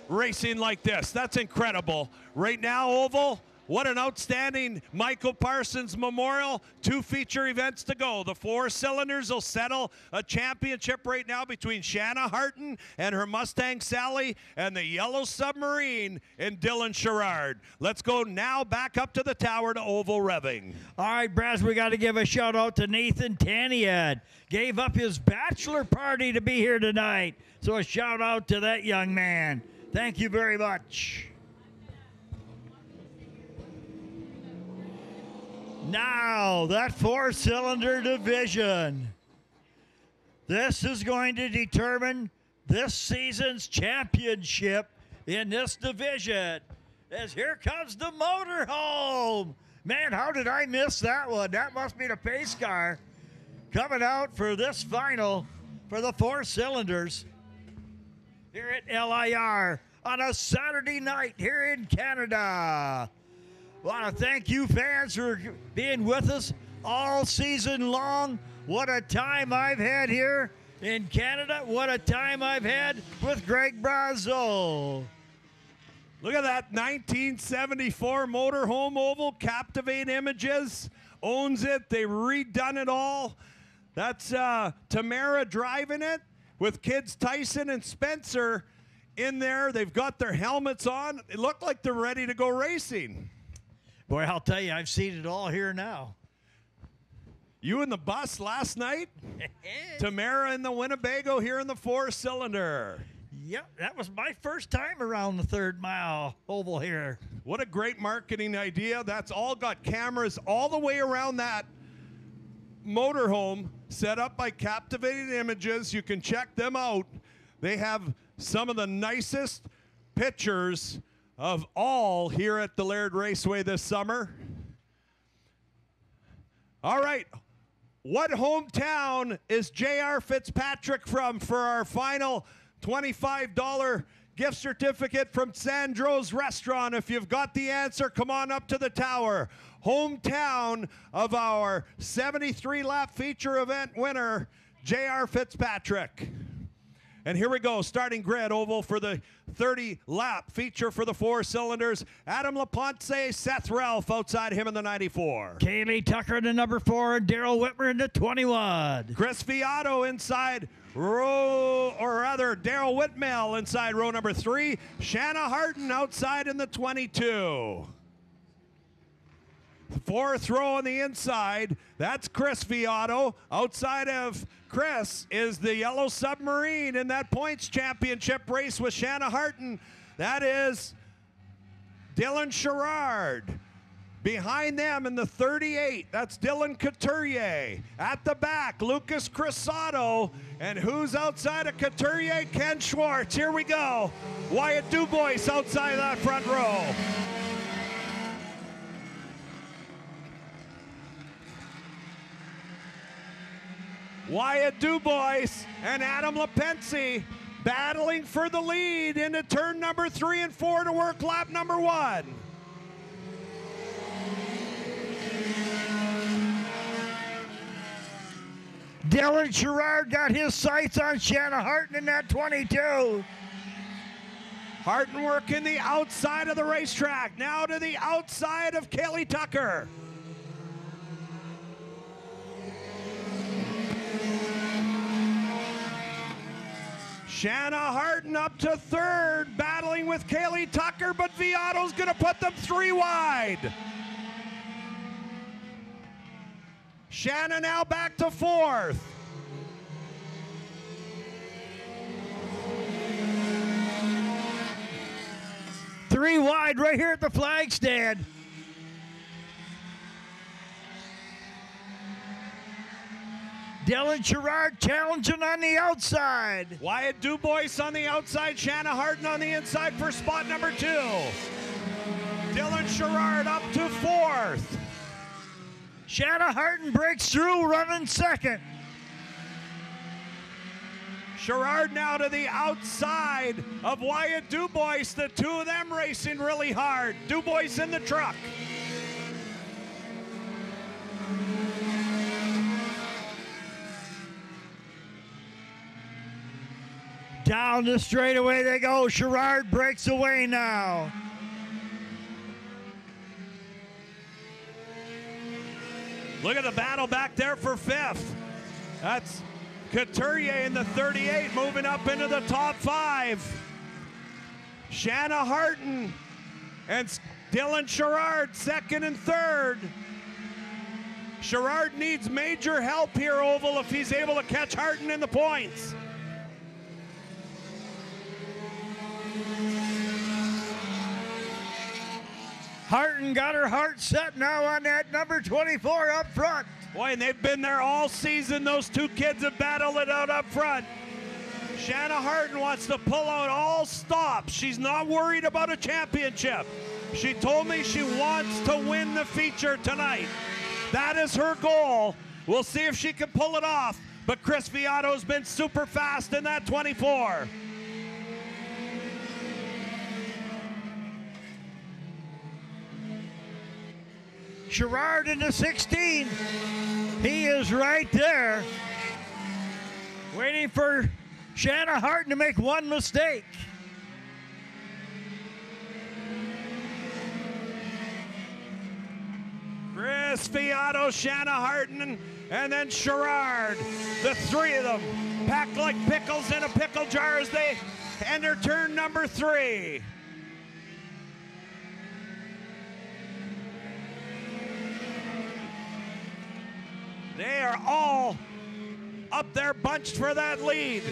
racing like this. That's incredible. Right now, Oval, what an outstanding Michael Parsons Memorial. 2 feature events to go. The 4 cylinders will settle a championship right now between Shanna Harton and her Mustang Sally and the Yellow Submarine in Dylan Sherrard. Let's go now back up to the tower to Oval Revving. All right, Braz, we got to give a shout out to Nathan Taniad. Gave up his bachelor party to be here tonight. So a shout out to that young man. Thank you very much. Now, that 4-cylinder division. This is going to determine this season's championship in this division. As here comes the motorhome. Man, how did I miss that one? That must be the pace car coming out for this final for the 4 cylinders here at LIR on a Saturday night here in Canada. Want to thank you fans for being with us all season long. What a time I've had here in Canada. What a time I've had with Greg Brazo. Look at that 1974 motorhome oval. Captivate Images owns it. They've redone it all. That's Tamara driving it with kids Tyson and Spencer in there. They've got their helmets on. It looked like they're ready to go racing. Boy, I'll tell you, I've seen it all here now. You in the bus last night? Tamara in the Winnebago here in the 4-cylinder. Yep, that was my first time around the 3rd mile oval here. What a great marketing idea. That's all got cameras all the way around that motorhome set up by Captivating Images. You can check them out. They have some of the nicest pictures of all here at the Laird Raceway this summer. All right, what hometown is J.R. Fitzpatrick from for our final $25 gift certificate from Sandro's Restaurant? If you've got the answer, come on up to the tower. Hometown of our 73-lap feature event winner, J.R. Fitzpatrick. And here we go, starting grid oval for the 30-lap feature for the 4 cylinders. Adam LaPonce, Seth Ralph outside him in the 94. Kaylee Tucker in the number 4 and Daryl Whitmer in the 21. Chris Viato inside row, or rather Daryl Whitmell inside row number 3. Shanna Harton outside in the 22. The 4th row on the inside, that's Chris Viato. Outside of Chris is the Yellow Submarine in that points championship race with Shanna Harton. That is Dylan Sherrard. Behind them in the 38, that's Dylan Couturier. At the back, Lucas Crisato. And who's outside of Couturier? Ken Schwartz. Here we go. Wyatt Dubois outside that front row. Wyatt Dubois and Adam LaPensi battling for the lead into turn number 3 and 4 to work lap number 1. Dylan Sherrard got his sights on Shanna Harton in that 22. Harton working the outside of the racetrack. Now to the outside of Kaylee Tucker. Shanna Harton up to third, battling with Kaylee Tucker, but Viato's gonna put them 3 wide. Shanna now back to 4th. Three wide right here at the flag stand. Dylan Sherrard challenging on the outside. Wyatt Dubois on the outside, Shanna Harton on the inside for spot number 2. Dylan Sherrard up to 4th. Shanna Harton breaks through, running second. Sherrard now to the outside of Wyatt Dubois. The two of them racing really hard. Dubois in the truck. Down the straightaway they go. Sherrard breaks away now. Look at the battle back there for 5th. That's Couturier in the 38 moving up into the top 5. Shanna Harton and Dylan Sherrard 2nd and 3rd. Sherrard needs major help here, Oval, if he's able to catch Harton in the points. Harton got her heart set now on that number 24 up front. Boy, and they've been there all season. Those two kids have battled it out up front. Shanna Harton wants to pull out all stops. She's not worried about a championship. She told me she wants to win the feature tonight. That is her goal. We'll see if she can pull it off. But Chris Viato's been super fast in that 24. Sherrard in the 16. He is right there, waiting for Shanna Harton to make one mistake. Chris Viato, Shanna Harton, and then Sherrard. The three of them packed like pickles in a pickle jar as they enter turn number 3. They are all up there bunched for that lead.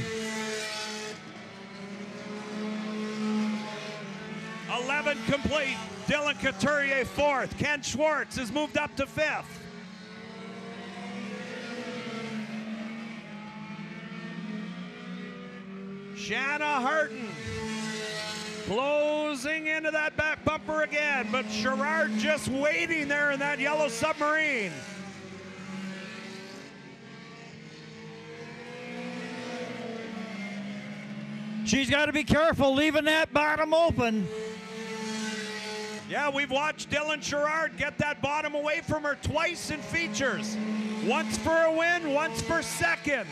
11 complete. Dylan Couturier 4th. Ken Schwartz has moved up to 5th. Shanna Harton closing into that back bumper again, but Sherrard just waiting there in that yellow submarine. She's got to be careful leaving that bottom open. Yeah, we've watched Dylan Sherrard get that bottom away from her twice in features. Once for a win, once for second.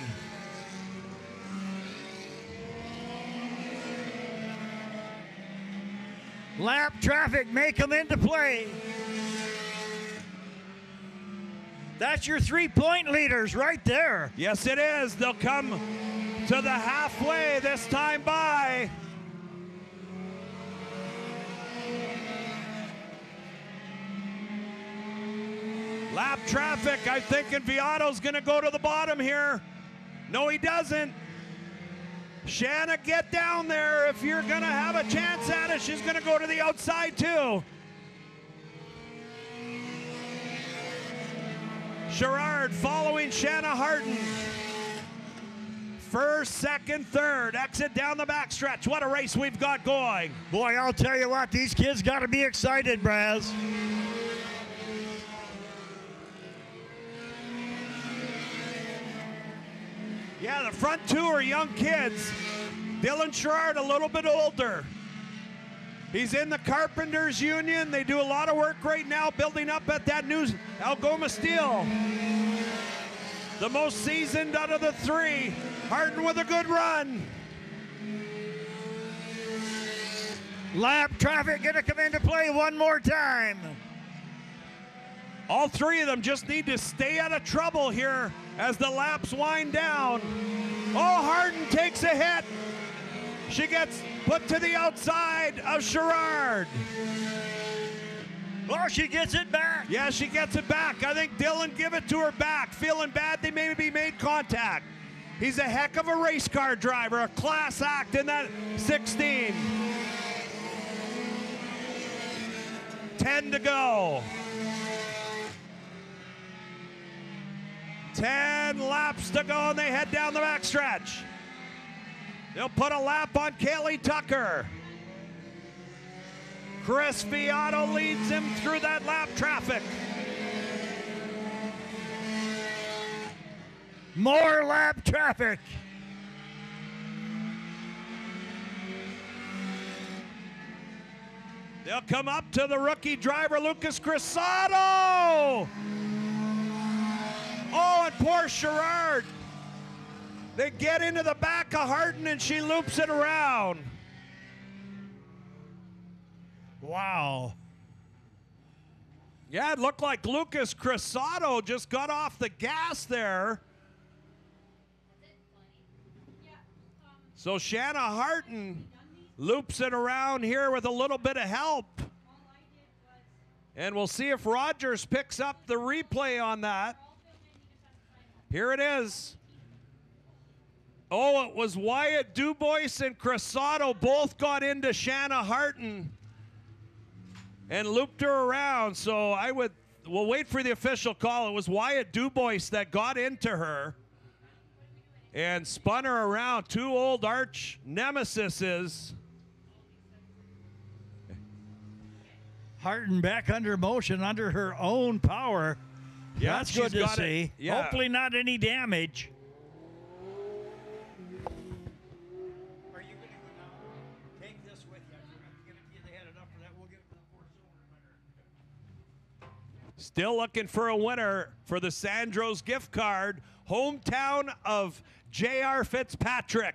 Lap traffic may come into play. That's your 3-point leaders right there. Yes, it is. They'll come to the halfway this time by. Lap traffic, I'm thinking Viato's gonna go to the bottom here. No, he doesn't. Shanna, get down there. If you're gonna have a chance at it, she's gonna go to the outside too. Sherrard following Shanna Harton. First, second, third, exit down the backstretch. What a race we've got going. Boy, I'll tell you what, these kids got to be excited, Braz. Yeah, the front two are young kids. Dylan Sherrard, a little bit older. He's in the Carpenters Union. They do a lot of work right now building up at that new Algoma Steel. the most seasoned out of the three. Harden with a good run. Lap traffic going to come into play one more time. All three of them just need to stay out of trouble here as the laps wind down. Oh, Harden takes a hit. She gets put to the outside of Sherrard. Oh, she gets it back. Yeah, she gets it back. I think Dylan give it to her back. Feeling bad they maybe made contact. He's a heck of a race car driver, a class act in that 16. 10 to go. 10 laps to go, and they head down the backstretch. They'll put a lap on Kaylee Tucker. Chris Viato leads him through that lap traffic. More lap traffic. They'll come up to the rookie driver, Lucas Crisato. Oh, and poor Sherrard. They get into the back of Harden, and she loops it around. Wow. Yeah, it looked like Lucas Crisato just got off the gas there. So Shanna Harden loops it around here with a little bit of help. And we'll see if Rogers picks up the replay on that. Here it is. Oh, it was Wyatt Dubois and Crisato both got into Shanna Harden and looped her around. So we'll wait for the official call. It was Wyatt Dubois that got into her and spun her around. Two old arch nemesises. Harden back under motion under her own power. Yeah, that's good to see. Yeah. Hopefully not any damage. Are you going to take this with you? I guarantee they had enough for that. We'll give it to the four-cylinder winner. Still looking for a winner for the Sandro's gift card. Hometown of J.R. Fitzpatrick.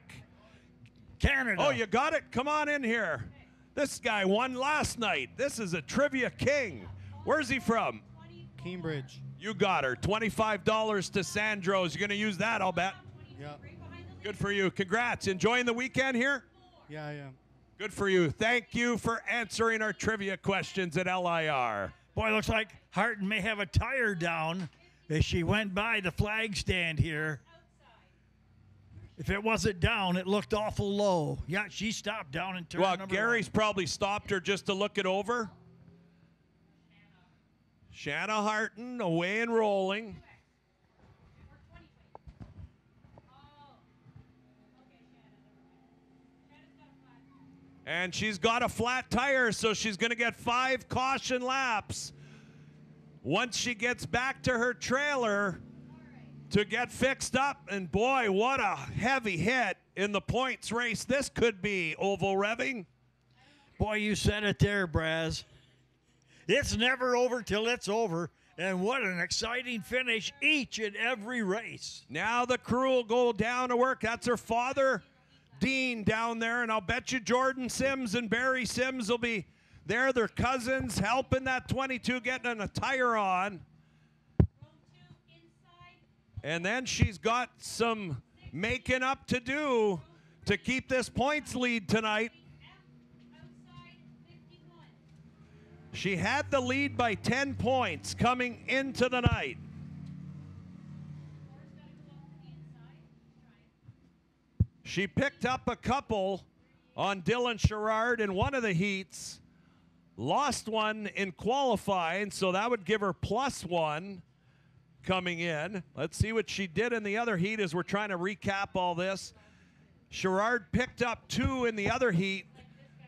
Canada. Oh, you got it? Come on in here. This guy won last night. This is a trivia king. Where's he from? Cambridge. You got her. $25 to Sandro's. You're going to use that, I'll bet. Yeah. Good for you. Congrats. Enjoying the weekend here? Yeah, I am. Good for you. Thank you for answering our trivia questions at LIR. Boy, looks like Harden may have a tire down as she went by the flag stand here. If it wasn't down, it looked awful low. Yeah, she stopped down in turn number Gary's one. probably stopped her just to look it over. Shanna Harden away and rolling. And she's got a flat tire, so she's going to get 5 caution laps. Once she gets back to her trailer to get fixed up, and boy, what a heavy hit in the points race this could be, oval revving. Boy, you said it there, Braz. It's never over till it's over, and what an exciting finish each and every race. Now the crew will go down to work. That's her father, Dean, down there, and I'll bet you Jordan Sims and Barry Sims will be there. Their cousins helping that 22 getting a tire on. And then she's got some making up to do to keep this points lead tonight. She had the lead by 10 points coming into the night. She picked up a couple on Dylan Sherrard in one of the heats, lost one in qualifying, so that would give her +1 coming in. Let's see what she did in the other heat as we're trying to recap all this. Sherrard picked up 2 in the other heat,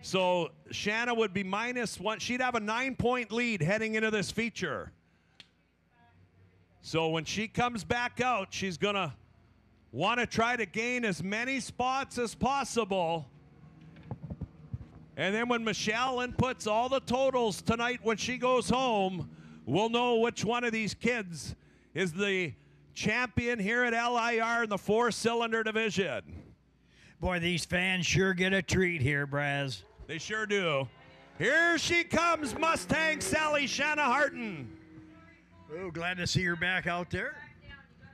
so Shanna would be -1. She'd have a 9-point lead heading into this feature. So when she comes back out, she's going to want to try to gain as many spots as possible. And then when Michelle inputs all the totals tonight when she goes home, we'll know which one of these kids is the champion here at LIR in the 4-cylinder division. Boy, these fans sure get a treat here, Braz. They sure do. Here she comes, Mustang Sally Shanna Harton. Oh, glad to see her back out there.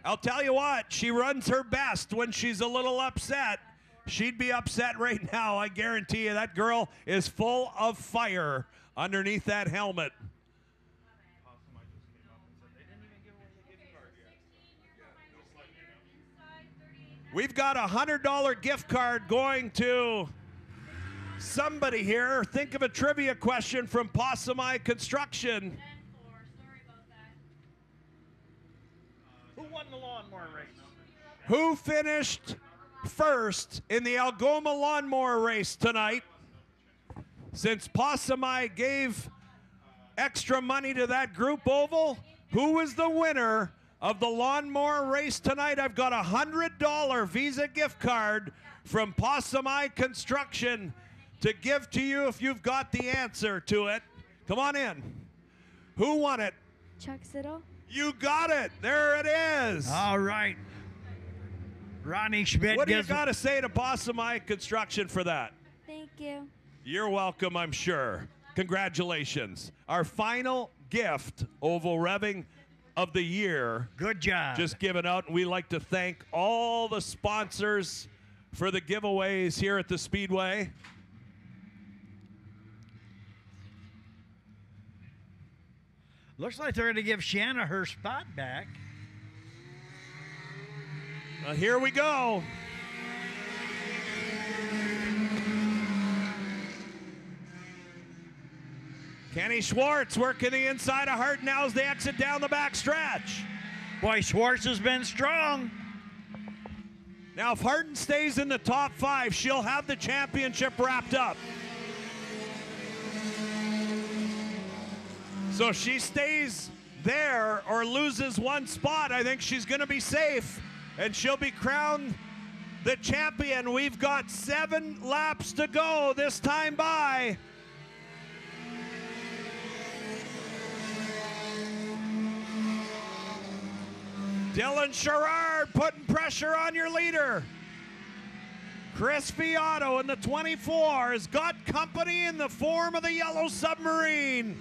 I'll tell you what, she runs her best when she's a little upset. She'd be upset right now, I guarantee you. That girl is full of fire underneath that helmet. We've got a $100 gift card going to somebody here. Think of a trivia question from Possumai Construction. Who won the lawnmower race? Who finished first in the Algoma lawnmower race tonight? Since Possumai gave extra money to that group oval, who was the winner of the lawnmower race tonight? I've got a $100 Visa gift card from Possumai Construction to give to you if you've got the answer to it. Come on in. Who won it? Chuck Siddle. You got it. There it is. All right. Ronnie Schmidt. What do you got to say to Possumai Construction for that? Thank you. You're welcome, I'm sure. Congratulations. Our final gift, Oval Revving of the year. Good job. Just given out, and we like to thank all the sponsors for the giveaways here at the Speedway. Looks like they're going to give Shanna her spot back. Here we go. Kenny Schwartz working the inside of Hart now as they exit down the back stretch. Boy, Schwartz has been strong. Now, if Harton stays in the top 5, she'll have the championship wrapped up. So if she stays there or loses one spot, I think she's going to be safe, and she'll be crowned the champion. We've got 7 laps to go this time by. Dylan Sherrard putting pressure on your leader. Chris Fiato in the 24 has got company in the form of the Yellow Submarine.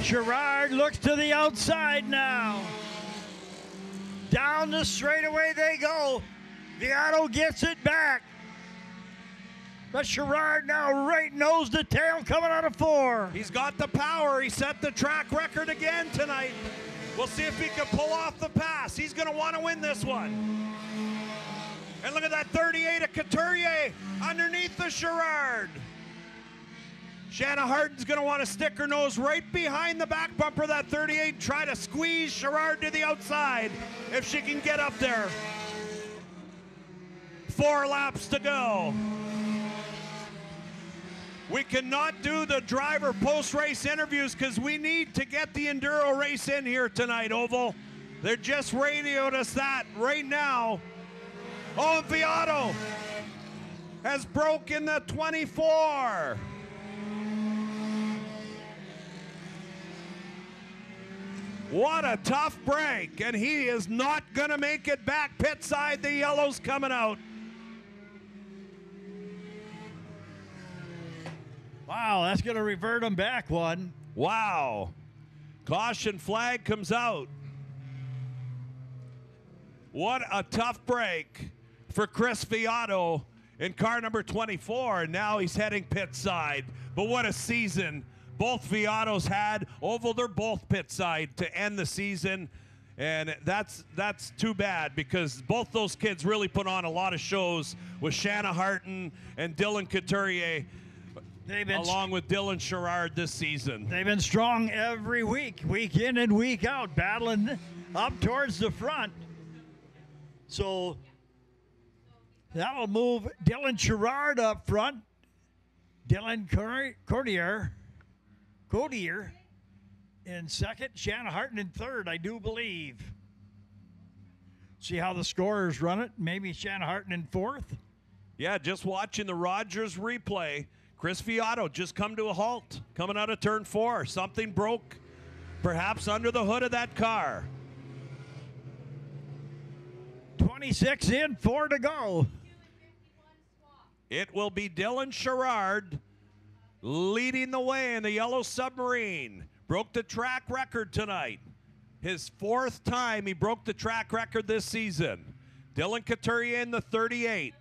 Sherrard looks to the outside now. Down the straightaway they go. Fiato gets it back. But Sherrard now right nose to tail coming out of 4. He's got the power. He set the track record again tonight. We'll see if he can pull off the pass. He's going to want to win this one. And look at that 38 of Couturier underneath the Sherrard. Shanna Harden's going to want to stick her nose right behind the back bumper of that 38 and try to squeeze Sherrard to the outside if she can get up there. 4 laps to go. We cannot do the driver post-race interviews because we need to get the enduro race in here tonight, Oval. They're just radioed us that right now. Oh, and Fiato has broken the 24. What a tough break, and he is not going to make it back pit side. The yellow's coming out. Wow, that's going to revert him back one. Wow. Caution flag comes out. What a tough break for Chris Fiato in car number 24, and now he's heading pit side. But what a season both Fiatos had. Oval, they're both pit side to end the season, and that's too bad because both those kids really put on a lot of shows with Shanna Harton and Dylan Couturier, along with Dylan Sherrard this season. They've been strong every week, week in and week out, battling up towards the front. So that'll move Dylan Sherrard up front. Dylan Coutier in second. Shanna Harton in third, I do believe. See how the scorers run it. Maybe Shanna Harton in fourth. Yeah, just watching the Rogers replay. Chris Fiato just come to a halt coming out of turn 4. Something broke perhaps under the hood of that car. 26 in, 4 to go. It will be Dylan Sherrard leading the way in the Yellow Submarine. Broke the track record tonight. His 4th time he broke the track record this season. Dylan Couturier in the 38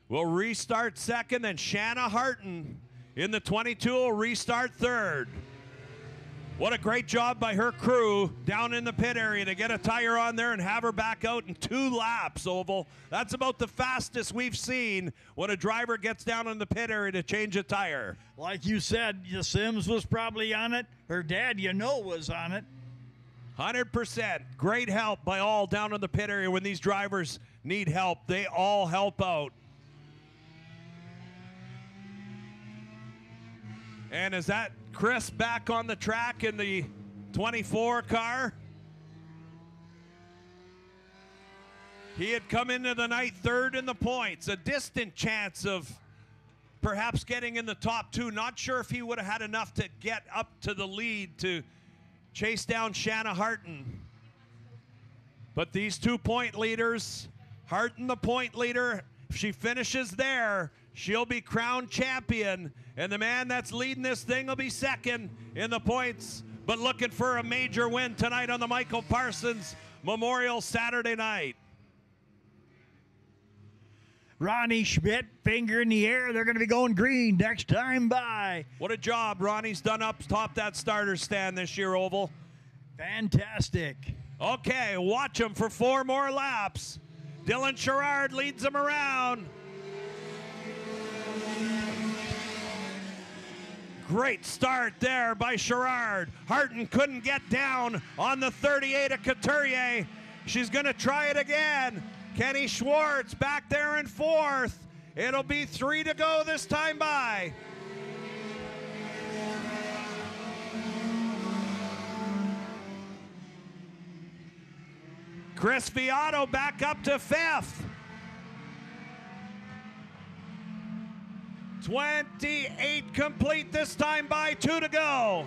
will restart 2nd, and Shanna Harton in the 22 will restart 3rd. What a great job by her crew down in the pit area to get a tire on there and have her back out in 2 laps, Oval. That's about the fastest we've seen when a driver gets down in the pit area to change a tire. Like you said, Sims was probably on it. Her dad, was on it. 100%. Great help by all down in the pit area when these drivers need help. They all help out. And is that Chris back on the track in the 24 car? He had come into the night 3rd in the points. A distant chance of perhaps getting in the top 2. Not sure if he would have had enough to get up to the lead to chase down Shanna Harton. But these 2-point leaders, Harton the point leader, if she finishes there, she'll be crowned champion, and the man that's leading this thing will be 2nd in the points, but looking for a major win tonight on the Michael Parsons Memorial Saturday night. Ronnie Schmidt, finger in the air. They're going to be going green next time by. What a job Ronnie's done up top that starter stand this year, Oval. Fantastic. Okay, watch him for 4 more laps. Dylan Sherrard leads him around. Great start there by Sherrard. Harton couldn't get down on the 38 of Couturier. She's going to try it again. Kenny Schwartz back there in 4th. It'll be 3 to go this time by. Chris Viato back up to 5th. 28 complete this time by, 2 to go.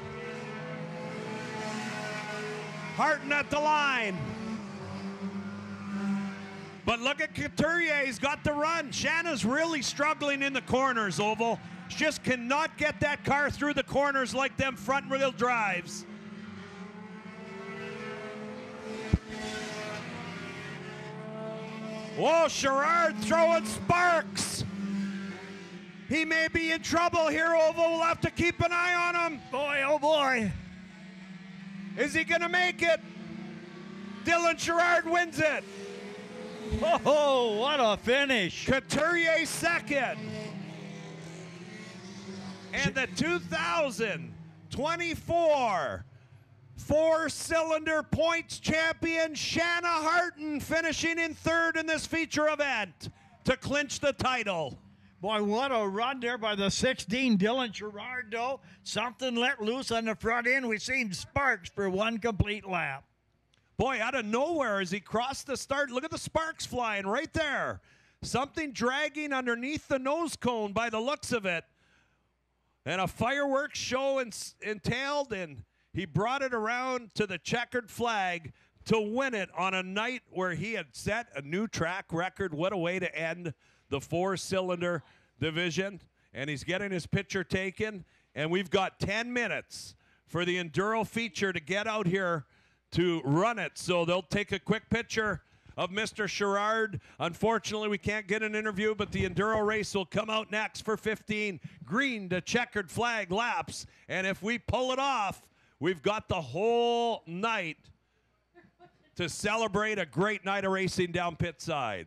Harton at the line. But look at Couturier, he's got the run. Shanna's really struggling in the corners, Oval. She just cannot get that car through the corners like them front wheel drives. Whoa, Sherrard throwing sparks. He may be in trouble here, Oval. We'll have to keep an eye on him. Boy, oh boy. Is he gonna make it? Dylan Sherrard wins it. Oh, what a finish. Couturier 2nd. And the 2024 4-cylinder points champion Shanna Harton finishing in 3rd in this feature event to clinch the title. Boy, what a run there by the 16 Dylan Sherrard, though. Something let loose on the front end. We've seen sparks for 1 complete lap. Boy, out of nowhere as he crossed the start, look at the sparks flying right there. Something dragging underneath the nose cone by the looks of it. And a fireworks show entailed, and he brought it around to the checkered flag to win it on a night where he had set a new track record. What a way to end the 4-cylinder division. And he's getting his picture taken, and we've got 10 minutes for the Enduro feature to get out here to run it. So they'll take a quick picture of Mr. Sherrard. Unfortunately, we can't get an interview, but the Enduro race will come out next for 15 green to checkered flag laps. And if we pull it off, we've got the whole night to celebrate a great night of racing down pit side.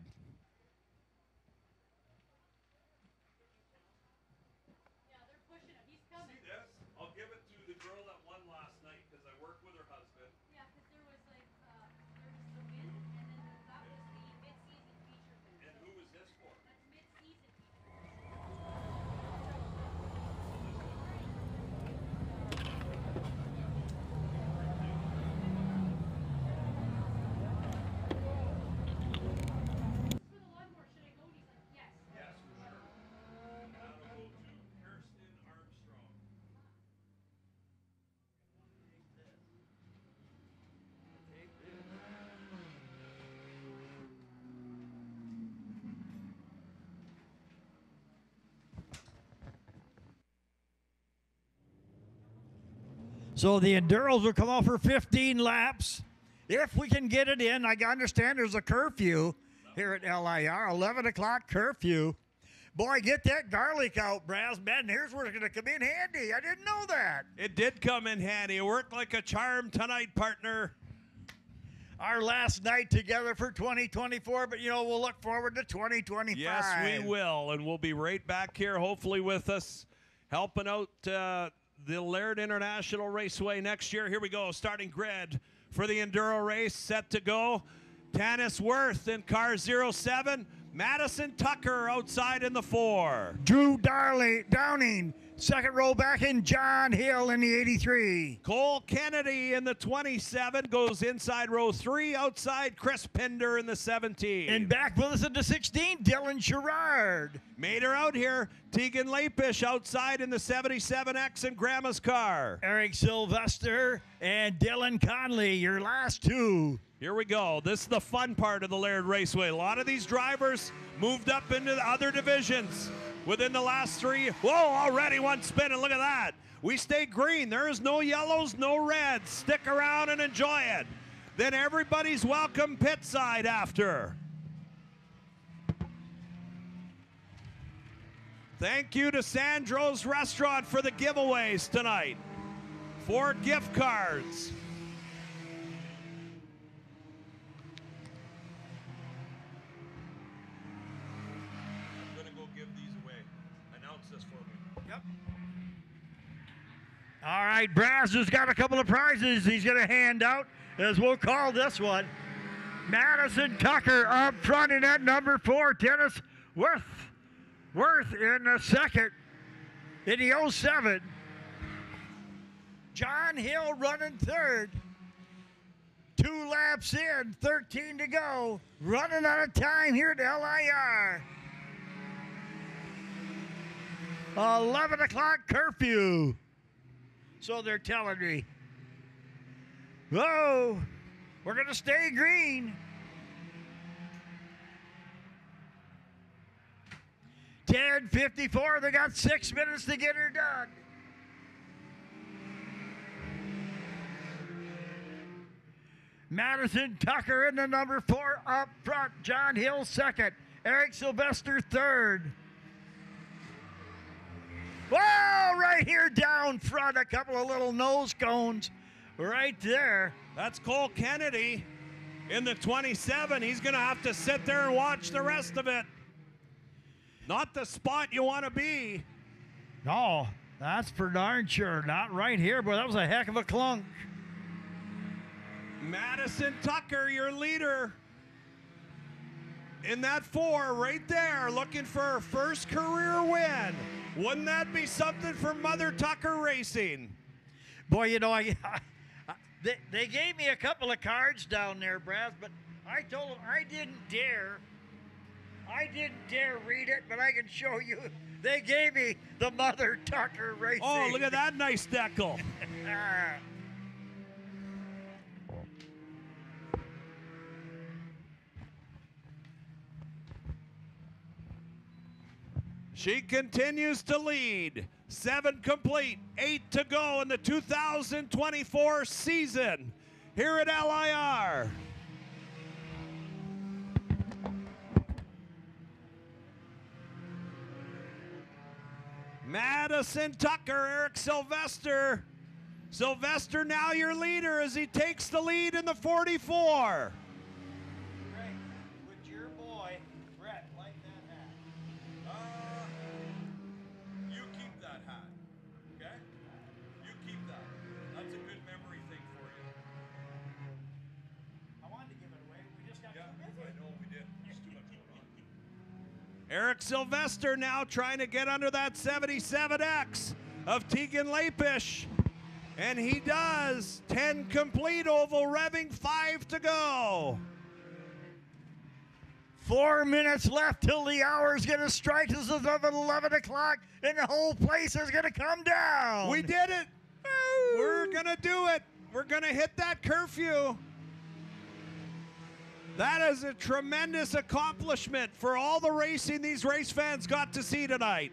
So the Enduros will come out for 15 laps. If we can get it in, I understand there's a curfew here at LIR, 11 o'clock curfew. Boy, get that garlic out, Brass. Man, here's where it's going to come in handy. I didn't know that. It did come in handy. It worked like a charm tonight, partner. Our last night together for 2024, but, you know, we'll look forward to 2025. Yes, we will, and we'll be right back here, hopefully with us, helping out the Laird International Raceway next year. Here we go, starting grid for the Enduro race, set to go. Tanis Worth in car 07. Madison Tucker outside in the 4. Drew Downing, second row back in. John Hill in the 83. Cole Kennedy in the 27 goes inside row 3. Outside Chris Pinder in the 17. And back with us in the 16, Dylan Sherrard. Made her out here. Tegan Lapish outside in the 77X in Grandma's car. Eric Sylvester and Dylan Conley, your last two. Here we go. This is the fun part of the Laird Raceway. A lot of these drivers moved up into the other divisions within the last 3. Whoa, already one spin, and look at that. We stay green. There is no yellows, no reds. Stick around and enjoy it. Then everybody's welcome pit side after. Thank you to Sandro's Restaurant for the giveaways tonight. 4 gift cards. All right, Brass has got a couple of prizes he's going to hand out, as we'll call this one. Madison Tucker up front in that number 4. Dennis Worth in the second in the 07. John Hill running third. 2 laps in, 13 to go. Running out of time here at LIR. 11 o'clock curfew. So they're telling me. Whoa, we're going to stay green. 10:54, they got 6 minutes to get her done. Madison Tucker in the number 4 up front. John Hill second. Eric Sylvester third. Whoa, right here down front, a couple of little nose cones right there. That's Cole Kennedy in the 27. He's going to have to sit there and watch the rest of it. Not the spot you want to be. No, that's for darn sure. Not right here, but that was a heck of a clunk. Madison Tucker, your leader in that 4 right there, looking for her first career win. Wouldn't that be something for Mother Tucker Racing? Boy, you know, they gave me a couple of cards down there, Brad, but I told them I didn't dare read it, but I can show you. They gave me the Mother Tucker Racing. Oh, look at that nice decal. She continues to lead. 7 complete, 8 to go in the 2024 season here at LIR. Madison Tucker, Eric Sylvester. Sylvester now your leader as he takes the lead in the 44. Would your boy, Brett, like that hat? You keep that hat, okay? You keep that. That's a good memory thing for you. I wanted to give it away. We just got too busy. I know we did. There's too much going on. Eric Sylvester now trying to get under that 77X of Tegan Lapish. And he does. 10 complete oval, revving 5 to go. 4 minutes left till the hour is going to strike. This is 11 o'clock, and the whole place is going to come down. We did it. Woo. We're going to do it. We're going to hit that curfew. That is a tremendous accomplishment for all the racing these race fans got to see tonight.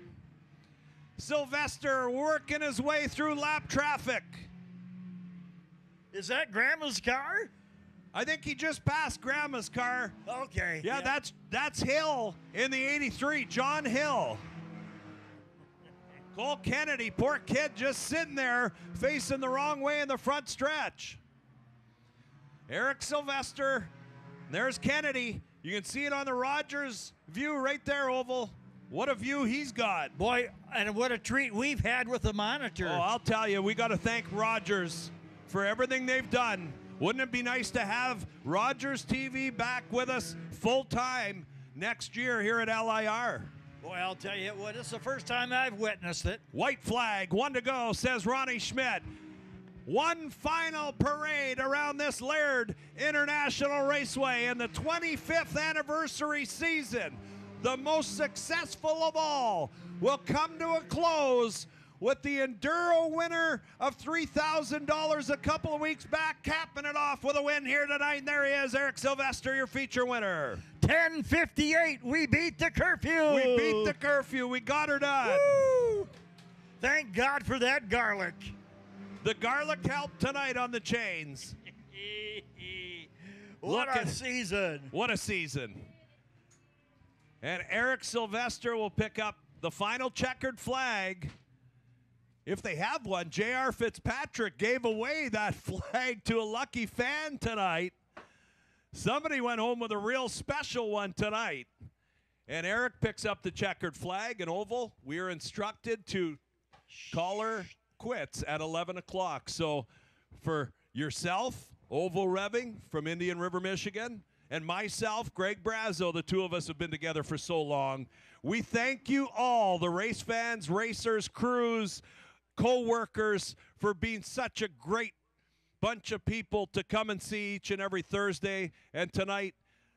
Sylvester working his way through lap traffic. Is that Grandma's car? I think he just passed Grandma's car. Okay. Yeah, that's Hill in the 83, John Hill. Cole Kennedy, poor kid, just sitting there facing the wrong way in the front stretch. Eric Sylvester, there's Kennedy. You can see it on the Rogers view right there, Oval. What a view he's got. Boy, and what a treat we've had with the monitor. Oh, I'll tell you, we got to thank Rogers for everything they've done. Wouldn't it be nice to have Rogers TV back with us full time next year here at LIR? Boy, I'll tell you what, it's the first time I've witnessed it. White flag, 1 to go, says Ronnie Schmidt. One final parade around this Laird International Raceway in the 25th anniversary season. The most successful of all will come to a close with the Enduro winner of $3,000 a couple of weeks back, capping it off with a win here tonight. And there he is, Eric Sylvester, your feature winner. 10:58, we beat the curfew. We beat the curfew. We got her done. Woo! Thank God for that garlic. The garlic helped tonight on the chains. What a season. What a season. And Eric Sylvester will pick up the final checkered flag. If they have one, J.R. Fitzpatrick gave away that flag to a lucky fan tonight. Somebody went home with a real special one tonight. And Eric picks up the checkered flag. And Oval, we are instructed to call her quits at 11 o'clock. So for yourself, Oval Revving from Indian River, Michigan, and myself, Greg Brazo, the two of us have been together for so long. We thank you all, the race fans, racers, crews, co-workers, for being such a great bunch of people to come and see each and every Thursday and tonight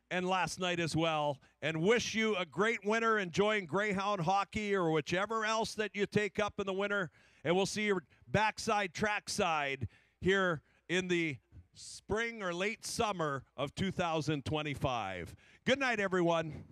and last night as well. And wish you a great winter enjoying Greyhound hockey or whichever else that you take up in the winter. And we'll see you backside, trackside here in the spring or late summer of 2025. Good night, everyone.